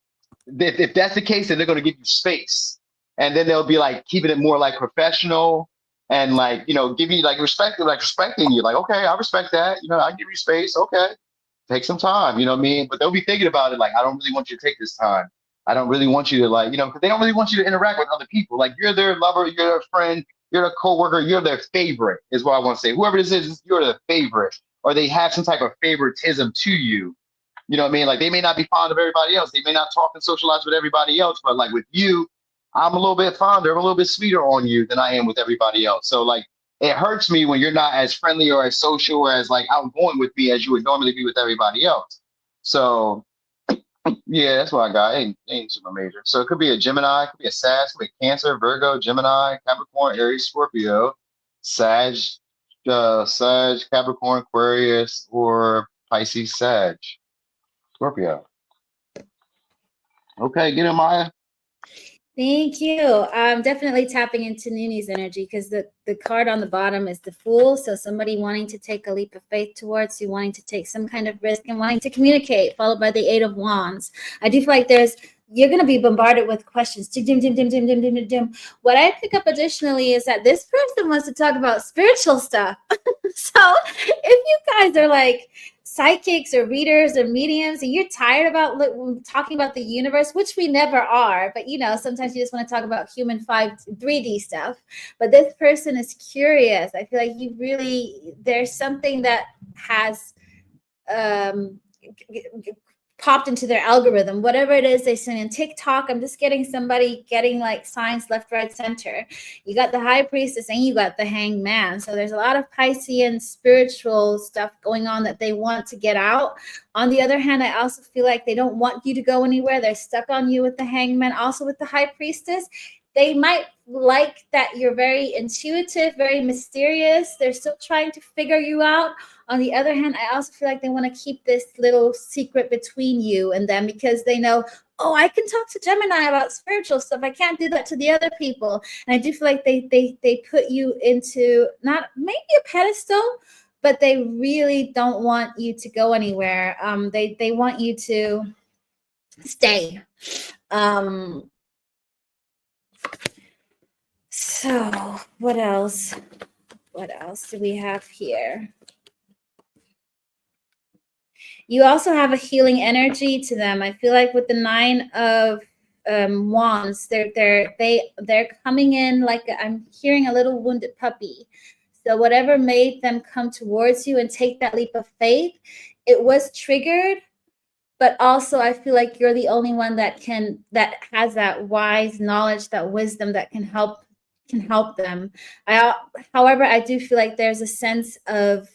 Speaker 4: if that's the case, then they're gonna give you space. And then they'll be like keeping it more like professional and like, give you like respecting you. Like, okay, I respect that. I give you space. Okay. Take some time, you know what I mean? But they'll be thinking about it like, I don't really want you to take this time. I don't really want you to like, because they don't really want you to interact with other people. Like you're their lover, you're their friend, you're their coworker, you're their favorite is what I want to say. Whoever this is, you're their favorite. Or they have some type of favoritism to you. You know what I mean? Like they may not be fond of everybody else. They may not talk and socialize with everybody else. But like with you, I'm a little bit fonder, I'm a little bit sweeter on you than I am with everybody else. So like, it hurts me when you're not as friendly or as social or as like outgoing with me as you would normally be with everybody else. So yeah, that's what I got. Ain't super major. So it could be a Gemini, it could be a Sag, it could be a Cancer, Virgo, Gemini, Capricorn, Aries, Scorpio, Sag, Capricorn, Aquarius, or Pisces, Sag, Scorpio. Okay, get in, Maya.
Speaker 1: Thank you. I'm definitely tapping into Nini's energy because the card on the bottom is the Fool. So somebody wanting to take a leap of faith towards you, wanting to take some kind of risk and wanting to communicate, followed by the Eight of Wands. I do feel like you're going to be bombarded with questions. Dim, dim, dim, dim, dim, dim, dim, dim. What I pick up additionally is that this person wants to talk about spiritual stuff. So if you guys are like psychics or readers or mediums and you're tired about talking about the universe, which we never are, but sometimes you just want to talk about human 3D stuff, but this person is curious. I feel like there's something that has popped into their algorithm, whatever it is they send in TikTok. I'm just getting somebody getting like signs left, right, center. You got the High Priestess and you got the Hanged Man. So there's a lot of Piscean spiritual stuff going on that they want to get out. On the other hand, I also feel like they don't want you to go anywhere. They're stuck on you with the Hanged Man, also with the High Priestess. They might like that you're very intuitive, very mysterious. They're still trying to figure you out. On the other hand, I also feel like they want to keep this little secret between you and them because they know, oh, I can talk to Gemini about spiritual stuff. I can't do that to the other people. And I do feel like they put you into not maybe a pedestal, but they really don't want you to go anywhere. They want you to stay. So what else? What else do we have here? You also have a healing energy to them. I feel like with the Nine of Wands, they're coming in like I'm hearing a little wounded puppy. So whatever made them come towards you and take that leap of faith, it was triggered. But also, I feel like you're the only one that has that wise knowledge, that wisdom that can help them. However, I do feel like there's a sense of,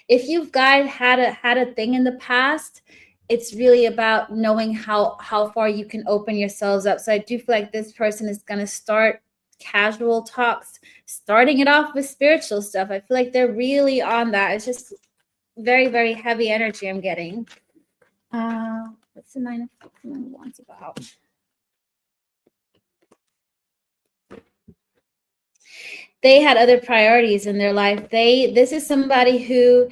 Speaker 1: if you've guys had a thing in the past, it's really about knowing how far you can open yourselves up. So I do feel like this person is going to start casual talks, starting it off with spiritual stuff. I feel like they're really on that. It's just very, very heavy energy I'm getting. What's the Nine of Wands about? They had other priorities in their life. This is somebody who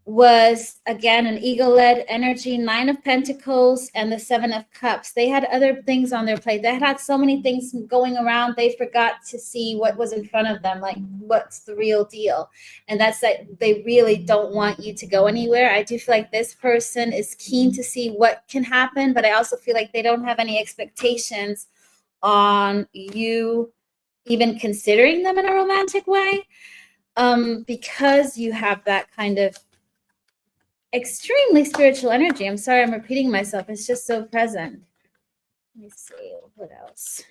Speaker 1: was, again, an ego-led energy, Nine of Pentacles and the Seven of Cups. They had other things on their plate. They had so many things going around, they forgot to see what was in front of them, like what's the real deal. And that's that they really don't want you to go anywhere. I do feel like this person is keen to see what can happen, but I also feel like they don't have any expectations on you even considering them in a romantic way. because you have that kind of extremely spiritual energy. I'm sorry I'm repeating myself. It's just so present. Let me see what else.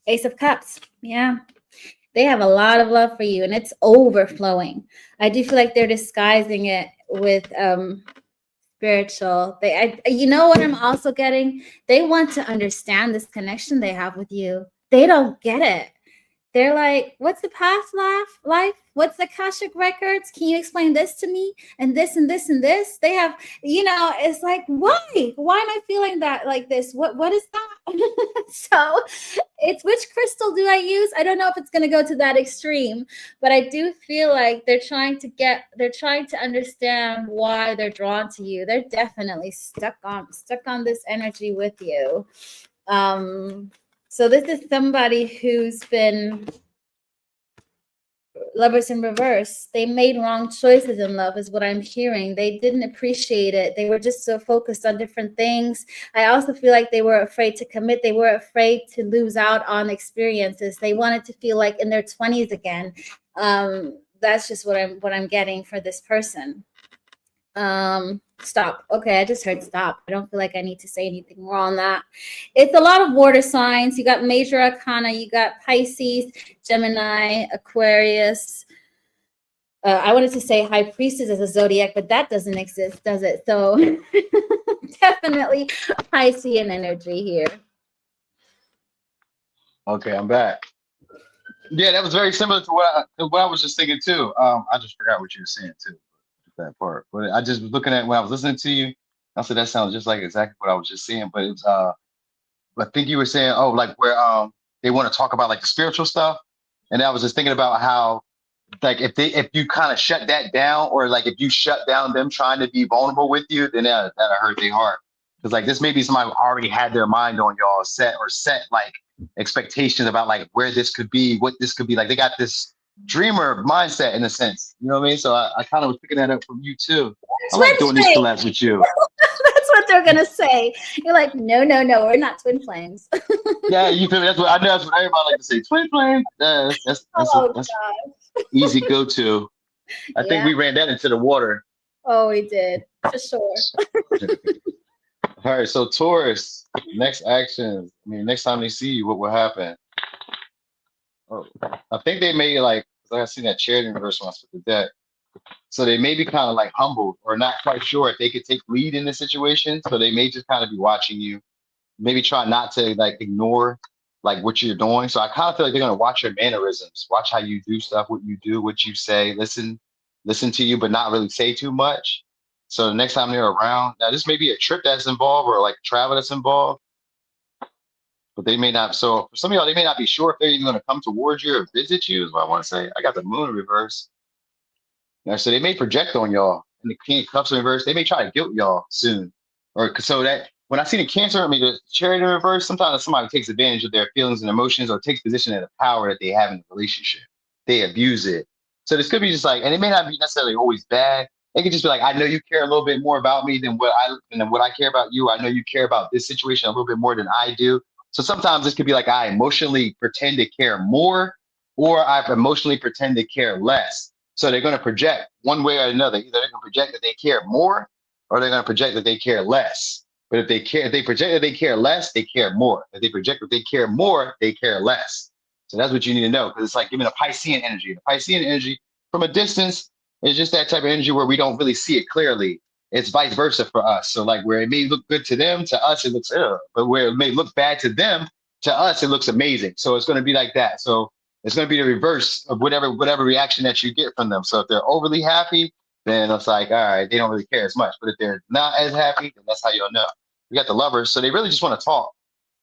Speaker 1: Ace of Cups. Yeah. They have a lot of love for you and it's overflowing. I do feel like they're disguising it with spiritual. You know what I'm also getting? They want to understand this connection they have with you. They don't get it. They're like, what's the past life? What's the Cashapp records? Can you explain this to me? And this and this and this. They have, it's like, why? Why am I feeling that like this? What is that? So it's, which crystal do I use? I don't know if it's going to go to that extreme, but I do feel like they're trying to understand why they're drawn to you. They're definitely stuck on this energy with you. So this is somebody who's been lovers in reverse. They made wrong choices in love is what I'm hearing. They didn't appreciate it. They were just so focused on different things. I also feel like they were afraid to commit. They were afraid to lose out on experiences. They wanted to feel like in their 20s again. That's just what I'm getting for this person. Stop. Okay, I just heard stop. I don't feel like I need to say anything more on that. It's a lot of water signs. You got major arcana. You got Pisces, Gemini, Aquarius. I wanted to say high priestess as a zodiac, but that doesn't exist, does it? So definitely Piscean energy here.
Speaker 4: Okay, I'm back. Yeah, that was very similar to what I was just thinking too. I just forgot what you were saying too, that part. But I just was looking at when I was listening to you. I said that sounds just like exactly what I was just saying. But it's I think you were saying, oh, like where they want to talk about like the spiritual stuff, and I was just thinking about how like if you kind of shut that down, or like if you shut down them trying to be vulnerable with you, then that'll hurt their heart. Because like this maybe somebody who already had their mind on y'all set like expectations about like where this could be, what this could be. Like they got this dreamer mindset in a sense. You know what I mean? So I kind of was picking that up from you too. I like doing these collabs with you.
Speaker 1: That's what they're gonna say. You're like, no, we're not twin flames.
Speaker 4: Yeah, you feel me? That's what I know. That's what everybody like to say. Twin flame. That's easy go to. I think we ran that into the water.
Speaker 1: Oh, we did for sure.
Speaker 4: All right, so Taurus, next actions. I mean, next time they see you, what will happen? Oh, I think they may like, because I seen that charity reverse once with the deck. So they may be kind of like humbled or not quite sure if they could take lead in this situation. So they may just kind of be watching you, maybe try not to like ignore like what you're doing. So I kind of feel like they're gonna watch your mannerisms, watch how you do stuff, what you do, what you say, listen to you, but not really say too much. So the next time they're around, now this may be a trip that's involved or like travel that's involved, but they may not. So for some of y'all, they may not be sure if they're even going to come towards you or visit you, is what I want to say. I got the moon in reverse. Now, so they may project on y'all, and the King of Cups in reverse. They may try to guilt y'all soon, or so that when I see the Cancer, I mean the Chariot in reverse, sometimes somebody takes advantage of their feelings and emotions, or takes position of the power that they have in the relationship. They abuse it. So this could be just like, and it may not be necessarily always bad. It could just be like, I know you care a little bit more about me than what I care about you. I know you care about this situation a little bit more than I do. So sometimes this could be like I emotionally pretend to care more, or I emotionally pretend to care less. So they're going to project one way or another. Either they're going to project that they care more, or they're going to project that they care less. But if they project that they care less, they care more. If they project that they care more, they care less. So that's what you need to know, because it's like giving a Piscean energy. The Piscean energy from a distance is just that type of energy where we don't really see it clearly. It's vice versa for us. So like where it may look good to them, to us it looks but where it may look bad to them, to us it looks amazing. So it's going to be like that. So it's going to be the reverse of whatever reaction that you get from them. So if they're overly happy, then it's like, all right, they don't really care as much. But if they're not as happy, then that's how you'll know. We got the Lovers, so they really just want to talk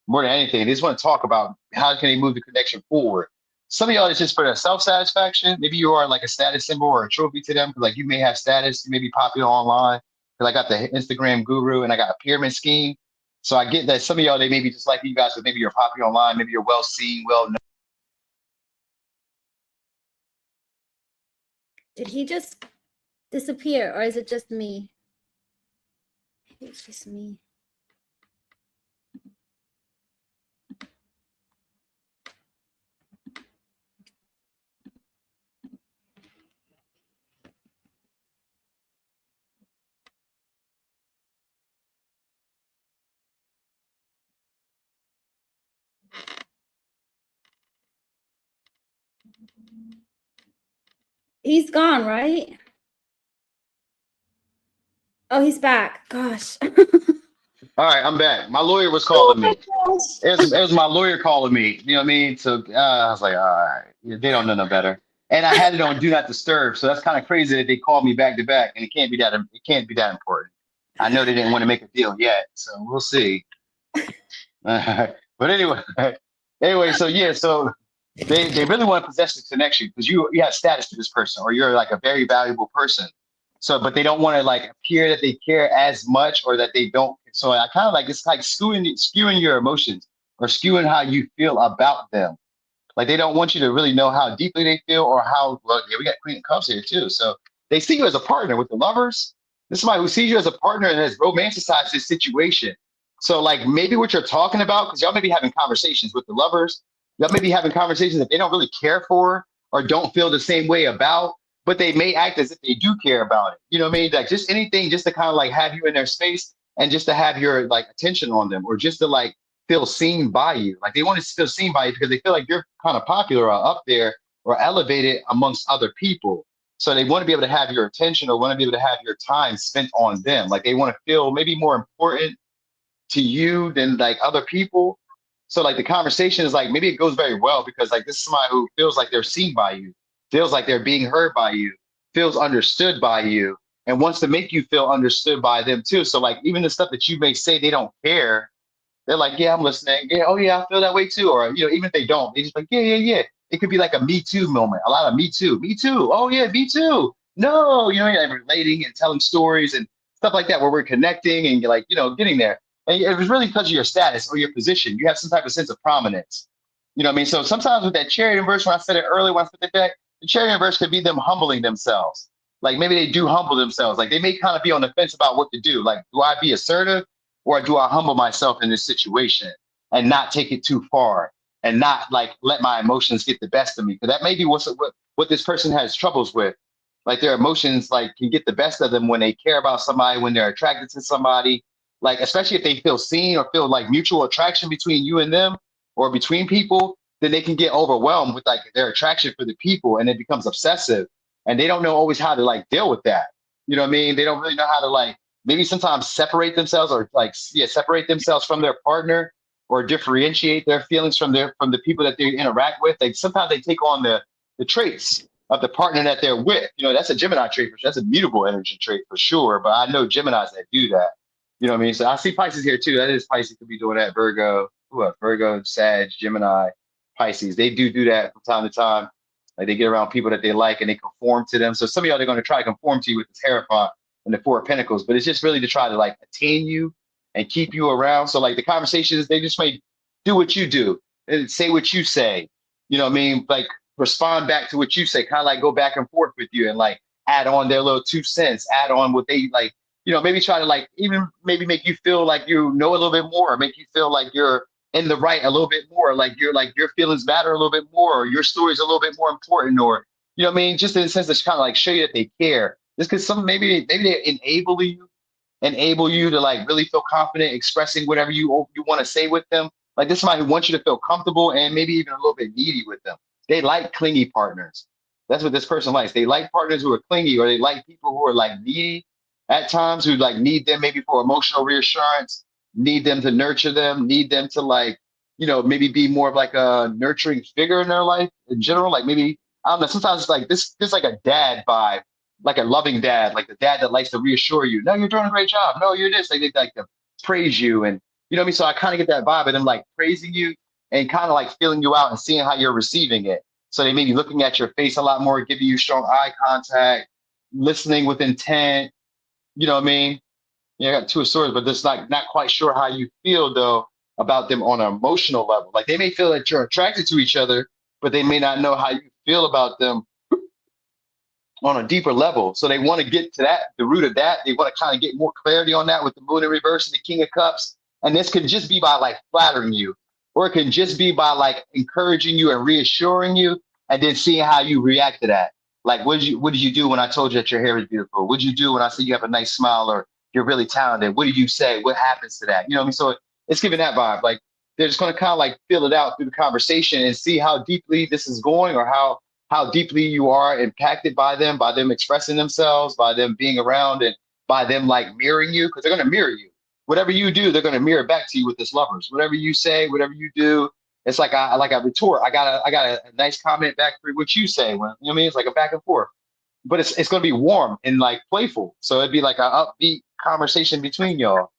Speaker 4: more than anything. They just want to talk about how can they move the connection forward. Some of y'all it's just for their self-satisfaction. Maybe you are like a status symbol or a trophy to them, because like you may have status, you may be popular online. Because I got the Instagram guru and I got a pyramid scheme. So I get that some of y'all, they may be just like you guys, but maybe you're popular online, maybe you're well seen, well known.
Speaker 1: Did he just disappear, or is it just me? Maybe it's just me. He's gone, right? Oh, he's back. Gosh.
Speaker 4: All right, I'm back. My lawyer was
Speaker 1: Oh
Speaker 4: calling
Speaker 1: my
Speaker 4: me.
Speaker 1: gosh.
Speaker 4: It was my lawyer calling me. You know what I mean? So I was like, all right, yeah, they don't know no better. And I had it on do not disturb. So that's kind of crazy that they called me back to back, and it can't be that important. I know they didn't want to make a deal yet, so we'll see. But anyway, so yeah, so they really want to possess the connection because you have status to this person, or you're like a very valuable person. So, but they don't want to like appear that they care as much, or that they don't. So I kind of like, it's like skewing your emotions, or skewing how you feel about them. Like they don't want you to really know how deeply they feel, or how well. Yeah, we got Queen of Cups here too. So they see you as a partner with the lovers. This is somebody who sees you as a partner and has romanticized this situation. So like maybe what you're talking about, because y'all may be having conversations with the lovers. Y'all may be having conversations that they don't really care for, or don't feel the same way about, but they may act as if they do care about it. You know what I mean? Like just anything just to kind of like have you in their space, and just to have your like attention on them, or just to like feel seen by you. Like they want to feel seen by you because they feel like you're kind of popular or up there or elevated amongst other people. So they want to be able to have your attention, or want to be able to have your time spent on them. Like they want to feel maybe more important to you than like other people. So like the conversation is like, maybe it goes very well because like this is somebody who feels like they're seen by you, feels like they're being heard by you, feels understood by you, and wants to make you feel understood by them too. So like even the stuff that you may say they don't care, they're like, yeah, I'm listening. Yeah, oh yeah, I feel that way too. Or even if they don't, they just like, yeah, yeah, yeah. It could be like a me too moment. A lot of me too, me too. Oh yeah, me too. No, like relating and telling stories and stuff like that, where we're connecting and like, getting there. And it was really because of your status or your position. You have some type of sense of prominence. You know what I mean? So sometimes with that chariot inverse, when I said it earlier, when I said that, the chariot inverse could be them humbling themselves. Like maybe they do humble themselves. Like they may kind of be on the fence about what to do. Like, do I be assertive, or do I humble myself in this situation and not take it too far, and not like let my emotions get the best of me? Because that may be what this person has troubles with. Like their emotions like can get the best of them when they care about somebody, when they're attracted to somebody, like especially if they feel seen or feel like mutual attraction between you and them, or between people, then they can get overwhelmed with like their attraction for the people, and it becomes obsessive, and they don't know always how to like deal with that. You know what I mean? They don't really know how to like maybe sometimes separate themselves, or like separate themselves from their partner, or differentiate their feelings from the people that they interact with. Like sometimes they take on the traits of the partner that they're with. That's a Gemini trait for sure. That's a mutable energy trait for sure. But I know Geminis that do that. You know what I mean? So I see Pisces here too. That is Pisces could be doing that. Virgo, Virgo, Sag, Gemini, Pisces. They do that from time to time. Like they get around people that they like and they conform to them. So some of y'all, they're going to try to conform to you with this Hierophant and the Four of Pentacles, but it's just really to try to like attain you and keep you around. So like the conversations, they just may do what you do and say what you say. You know what I mean? Like respond back to what you say, kind of like go back and forth with you and like add on their little 2 cents, add on what they like, maybe try to like even maybe make you feel like you know a little bit more, or make you feel like you're in the right a little bit more, like your feelings matter a little bit more, or your story is a little bit more important, or you know what I mean, just in the sense to kind of like show you that they care. Just because maybe they enable you to like really feel confident expressing whatever you want to say with them. Like this is somebody who wants you to feel comfortable and maybe even a little bit needy with them. They like clingy partners. That's what this person likes. They like partners who are clingy, or they like people who are like needy at times, who like need them maybe for emotional reassurance, need them to nurture them, need them to like, maybe be more of like a nurturing figure in their life in general. Like maybe, I don't know, sometimes it's like this, there's like a dad vibe, like a loving dad, like the dad that likes to reassure you, no, you're doing a great job. No, you're this. Like they like to praise you. And you know what I mean? So I kind of get that vibe of them like praising you and kind of like feeling you out and seeing how you're receiving it. So they may be looking at your face a lot more, giving you strong eye contact, listening with intent. You know what I mean? Yeah, I got Two of Swords, but just like not quite sure how you feel though about them on an emotional level. Like they may feel that you're attracted to each other, but they may not know how you feel about them on a deeper level. So they want to get to that, the root of that. They want to kind of get more clarity on that with the Moon in reverse and the King of Cups. And this could just be by like flattering you, or it can just be by like encouraging you and reassuring you, and then seeing how you react to that. Like, what did you do when I told you that your hair is beautiful? What did you do when I said you have a nice smile, or you're really talented? What do you say? What happens to that? You know what I mean? So it's giving that vibe. Like they're just going to kind of like feel it out through the conversation and see how deeply this is going, or how how deeply you are impacted by them expressing themselves, by them being around, and by them like mirroring you, because they're going to mirror you. Whatever you do, they're going to mirror back to you with this Lovers. Whatever you say, whatever you do, it's like a retort. I got a nice comment back for what you say. When, you know what I mean? It's like a back and forth, but it's going to be warm and like playful. So it'd be like an upbeat conversation between y'all.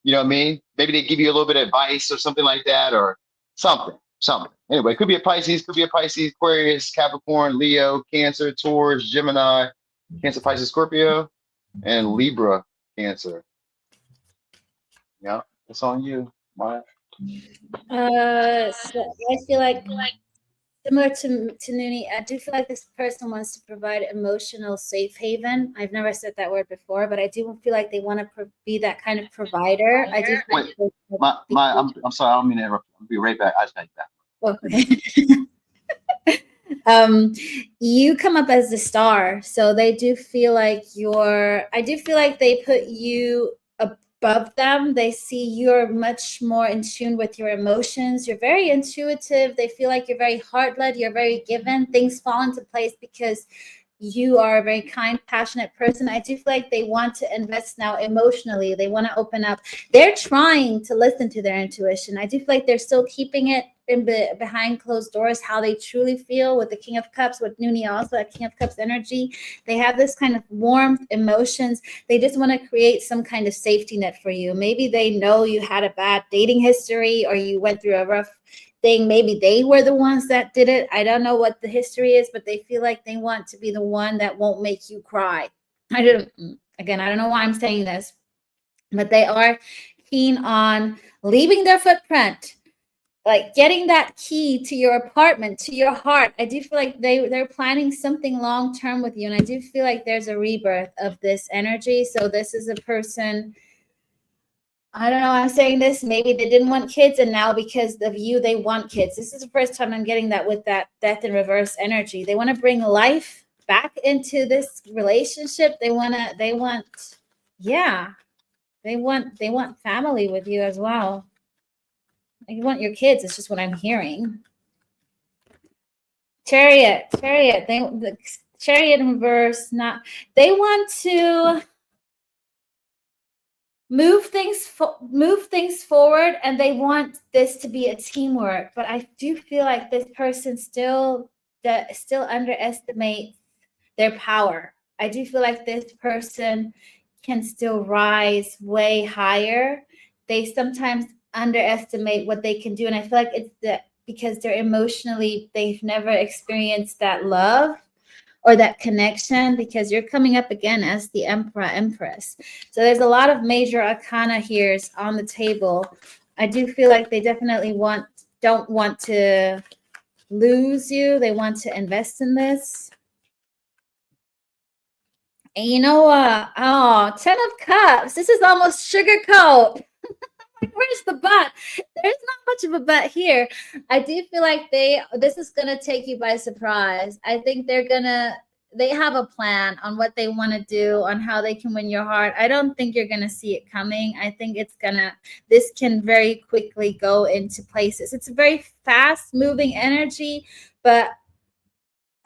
Speaker 4: You know what I mean? Maybe they give you a little bit of advice or something like that, or something. Anyway, it could be a Pisces, Aquarius, Capricorn, Leo, Cancer, Taurus, Gemini, Cancer, Pisces, Scorpio, and Libra, Cancer. Yeah, it's on you, Maya.
Speaker 1: So I feel like similar to Nuni, I do feel like this person wants to provide emotional safe haven. I've never said that word before, but I do feel like they want to be that kind of provider. I do.
Speaker 4: Wait, I'm sorry, I don't mean to interrupt. I'll be right back. I just got you back.
Speaker 1: Okay. You come up as the star, so they do feel like I do feel like they put you above them. They see you're much more in tune with your emotions. You're very intuitive. They feel like you're very heart-led. You're very given. Things fall into place because you are a very kind, passionate person. I do feel like they want to invest now emotionally. They want to open up. They're trying to listen to their intuition. I do feel like they're still keeping it behind closed doors, how they truly feel with the King of Cups, with Nuni also, that King of Cups energy. They have this kind of warmth, emotions. They just want to create some kind of safety net for you. Maybe they know you had a bad dating history or you went through a rough thing. Maybe they were the ones that did it. I don't know what the history is, but they feel like they want to be the one that won't make you cry. I don't know why I'm saying this, but they are keen on leaving their footprint, like getting that key to your apartment, to your heart. I do feel like they're planning something long-term with you. And I do feel like there's a rebirth of this energy. So this is a person, I don't know, I'm saying this, maybe they didn't want kids, and now because of you, they want kids. This is the first time I'm getting that with that death in reverse energy. They want to bring life back into this relationship. They want family with you as well. You want your kids. It's just what I'm hearing. Chariot. The Chariot in reverse. They want to move things forward, and they want this to be a teamwork. But I do feel like this person still underestimates their power. I do feel like this person can still rise way higher. They sometimes underestimate what they can do, and I feel like it's because they've never experienced that love or that connection, because you're coming up again as the Empress. So there's a lot of major arcana here on the table. I do feel like they definitely don't want to lose you. They want to invest in this. And you know what? 10 of Cups. This is almost sugarcoat. Where's the but? There's not much of a but here. I do feel like this is going to take you by surprise. I think they have a plan on what they want to do, on how they can win your heart. I don't think you're going to see it coming. I think this can very quickly go into places. It's a very fast moving energy, but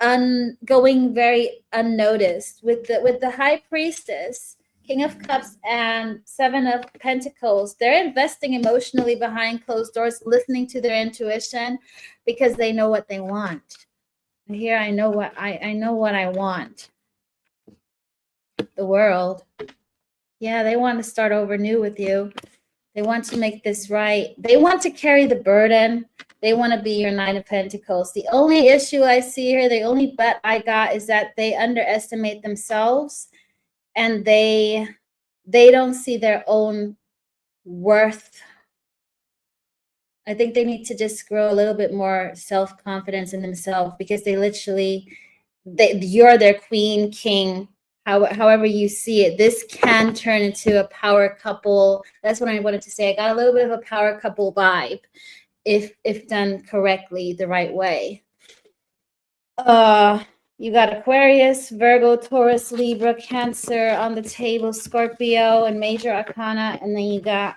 Speaker 1: going very unnoticed with the High Priestess, King of Cups, and Seven of Pentacles. They're investing emotionally behind closed doors, listening to their intuition, because they know what they want. Here, I know what I want. The World. Yeah, they want to start over new with you. They want to make this right. They want to carry the burden. They want to be your Nine of Pentacles. The only issue I see here, the only bet I got, is that they underestimate themselves, and they don't see their own worth. I think they need to just grow a little bit more self-confidence in themselves, because you're their queen, king, however you see it. This can turn into a power couple. That's what I wanted to say. I got a little bit of a power couple vibe if done correctly, the right way. You got Aquarius, Virgo, Taurus, Libra, Cancer on the table, Scorpio, and major arcana. And then you got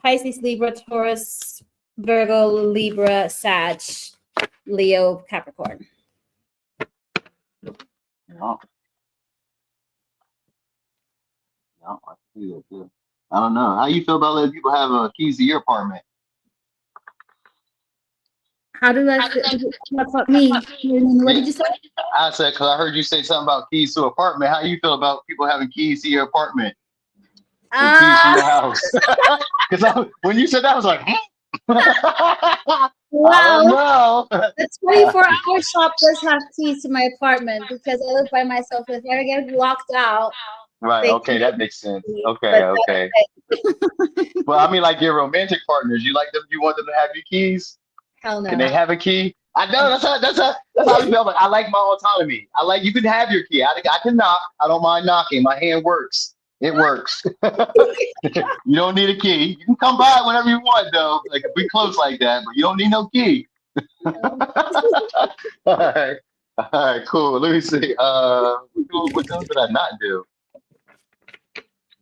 Speaker 1: Pisces, Libra, Taurus, Virgo, Libra, Sag, Leo, Capricorn.
Speaker 3: No, no, I can see that too. I don't know. How you feel about letting people have keys to your apartment?
Speaker 1: How do I feel? What about me? What did you say?
Speaker 3: I said, because I heard you say something about keys to apartment. How you feel about people having keys to your apartment and keys to your house? Because when you said that, I was like, I don't
Speaker 1: Wow.
Speaker 3: know.
Speaker 1: The 24-hour shop does have keys to my apartment because I live by myself. If I ever get locked out,
Speaker 3: Right.
Speaker 1: they
Speaker 3: Okay,
Speaker 1: can
Speaker 3: that makes sense.
Speaker 1: me.
Speaker 3: Okay.
Speaker 1: But
Speaker 3: Okay. Well, I mean, like your romantic partners, you like them? You want them to have your keys?
Speaker 1: hell
Speaker 3: Can
Speaker 1: no.
Speaker 3: they have a key? I know that's how we feel. Like, I like my autonomy. I like you can have your key. I can knock. I don't mind knocking. My hand works. It works. You don't need a key. You can come by whenever you want, though. Like if we close like that, but you don't need no key. All right. All right, cool. Let me see. What else did I not do?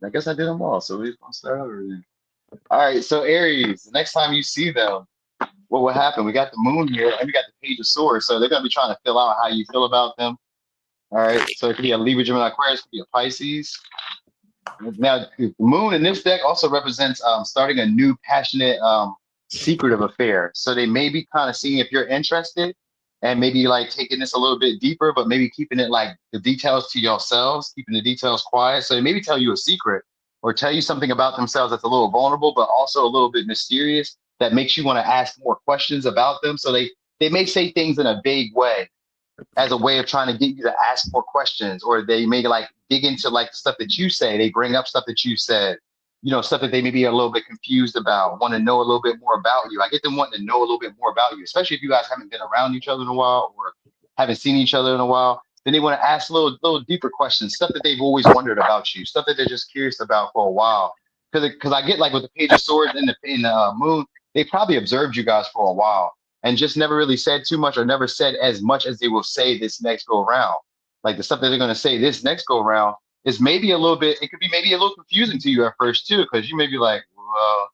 Speaker 3: I guess I did them all. So we're gonna start over then. All right, so Aries, the next time you see them, what will happen? We got the moon here and we got the page of swords. So they're gonna be trying to fill out how you feel about them. All right. So it could be a Libra, Gemini, Aquarius, it could be a Pisces. Now the moon in this deck also represents starting a new passionate secretive affair. So they may be kind of seeing if you're interested and maybe like taking this a little bit deeper, but maybe keeping it like the details to yourselves, keeping the details quiet. So they maybe tell you a secret or tell you something about themselves that's a little vulnerable, but also a little bit mysterious that makes you want to ask more questions about them. So they may say things in a vague way as a way of trying to get you to ask more questions, or they may like dig into like the stuff that you say. They bring up stuff that you said, you know, stuff that they may be a little bit confused about, want to know a little bit more about you. I get them wanting to know a little bit more about you, especially if you guys haven't been around each other in a while or haven't seen each other in a while. Then they want to ask little deeper questions, stuff that they've always wondered about you, stuff that they're just curious about for a while. Because I get like with the Page of Swords and the Moon, they probably observed you guys for a while and just never really said too much or never said as much as they will say this next go around. Like the stuff that they're going to say this next go around is maybe a little bit, it could be maybe a little confusing to you at first too, because you may be like, well,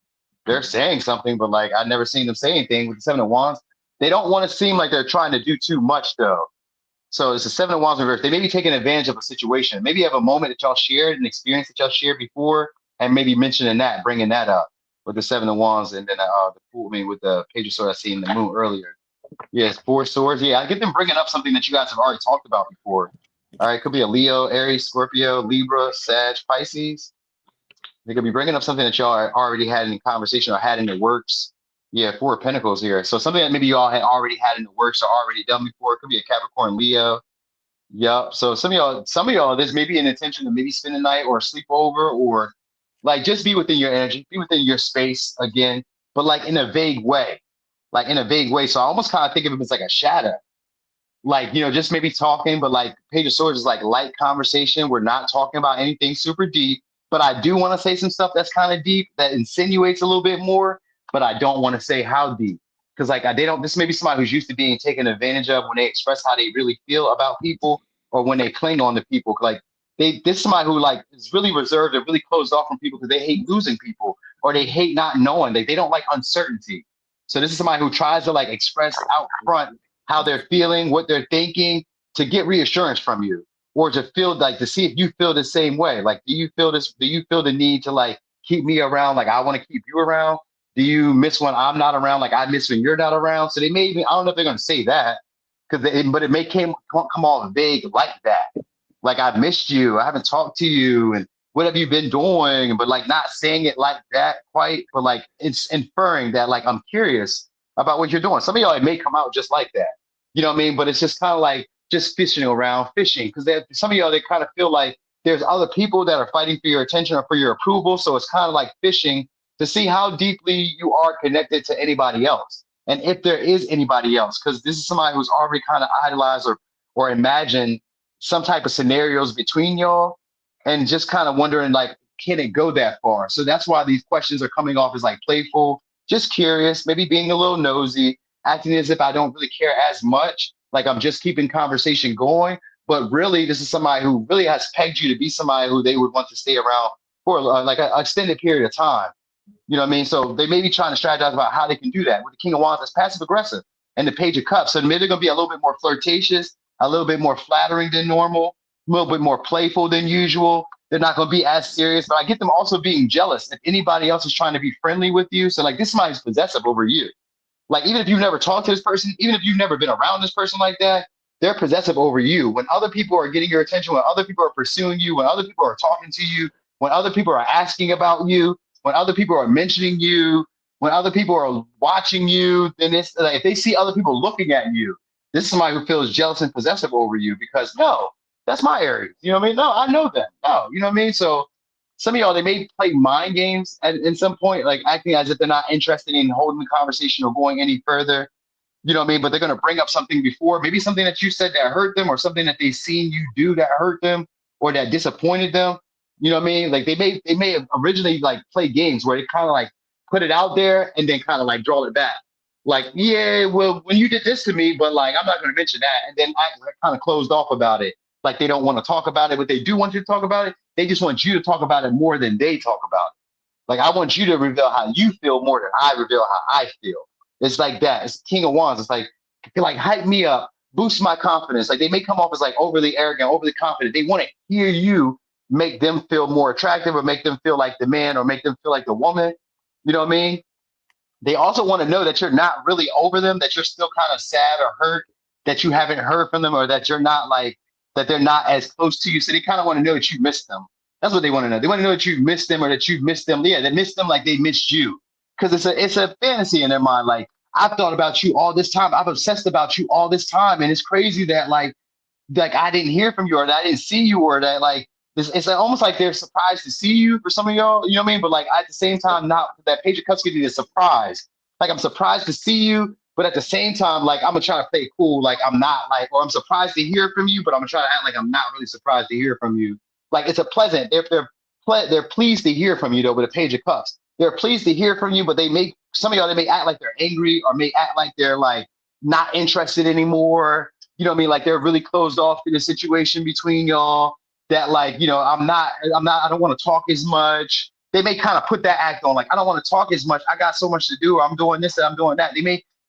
Speaker 3: they're saying something, but like I've never seen them say anything. With the Seven of Wands, they don't want to seem like they're trying to do too much though. So it's the Seven of Wands in reverse. They may be taking advantage of a situation. Maybe you have a moment that y'all shared, an experience that y'all shared before, and maybe mentioning that, bringing that up with the Seven of Wands, and then the Fool, with the Page of Swords I seen the Moon earlier. Yes, Four Swords. Yeah, I get them bringing up something that you guys have already talked about before. All right, could be a Leo, Aries, Scorpio, Libra, Sag, Pisces. They could be bringing up something that y'all already had in conversation or had in the works. Yeah, Four of Pentacles here. So something that maybe y'all had already had in the works or already done before. It could be a Capricorn, Leo. Yep. So some of y'all, there's maybe an intention to maybe spend a night or sleep over or like just be within your energy, be within your space again, but like in a vague way. Like in a vague way. So I almost kind of think of it as like a shadow. Like, you know, just maybe talking, but like Page of Swords is like light conversation. We're not talking about anything super deep, but I do want to say some stuff that's kind of deep that insinuates a little bit more, but I don't want to say how deep. Because like this may be somebody who's used to being taken advantage of when they express how they really feel about people or when they cling on to people. Like this is somebody who like is really reserved and really closed off from people because they hate losing people or they hate not knowing. They don't like uncertainty. So this is somebody who tries to like express out front how they're feeling, what they're thinking, to get reassurance from you, or to feel like to see if you feel the same way. Like, do you feel this? Do you feel the need to like keep me around? Like, I want to keep you around. Do you miss when I'm not around? Like, I miss when you're not around. So they may even, I don't know if they're going to say that, but it may come off vague like that. Like, I've missed you. I haven't talked to you, and what have you been doing? But like not saying it like that quite, but like it's inferring that like I'm curious about what you're doing. Some of y'all, it may come out just like that. You know what I mean? But it's just kind of like just fishing around, fishing, because some of y'all, they kind of feel like there's other people that are fighting for your attention or for your approval. So it's kind of like fishing to see how deeply you are connected to anybody else. And if there is anybody else, because this is somebody who's already kind of idolized or imagined some type of scenarios between y'all and just kind of wondering like, can it go that far? So that's why these questions are coming off as like playful, just curious, maybe being a little nosy, acting as if I don't really care as much, like I'm just keeping conversation going. But really, this is somebody who really has pegged you to be somebody who they would want to stay around for like an extended period of time. You know what I mean? So they may be trying to strategize about how they can do that. With the King of Wands, that's passive aggressive, and the Page of Cups. So maybe they're going to be a little bit more flirtatious,
Speaker 4: a little bit more flattering than normal, a little bit more playful than usual. They're not going to be as serious, but I get them also being jealous if anybody else is trying to be friendly with you. So like this is somebody's possessive over you. Like even if you've never talked to this person, even if you've never been around this person like that, they're possessive over you. When other people are getting your attention, when other people are pursuing you, when other people are talking to you, when other people are asking about you, when other people are mentioning you, when other people are watching you, then it's like if they see other people looking at you, this is somebody who feels jealous and possessive over you because no, that's my Aries. You know what I mean? No, I know that. No, you know what I mean? So some of y'all, they may play mind games at some point, like acting as if they're not interested in holding the conversation or going any further. You know what I mean? But they're going to bring up something before, maybe something that you said that hurt them or something that they've seen you do that hurt them or that disappointed them. You know what I mean? Like they may have originally like play games where they kind of like put it out there and then kind of like draw it back. Like, yeah, well, when you did this to me, but like, I'm not going to mention that. And then I kind of closed off about it. Like they don't want to talk about it, but they do want you to talk about it. They just want you to talk about it more than they talk about it. Like I want you to reveal how you feel more than I reveal how I feel. It's like that. It's King of Wands. It's like hype me up, boost my confidence. Like they may come off as like overly arrogant, overly confident. They want to hear you make them feel more attractive or make them feel like the man or make them feel like the woman. You know what I mean? They also want to know that you're not really over them, that you're still kind of sad or hurt, that you haven't heard from them or that you're not like, that they're not as close to you. So they kind of want to know that you missed them. That's what they want to know. They want to know that you missed them or that you missed them. Yeah, they missed them like they missed you. Because it's a fantasy in their mind. Like, I've thought about you all this time. I've obsessed about you all this time. And it's crazy that like I didn't hear from you or that I didn't see you or that like, it's almost like they're surprised to see you for some of y'all, you know what I mean? But like at the same time, not that Page of Cups gives you the surprise. Like I'm surprised to see you, but at the same time, like I'm gonna try to play cool. Like I'm not like, or I'm surprised to hear from you, but I'm gonna try to act like I'm not really surprised to hear from you. Like it's a pleasant, they're pleased to hear from you though with a Page of Cups. They're pleased to hear from you, but some of y'all, they may act like they're angry or may act like they're like not interested anymore. You know what I mean? Like they're really closed off to the situation between y'all. That like, you know, I don't want to talk as much. They may kind of put that act on, like, I don't want to talk as much. I got so much to do. Or I'm doing this and I'm doing that. They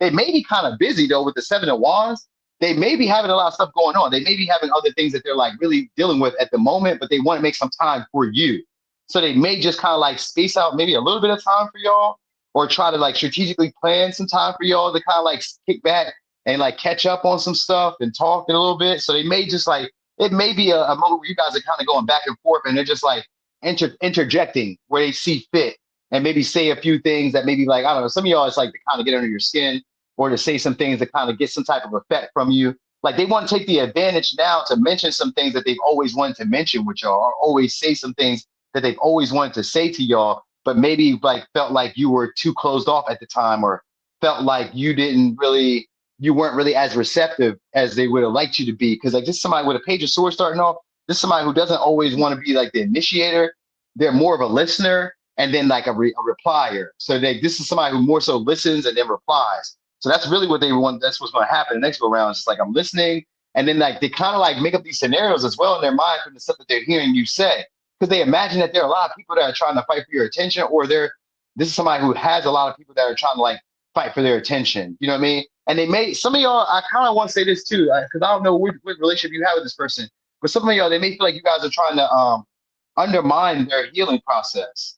Speaker 4: may be kind of busy though with the Seven of Wands. They may be having a lot of stuff going on. They may be having other things that they're like really dealing with at the moment, but they want to make some time for you. So they may just kind of like space out maybe a little bit of time for y'all or try to like strategically plan some time for y'all to kind of like kick back and like catch up on some stuff and talk a little bit. So they may just like, it may be a moment where you guys are kind of going back and forth and they're just like interjecting where they see fit and maybe say a few things that maybe like, I don't know, some of y'all it's like to kind of get under your skin or to say some things that kind of get some type of effect from you. Like they want to take the advantage now to mention some things that they've always wanted to mention with y'all or always say some things that they've always wanted to say to y'all, but maybe like felt like you were too closed off at the time or felt like you weren't really as receptive as they would have liked you to be. Because like this is somebody with a Page of Swords starting off. This is somebody who doesn't always want to be like the initiator. They're more of a listener and then like a replier. So this is somebody who more so listens and then replies. So that's really what they want. That's what's going to happen the next go around. It's like I'm listening, and then like they kind of like make up these scenarios as well in their mind from the stuff that they're hearing you say, because they imagine that there are a lot of people that are trying to fight for your attention, or this is somebody who has a lot of people that are trying to like fight for their attention. You know what I mean? And some of y'all, I kind of want to say this too, because I don't know what relationship you have with this person, but some of y'all, they may feel like you guys are trying to undermine their healing process.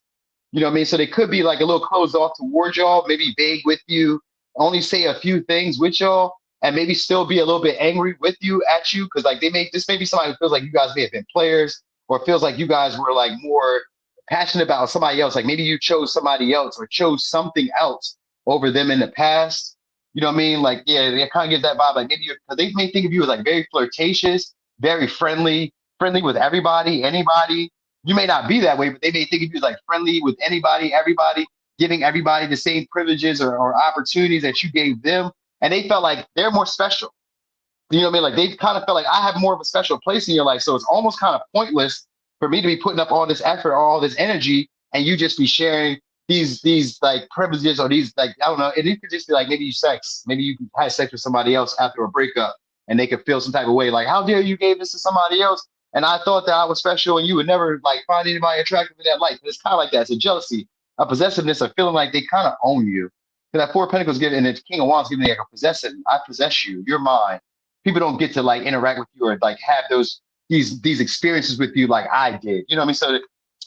Speaker 4: You know what I mean? So they could be like a little closed off towards y'all, maybe vague with you, only say a few things with y'all, and maybe still be a little bit angry with you at you, because like this may be somebody who feels like you guys may have been players, or feels like you guys were like more passionate about somebody else. Like maybe you chose somebody else or chose something else over them in the past. You know what I mean? Like, yeah, they kind of get that vibe. Like maybe they may think of you as like very flirtatious, very friendly with everybody, anybody. You may not be that way, but they may think of you as like friendly with anybody, everybody, giving everybody the same privileges or opportunities that you gave them. And they felt like they're more special. You know what I mean? Like they kind of felt like I have more of a special place in your life. So it's almost kind of pointless for me to be putting up all this effort, all this energy, and you just be sharing these like privileges or these like, I don't know. And it could just be like maybe you had sex with somebody else after a breakup and they could feel some type of way. Like, how dare you gave this to somebody else? And I thought that I was special and you would never like find anybody attractive in that light. But it's kind of like that. It's a jealousy, a possessiveness, a feeling like they kind of own you. Because that Four of Pentacles giving, and the King of Wands giving like a possessive, I possess you, you're mine. people don't get to like interact with you or like have these experiences with you like I did. You know what I mean? So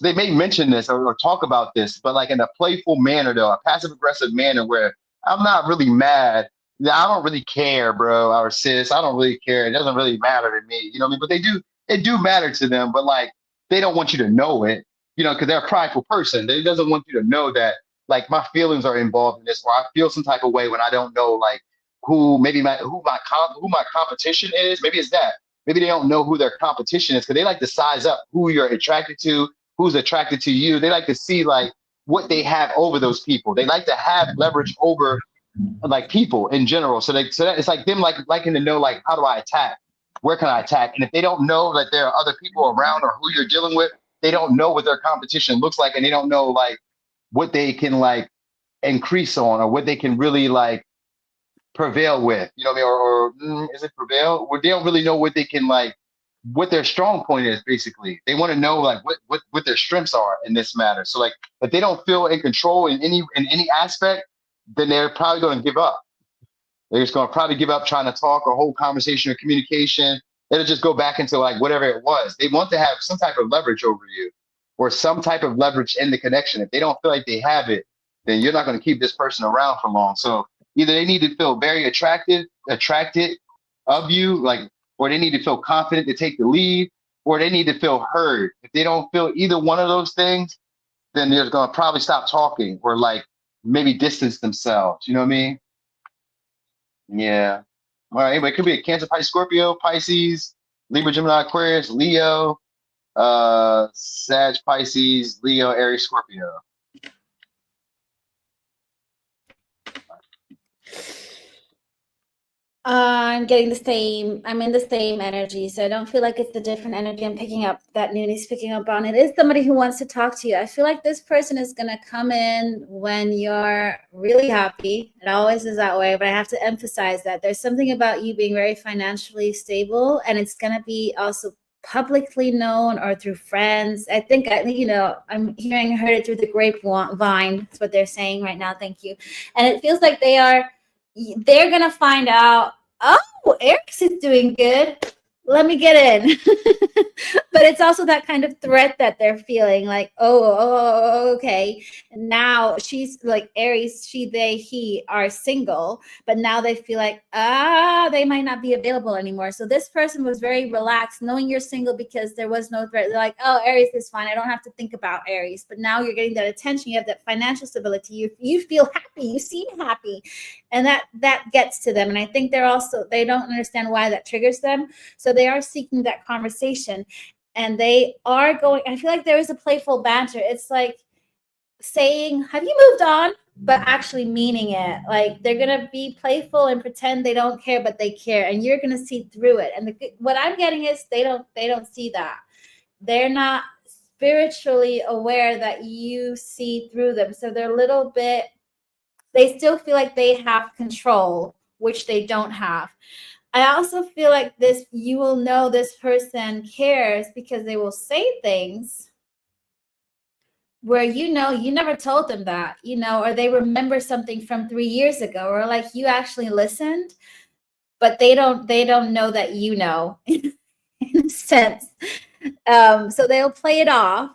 Speaker 4: they may mention this or talk about this, but like in a playful manner though, a passive aggressive manner where I'm not really mad. I don't really care, bro, or sis. I don't really care. It doesn't really matter to me. You know what I mean? But it do matter to them, but like they don't want you to know it, you know, because they're a prideful person. They doesn't want you to know that like my feelings are involved in this, or I feel some type of way when I don't know like who my competition is. Maybe it's that. Maybe they don't know who their competition is because they like to size up who you're attracted to, who's attracted to you. They like to see like what they have over those people. They like to have leverage over like people in general. So that it's like them liking to know like how do I attack? Where can I attack? And if they don't know that there are other people around or who you're dealing with, they don't know what their competition looks like, and they don't know like what they can like increase on or what they can really like prevail with. You know what I mean? Or is it prevail? Where they don't really know what they can like, what their strong point is. Basically, they want to know like what their strengths are in this matter. So like if they don't feel in control in any aspect, then they're probably going to give up. They're just going to probably give up trying to talk or hold conversation or communication. It'll just go back into like whatever it was. They want to have some type of leverage over you or some type of leverage in the connection. If they don't feel like they have it, then you're not going to keep this person around for long. So either they need to feel very attracted of you, like, or they need to feel confident to take the lead, or they need to feel heard. If they don't feel either one of those things, then they're going to probably stop talking or like maybe distance themselves. You know what I mean? Yeah. All right. Anyway, it could be a Cancer, Pisces, Scorpio, Pisces, Libra, Gemini, Aquarius, Leo, Sag, Pisces, Leo, Aries, Scorpio.
Speaker 1: I'm getting the same. I'm in the same energy, so I don't feel like it's a different energy I'm picking up. That Nooney's picking up on. It is somebody who wants to talk to you. I feel like this person is gonna come in when you're really happy. It always is that way, but I have to emphasize that there's something about you being very financially stable, and it's gonna be also publicly known or through friends. I think I'm heard it through the grapevine. That's what they're saying right now. Thank you. And it feels like they're gonna find out, oh, Aries is doing good. Let me get in. But it's also that kind of threat that they're feeling like, okay. And now she's like Aries, she, they, he are single, but now they feel like, they might not be available anymore. So this person was very relaxed, knowing you're single because there was no threat. They're like, oh, Aries is fine. I don't have to think about Aries. But now you're getting that attention. You have that financial stability. You feel happy. You seem happy. And that gets to them. And I think they don't understand why that triggers them. So they are seeking that conversation, and they are going, I feel like there is a playful banter. It's like saying, have you moved on? But actually meaning it. Like they're going to be playful and pretend they don't care, but they care. And you're going to see through it. And what I'm getting is they don't see that. They're not spiritually aware that you see through them. So they're a little bit, they still feel like they have control, which they don't have. I also feel like you will know this person cares because they will say things where you never told them that, or they remember something from 3 years ago, or like you actually listened, but they don't know that in a sense. So they'll play it off,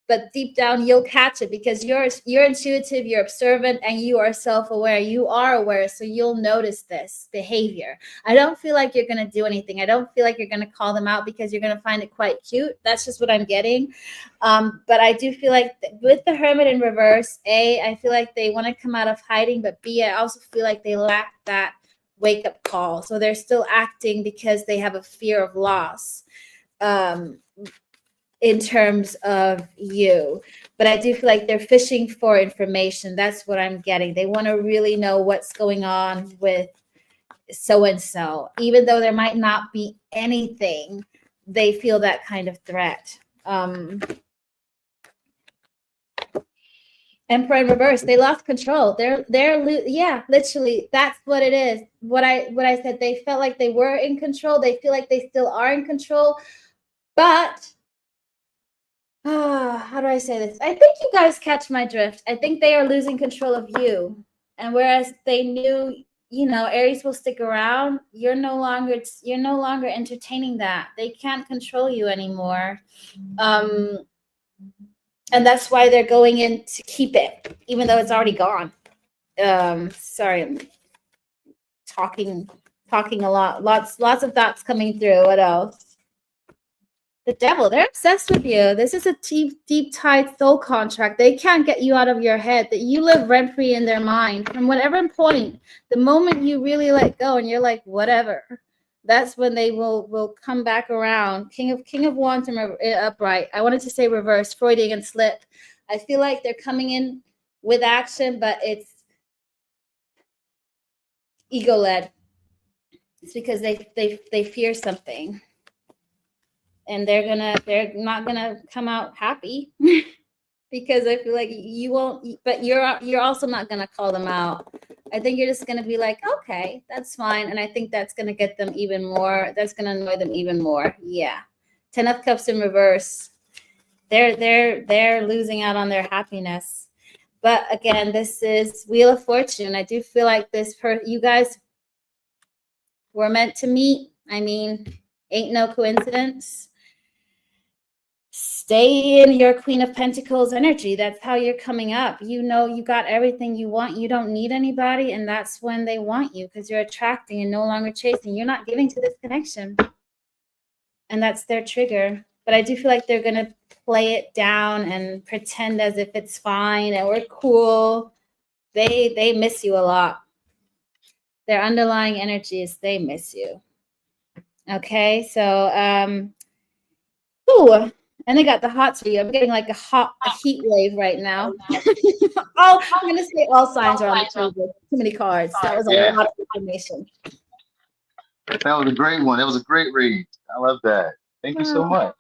Speaker 1: but deep down you'll catch it because you're intuitive, you're observant, and you are self-aware. You are aware, so you'll notice this behavior. I don't feel like you're going to do anything. I don't feel like you're going to call them out because you're going to find it quite cute. That's just what I'm getting. But I do feel like with the Hermit in reverse, I feel like they want to come out of hiding, but B, I also feel like they lack that wake-up call. So they're still acting because they have a fear of loss. In terms of you, but I do feel like they're fishing for information. That's what I'm getting. They want to really know what's going on with so-and-so. Even though there might not be anything, they feel that kind of threat. Emperor in reverse, they lost control. Literally, that's what it is. What I said, they felt like they were in control. They feel like they still are in control, but how do I say this? I think you guys catch my drift. I think they are losing control of you. And whereas they knew Aries will stick around. You're no longer entertaining that. They can't control you anymore. And that's why they're going in to keep it, even though it's already gone. Sorry, I'm talking a lot. Lots of thoughts coming through. What else? The devil, they're obsessed with you. This is a deep tied soul contract. They can't get you out of your head, that you live rent-free in their mind. From whatever point, the moment you really let go and you're like, whatever, that's when they will come back around. King of Wands and upright. I wanted to say reverse, Freudian slip. I feel like they're coming in with action, but it's ego-led. It's because they fear something. And they're not gonna come out happy because I feel like you won't, but you're also not gonna call them out. I think you're just gonna be like, okay, that's fine. And I think that's gonna get them even more, that's gonna annoy them even more. Yeah. 10 of Cups in reverse. They're losing out on their happiness. But again, this is Wheel of Fortune. I do feel like you guys were meant to meet. I mean, ain't no coincidence. Stay in your Queen of Pentacles energy. That's how you're coming up. You got everything you want. You don't need anybody. And that's when they want you, because you're attracting and no longer chasing. You're not giving to this connection. And that's their trigger. But I do feel like they're going to play it down and pretend as if it's fine and we're cool. They miss you a lot. Their underlying energy is they miss you. Okay, so and they got the hots for you. I'm getting like a heat wave right now. I'm gonna say all signs are on the table. Too many cards. That was a lot of information.
Speaker 3: That was a great one. That was a great read. I love that. Thank you so much.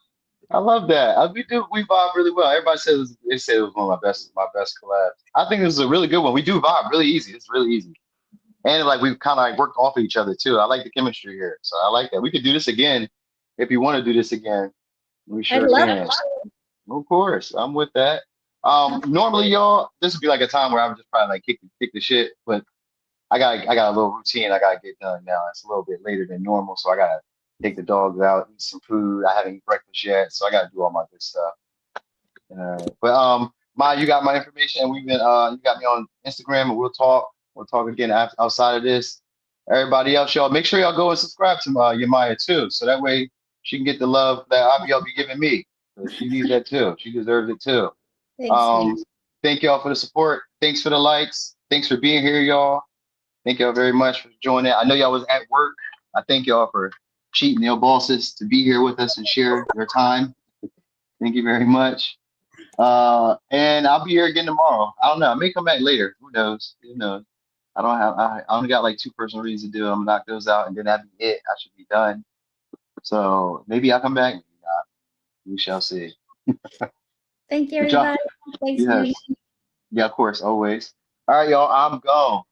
Speaker 3: I love that. We vibe really well. Everybody says it was one of my best collabs. I think this is a really good one. We do vibe really easy. It's really easy. And like we've kind of like worked off of each other too. I like the chemistry here. So I like that. We could do this again if you want to do this again. We sure can. Of course, I'm with that. Normally, y'all, this would be like a time where I would just probably like kick the shit, but I got a little routine I gotta get done now. It's a little bit later than normal, so I gotta take the dogs out, eat some food. I haven't eaten breakfast yet, so I gotta do all my good stuff. But Maya, you got my information, and you got me on Instagram, and we'll talk. We'll talk again outside of this. Everybody else, y'all, make sure y'all go and subscribe to Maya too, so that way she can get the love that y'all be giving me. She needs that too. She deserves it too.
Speaker 1: Thanks,
Speaker 3: thank y'all for the support. Thanks for the likes. Thanks for being here, y'all. Thank y'all very much for joining. I know y'all was at work. I thank y'all for cheating your bosses to be here with us and share your time. Thank you very much. And I'll be here again tomorrow. I don't know. I may come back later. Who knows? Who knows? I only got like 2 personal reads to do. I'm gonna knock those out, and then that'd be it. I should be done. So maybe I'll come back. Maybe not. We shall see.
Speaker 1: Thank you, everybody. Thanks.
Speaker 3: Yes. Yeah, of course, always. All right, y'all. I'm gone.